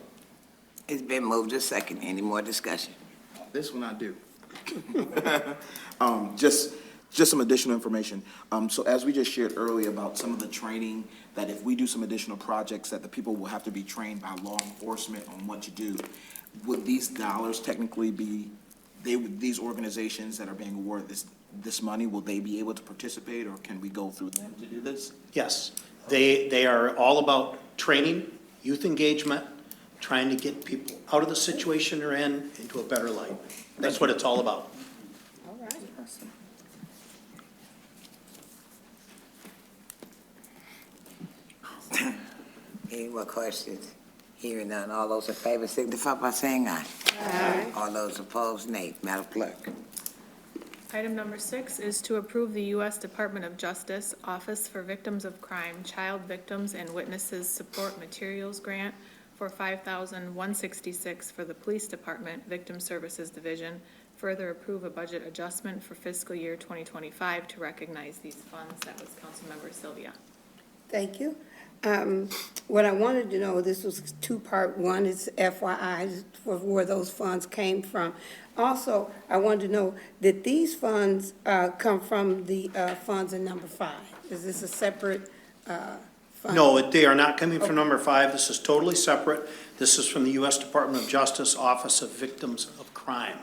It's been moved to second. Any more discussion? This one I do. Just some additional information. So as we just shared earlier about some of the training, that if we do some additional projects, that the people will have to be trained by law enforcement on what to do. Would these dollars technically be, these organizations that are being awarded this money, will they be able to participate, or can we go through them to do this? Yes, they are all about training, youth engagement, trying to get people out of the situation they're in into a better life. That's what it's all about. All right. Any more questions? Hearing none, all those in favor signify by saying aye. Aye. All those opposed, nay. Madam Clerk. Item number 6 is to approve the U.S. Department of Justice Office for Victims of Crime, Child Victims and Witnesses Support Materials Grant for $5,166 for the Police Department Victim Services Division. Further approve a budget adjustment for fiscal year 2025 to recognize these funds. That was Councilmember Sylvia. Thank you. What I wanted to know, this was two-part. One is FYI for where those funds came from. Also, I wanted to know, did these funds come from the funds in number 5? Is this a separate fund? No, they are not coming from number 5. This is totally separate. This is from the U.S. Department of Justice Office of Victims of Crime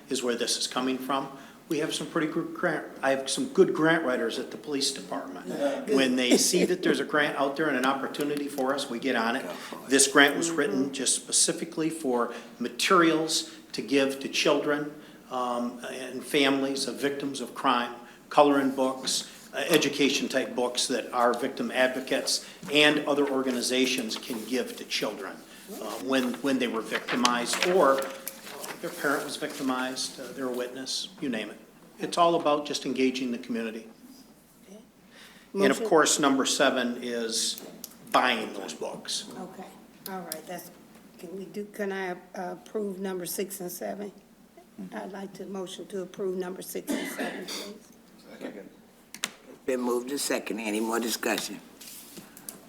is where this is coming from. We have some pretty good I have some good grant writers at the police department. When they see that there's a grant out there and an opportunity for us, we get on it. This grant was written just specifically for materials to give to children and families of victims of crime, coloring books, education-type books that our victim advocates and other organizations can give to children when they were victimized, or their parent was victimized, they're a witness, you name it. It's all about just engaging the community. And of course, number 7 is buying those books. Okay, all right, can I approve number 6 and 7? I'd like to motion to approve number 6 and 7, please. Second. Been moved to second. Any more discussion?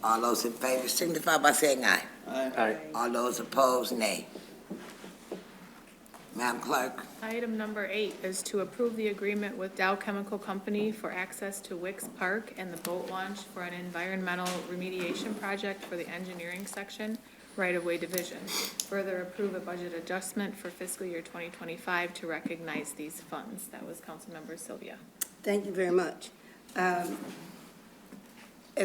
All those in favor signify by saying aye. Aye. All those opposed, nay. Madam Clerk. Item number 8 is to approve the agreement with Dow Chemical Company for access to Wicks Park and the boat launch for an environmental remediation project for the engineering section, right-of-way division. Further approve a budget adjustment for fiscal year 2025 to recognize these funds. That was Councilmember Sylvia. Thank you very much. As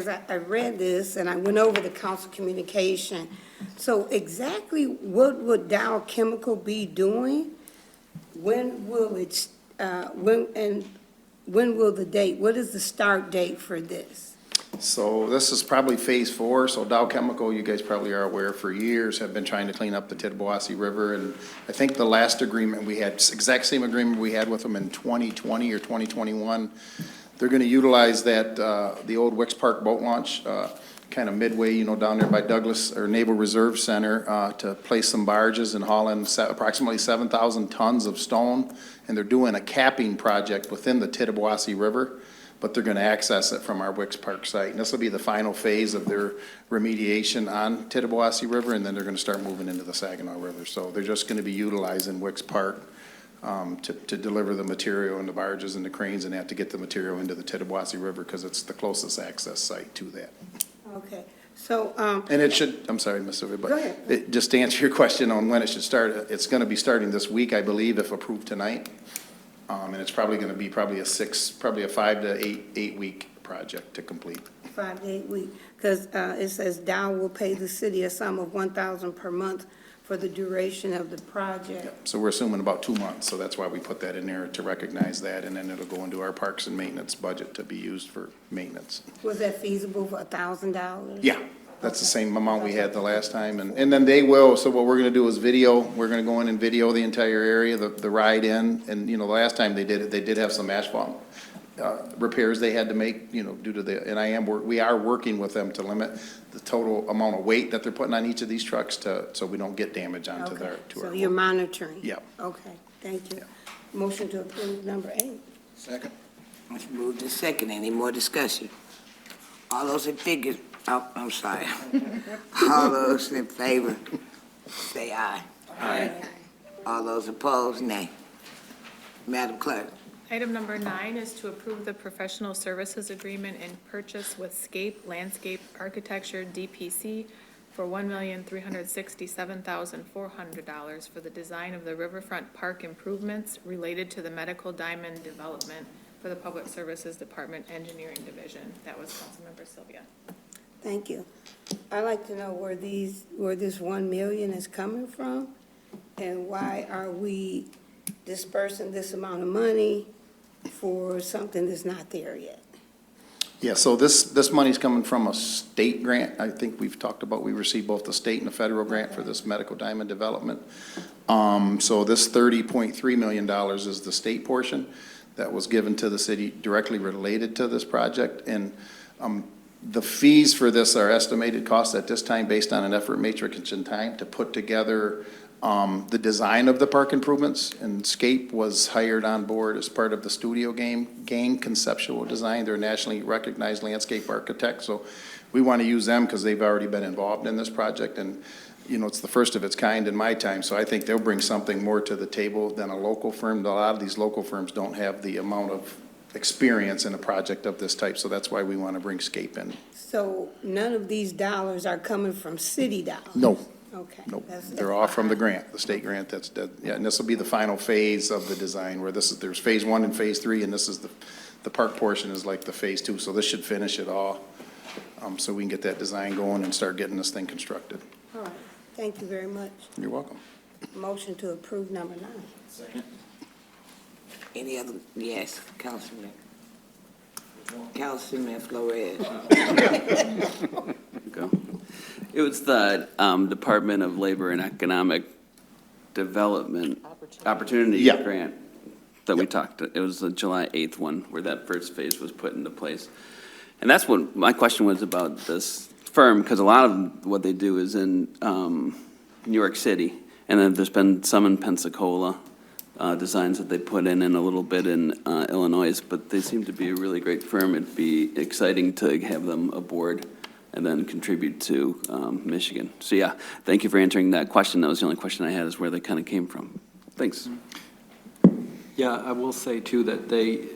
I read this and I went over the council communication, so exactly what would Dow Chemical be doing? When will it, when will the date, what is the start date for this? So this is probably phase 4. So Dow Chemical, you guys probably are aware, for years have been trying to clean up the Tittabawassee River. And I think the last agreement we had, exact same agreement we had with them in 2020 or 2021. They're going to utilize that, the old Wicks Park boat launch, kind of midway, down there by Douglas or Naval Reserve Center, to place some barges and haul in approximately 7,000 tons of stone. And they're doing a capping project within the Tittabawassee River, but they're going to access it from our Wicks Park site. And this will be the final phase of their remediation on Tittabawassee River, and then they're going to start moving into the Saginaw River. So they're just going to be utilizing Wicks Park to deliver the material and the barges and the cranes and that to get the material into the Tittabawassee River, because it's the closest access site to that. Okay, so, And it should, I'm sorry, Ms. Sylvia, Go but ahead. just to answer your question on when it should start, it's going to be starting this week, I believe, if approved tonight. And it's probably going to be probably a 5 to 8 week project to complete. 5 to 8 weeks, because it says Dow will pay the city a sum of $1,000 per month for the duration of the project. So we're assuming about 2 months, so that's why we put that in there to recognize that, and then it'll go into our parks and maintenance budget to be used for maintenance. Was that feasible for $1,000? Yeah, that's the same amount we had the last time, and then they will, so what we're gonna do is we're gonna go in and video the entire area, the ride in, and, the last time they did it, they did have some asphalt repairs they had to make, due to and we are working with them to limit the total amount of weight that they're putting on each of these trucks so we don't get damage onto Okay, our so you're monitoring? Yeah. Okay, thank you. Motion to approve number 8. Second. Let's move to second. Any more discussion? All those in figure, I'm sorry. All those in favor, say aye. Aye. All those opposed, nay. Madam Clerk. Item number 9 is to approve the professional services agreement and purchase with Scape Landscape Architecture, DPC, for $1,367,400 for the design of the riverfront park improvements related to the Medical Diamond development for the Public Services Department Engineering Division. That was Councilmember Sylvia. Thank you. I'd like to know where this $1 million is coming from, and why are we dispersing this amount of money for something that's not there yet? Yeah, so this money's coming from a state grant. I think we've talked about, we received both the state and the federal grant for this medical diamond development. So this $30.3 million is the state portion that was given to the city directly related to this project. And the fees for this are estimated costs at this time based on an effort matrix in time to put together the design of the park improvements, and Scape was hired on board as part of the studio gang conceptual design. They're a nationally recognized landscape architect, so we want to use them because they've already been involved in this project, and it's the first of its kind in my time, so I think they'll bring something more to the table than a local firm. A lot of these local firms don't have the amount of experience in a project of this type, so that's why we want to bring Scape in. So none of these dollars are coming from city dollars? No. Okay. Nope, That's they're all from the grant, the state grant, and this will be the final phase of the design, where there's phase 1 and phase 3, and this is the park portion is like the phase 2, so this should finish it all, so we can get that design going and start getting this thing constructed. All right, thank you very much. You're welcome. Motion to approve number 9. Second. Any other, yes, Councilman Flores. Go. It was the Department of Labor and Economic Development Opportunity Yeah. Grant that we talked, it was the July 8th one where that first phase was put into place. And that's what my question was about this firm, because a lot of what they do is in New York City, and then there's been some in Pensacola, designs that they put in a little bit in Illinois, but they seem to be a really great firm. It'd be exciting to have them aboard and then contribute to Michigan. So yeah, thank you for answering that question. That was the only question I had, is where they kind of came from. Thanks. Yeah, I will say too that they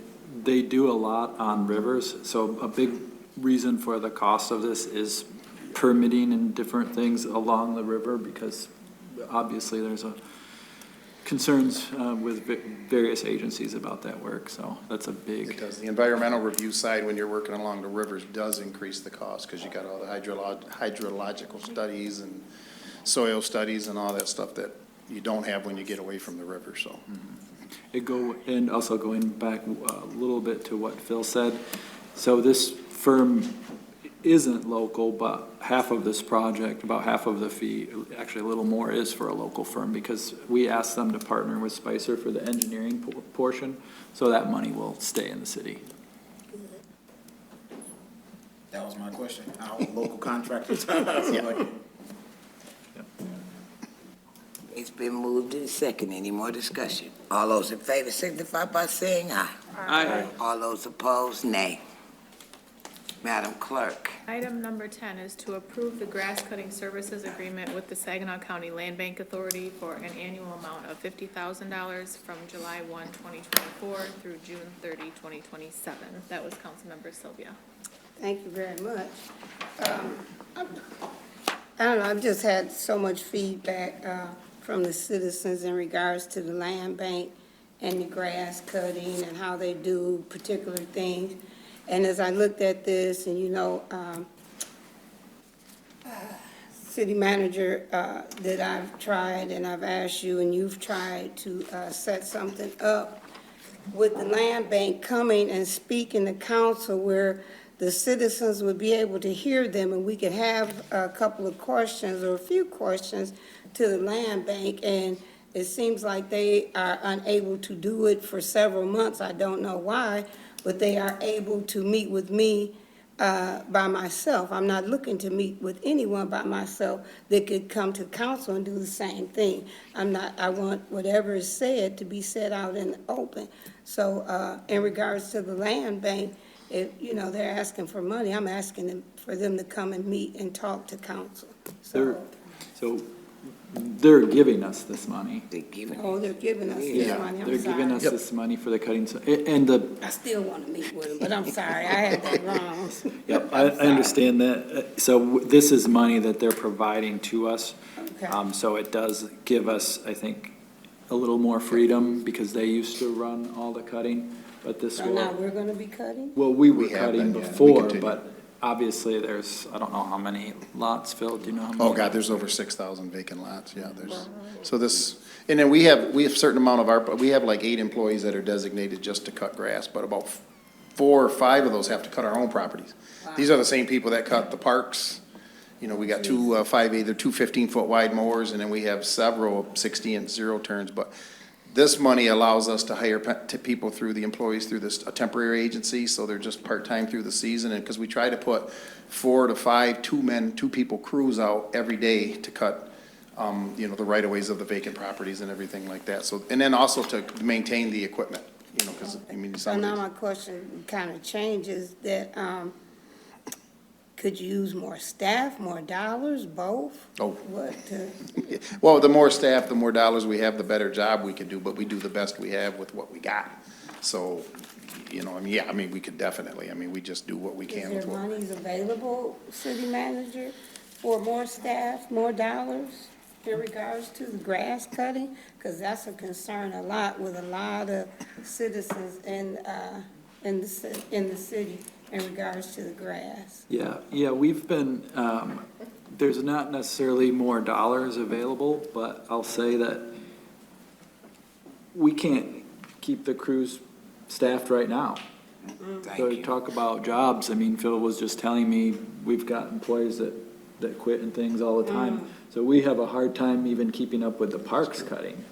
do a lot on rivers. So a big reason for the cost of this is permitting and different things along the river, because obviously there's concerns with various agencies about that work, so that's a big. It does. The environmental review side, when you're working along the rivers, does increase the cost, because you got all the hydrological studies and soil studies and all that stuff that you don't have when you get away from the river, so. And also going back a little bit to what Phil said, so this firm isn't local, but half of this project, about half of the fee, actually a little more, is for a local firm, because we asked them to partner with Spicer for the engineering portion, so that money will stay in the city. That was my question. Our local contractors. Yeah. It's been moved and second. Any more discussion? All those in favor signify by saying aye. Aye. All those opposed, nay. Madam Clerk. Item number 10 is to approve the grass cutting services agreement with the Saginaw County Land Bank Authority for an annual amount of $50,000 from July 1, 2024 through June 30, 2027. That was Councilmember Sylvia. Thank you very much. I don't know, I've just had so much feedback from the citizens in regards to the land bank and the grass cutting and how they do particular things. And as I looked at this, and city manager, that I've tried and I've asked you and you've tried to set something up with the land bank coming and speaking to council where the citizens would be able to hear them and we could have a couple of questions or a few questions to the land bank. And it seems like they are unable to do it for several months. I don't know why, but they are able to meet with me by myself. I'm not looking to meet with anyone by myself that could come to council and do the same thing. I want whatever is said to be said out in the open. So in regards to the land bank, if, they're asking for money, I'm asking them for them to come and meet and talk to council. So They're giving us this money. they're giving us this Yeah, money. they're I'm sorry. giving us this money for the cutting, I still want to meet with them, but I'm sorry, I had that wrong. Yep, I understand that. So this is money that they're providing to us. Okay. So it does give us, I think, a little more freedom because they used to run all the cutting, but this So now will, we're going to be cutting? well, we were We have cutting been, yeah. We before, continue. but obviously there's, I don't know how many lots filled, do you know how many? Oh, God, there's over 6,000 vacant lots, yeah, and then we have a certain amount of we have like 8 employees that are designated just to cut grass, but about 4 or 5 of those have to cut our own properties. These are the same people that cut the parks. We got two 15-foot wide mowers, and then we have several 60-inch zero turns, but this money allows us to hire people through the employees through this a temporary agency, so they're just part-time through the season, and because we try to put 4 to 5 two-people crews out every day to cut the right-of-ways of the vacant properties and everything like that. So, and then also to maintain the equipment, because, So now my question kind of changes that, could you use more staff, more dollars, both? Oh. What, well, the more staff, the more dollars we have, the better job we can do, but we do the best we have with what we got. So, we could definitely, we just do what we can with is there what. monies available, city manager, for more staff, more dollars in regards to the grass cutting? Because that's a concern a lot with a lot of citizens in the city in regards to the grass. Yeah, we've been, there's not necessarily more dollars available, but I'll say that we can't keep the crews staffed right now. So to talk about jobs, Phil was just telling me, we've got employees that quit and things all the time. So we have a hard time even keeping up with the parks cutting.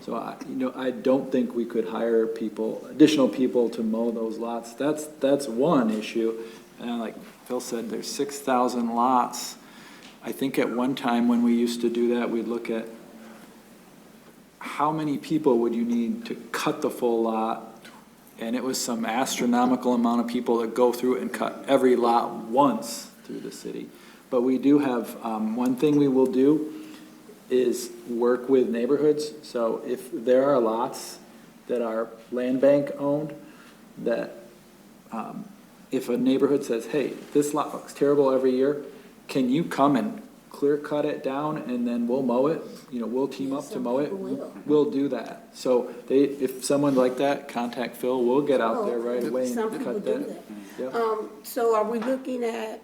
So I don't think we could hire additional people to mow those lots. That's one issue. And like Phil said, there's 6,000 lots. I think at one time when we used to do that, we'd look at how many people would you need to cut the full lot? And it was some astronomical amount of people that go through and cut every lot once through the city. But we do have, one thing we will do is work with neighborhoods. So if there are lots that are land bank owned, that if a neighborhood says, hey, this lot looks terrible every year, can you come and clear cut it down and then we'll mow it? We'll team up to mow it. We'll do that. So if someone like that, contact Phil, we'll get out there right away and cut that. Yeah. So are we looking at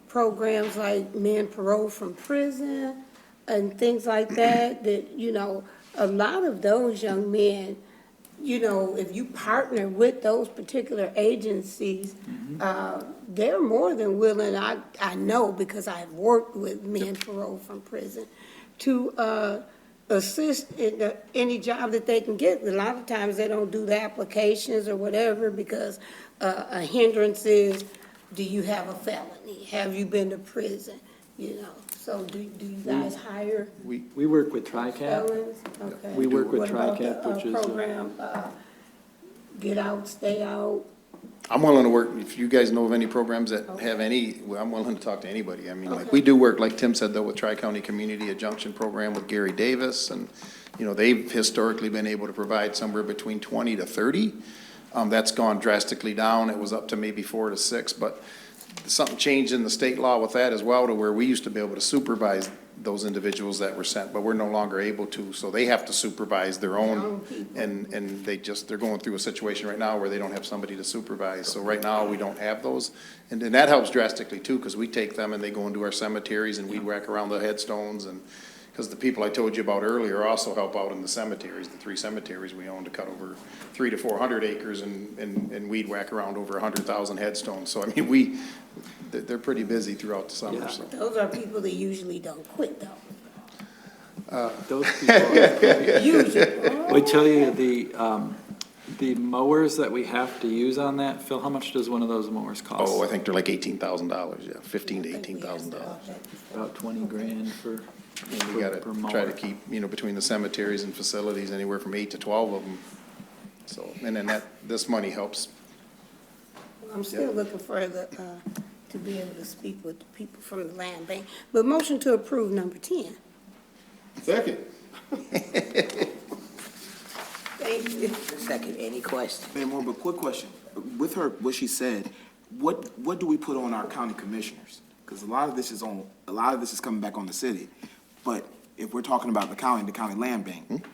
programs like men parole from prison and things like that, a lot of those young men, if you partner with those particular agencies, they're more than willing, I know because I've worked with men parole from prison, to assist in any job that they can get. A lot of times they don't do the applications or whatever because a hindrance is, do you have a felony? Have you been to prison? So do you guys hire We work with TRICAP. felons? Okay. We work with What about TRICAP, the, which is. program, get out, stay out? I'm willing to work, if you guys know of any programs that have I'm willing to talk to anybody. We do work, like Tim said, though, with Tri-County Community Adjunction Program with Gary Davis, and, they've historically been able to provide somewhere between 20 to 30. That's gone drastically down. It was up to maybe 4 to 6, but something changed in the state law with that as well, to where we used to be able to supervise those individuals that were sent, but we're no longer able to, so they have to supervise their own, and they're going through a situation right now where they don't have somebody to supervise, so right now, we don't have those, and that helps drastically too, because we take them and they go into our cemeteries and weed whack around the headstones, and, because the people I told you about earlier also help out in the cemeteries, the 3 cemeteries we own, to cut over 300 to 400 acres and weed whack around over 100,000 headstones, so I mean, they're pretty busy throughout the summer, so. Those are people that usually don't quit, though. Those people, Usually. we tell you, the mowers that we have to use on that, Phil, how much does one of those mowers cost? Oh, I think they're like $18,000, yeah, $15,000 to $18,000. About 20 grand for. And we gotta try to keep, between the cemeteries and facilities, anywhere from 8 to 12 of them. So, and then this money helps. I'm still looking for to be able to speak with the people from the land bank. But motion to approve number 10. Second. Thank you. Second, any questions? Mayor Moore, but quick question. With her, what she said, what do we put on our county commissioners? Because a lot of this is coming back on the city. But if we're talking about the county land bank,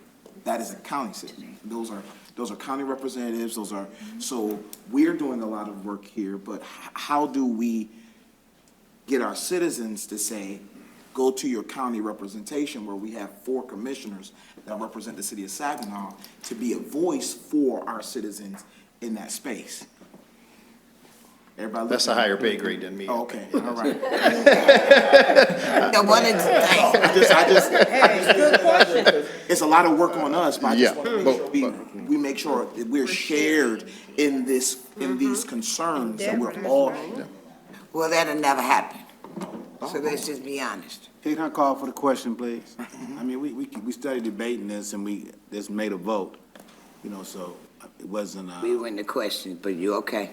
that is a county city. Those are county representatives, so we're doing a lot of work here, but how do we get our citizens to say, go to your county representation where we have 4 commissioners that represent the city of Saginaw to be a voice for our citizens in that space? Everybody. That's a higher pay grade than me. Oh, okay, all right. No, what is Good question. It's a lot of work on us, but I just Yeah, want to make sure we make sure that we're shared in these concerns, that we're all. Well, that'll never happen. So let's just be honest. Can I call for the question, please? I mean, we started debating this and we just made a vote, so it wasn't, We went to questions, but you okay?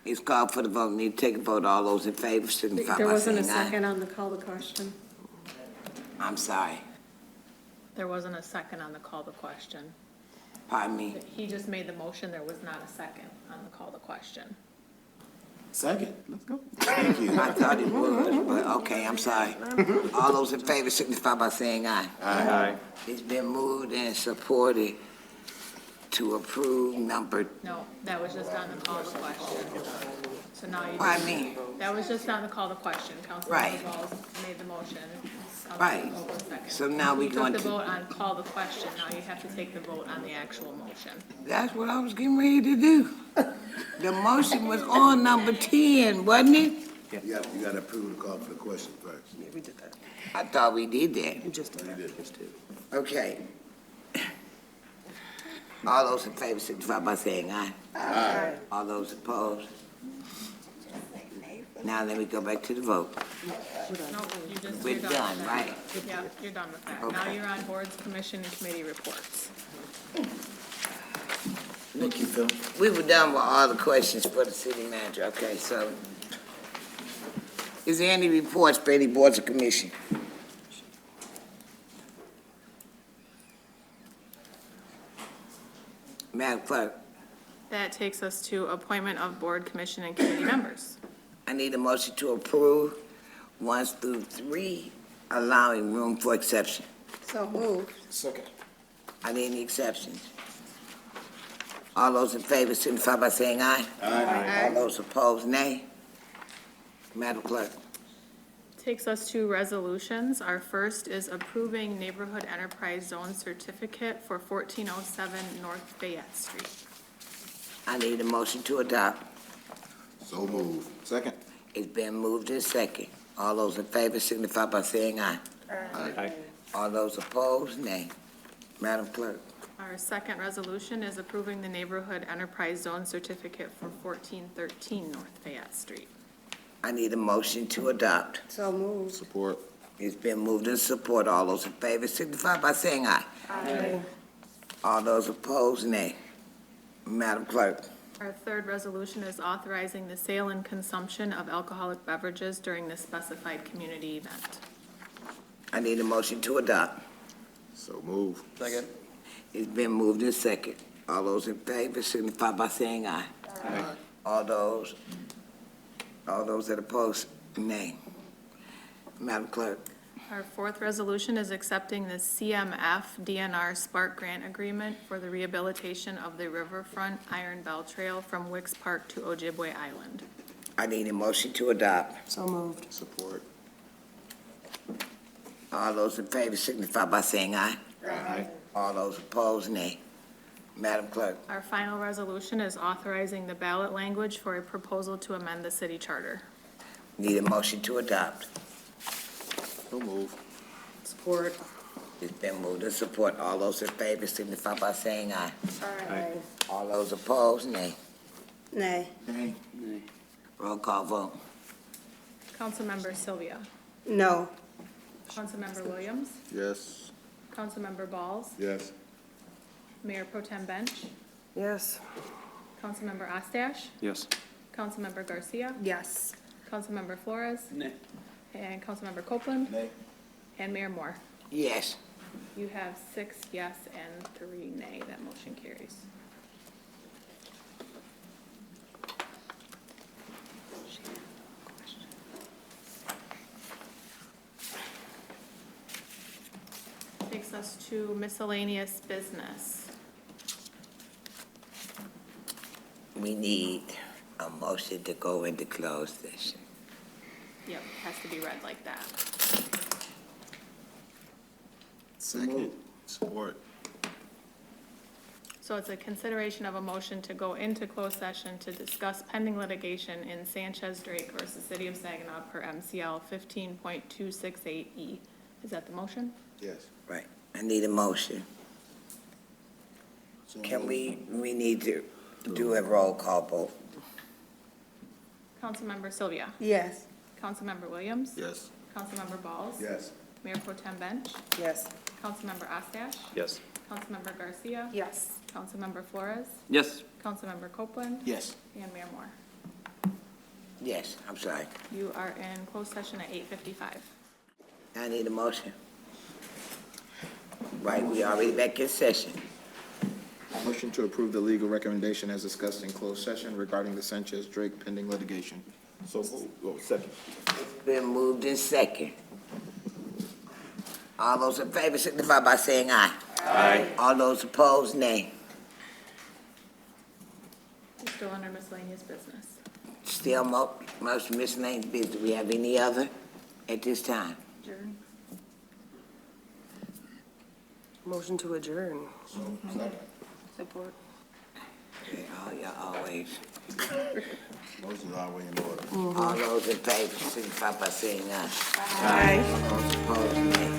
It's called for the vote. Need to take a vote. All those in favor signify There by wasn't a saying aye. second on the call to question. I'm sorry. There wasn't a second on the call to question. Pardon me. He just made the motion, there was not a second on the call to question. Second, let's go. Thank you. I thought it was, but okay, I'm sorry. All those in favor signify by saying aye. Aye. It's been moved and supported to approve number, No, that was just on the call to question. So now you. Pardon me? That was just on the call to question. Councilman Right. Gonzalez made the motion. Right. Councilman Vogel seconded. So now we You going took the to- vote on call the question, now you have to take the vote on the actual motion. that's what I was getting ready to do. The motion was on number 10, wasn't it? you got to approve the call for the question first. Yeah, we did that. I thought we did that. We just did that. Okay. All those in favor signify by saying aye. Aye. All those opposed? Now let me go back to the vote. No, We're you're done, with that. right? Yeah, you're done with that. Now Okay. you're on boards, commission, and committee reports. Thank you, Phil. We were done with all the questions for the city manager. Okay, so is there any reports for any boards or commission? Madam Clerk, That takes us to appointment of board, commission, and committee members. I need a motion to approve 1 through 3, allowing room for exception. So moved. Second. I need any exceptions. All those in favor signify by saying aye. Aye. All those opposed, nay. Madam Clerk. Takes us to resolutions. Our first is approving neighborhood enterprise zone certificate for 1407 North Fayette Street. I need a motion to adopt. So moved. Second. It's been moved in second. All those in favor signify by saying aye. Aye. All those opposed, nay. Madam Clerk. Our second resolution is approving the neighborhood enterprise zone certificate for 1413 North Fayette Street. I need a motion to adopt. So moved. Support. It's been moved in support. All those in favor signify by saying aye. Aye. All those opposed, nay. Madam Clerk. Our third resolution is authorizing the sale and consumption of alcoholic beverages during the specified community event. I need a motion to adopt. So moved. Second. It's been moved in second. All those in favor signify by saying aye. Aye. All those that oppose, nay. Madam Clerk. Our fourth resolution is accepting the CMF DNR Spark Grant Agreement for the rehabilitation of the Riverfront Iron Bell Trail from Wicks Park to Ojibwe Island. I need a motion to adopt. So moved. Support. All those in favor signify by saying aye. Aye. All those opposed, nay. Madam Clerk. Our final resolution is authorizing the ballot language for a proposal to amend the city charter. Need a motion to adopt. So move. Support. It's been moved and support. All those in favor signify by saying aye. Aye. All those opposed, nay. Nay. Nay. Roll call vote. Councilmember Sylvia. No. Councilmember Williams. Yes. Councilmember Balls. Yes. Mayor Pro Tem Bench. Yes. Councilmember Ostash. Yes. Councilmember Garcia. Yes. Councilmember Flores. Nay. And Councilmember Copeland. Nay. And Mayor Moore. Yes. You have 6 yes and 3 nay. That motion carries. Takes us to miscellaneous business. We need a motion to go into closed session. Yep, has to be read like that. Second. Support. So it's a consideration of a motion to go into closed session to discuss pending litigation in Sanchez Drake versus City of Saginaw per MCL 15.268E. Is that the motion? Yes. Right. I need a motion. Can we need to do a roll call vote. Councilmember Sylvia. Yes. Councilmember Williams. Yes. Councilmember Balls. Yes. Mayor Pro Tem Bench. Yes. Councilmember Ostash. Yes. Councilmember Garcia. Yes. Councilmember Flores. Yes. Councilmember Copeland. Yes. And Mayor Moore. Yes, I'm sorry. You are in closed session at 8:55. I need a motion. Right, we already back in session. Motion to approve the legal recommendation as discussed in closed session regarding the Sanchez Drake pending litigation. So moved. Oh, second. It's been moved in second. All those in favor signify by saying aye. Aye. All those opposed, nay. We're still under miscellaneous business. Still most miscellaneous business. Do we have any other at this time? Adjourn. Motion to adjourn. Support. Okay, y'all always. Motion is always in order. All those in favor signify by saying aye. Aye. All those opposed, nay.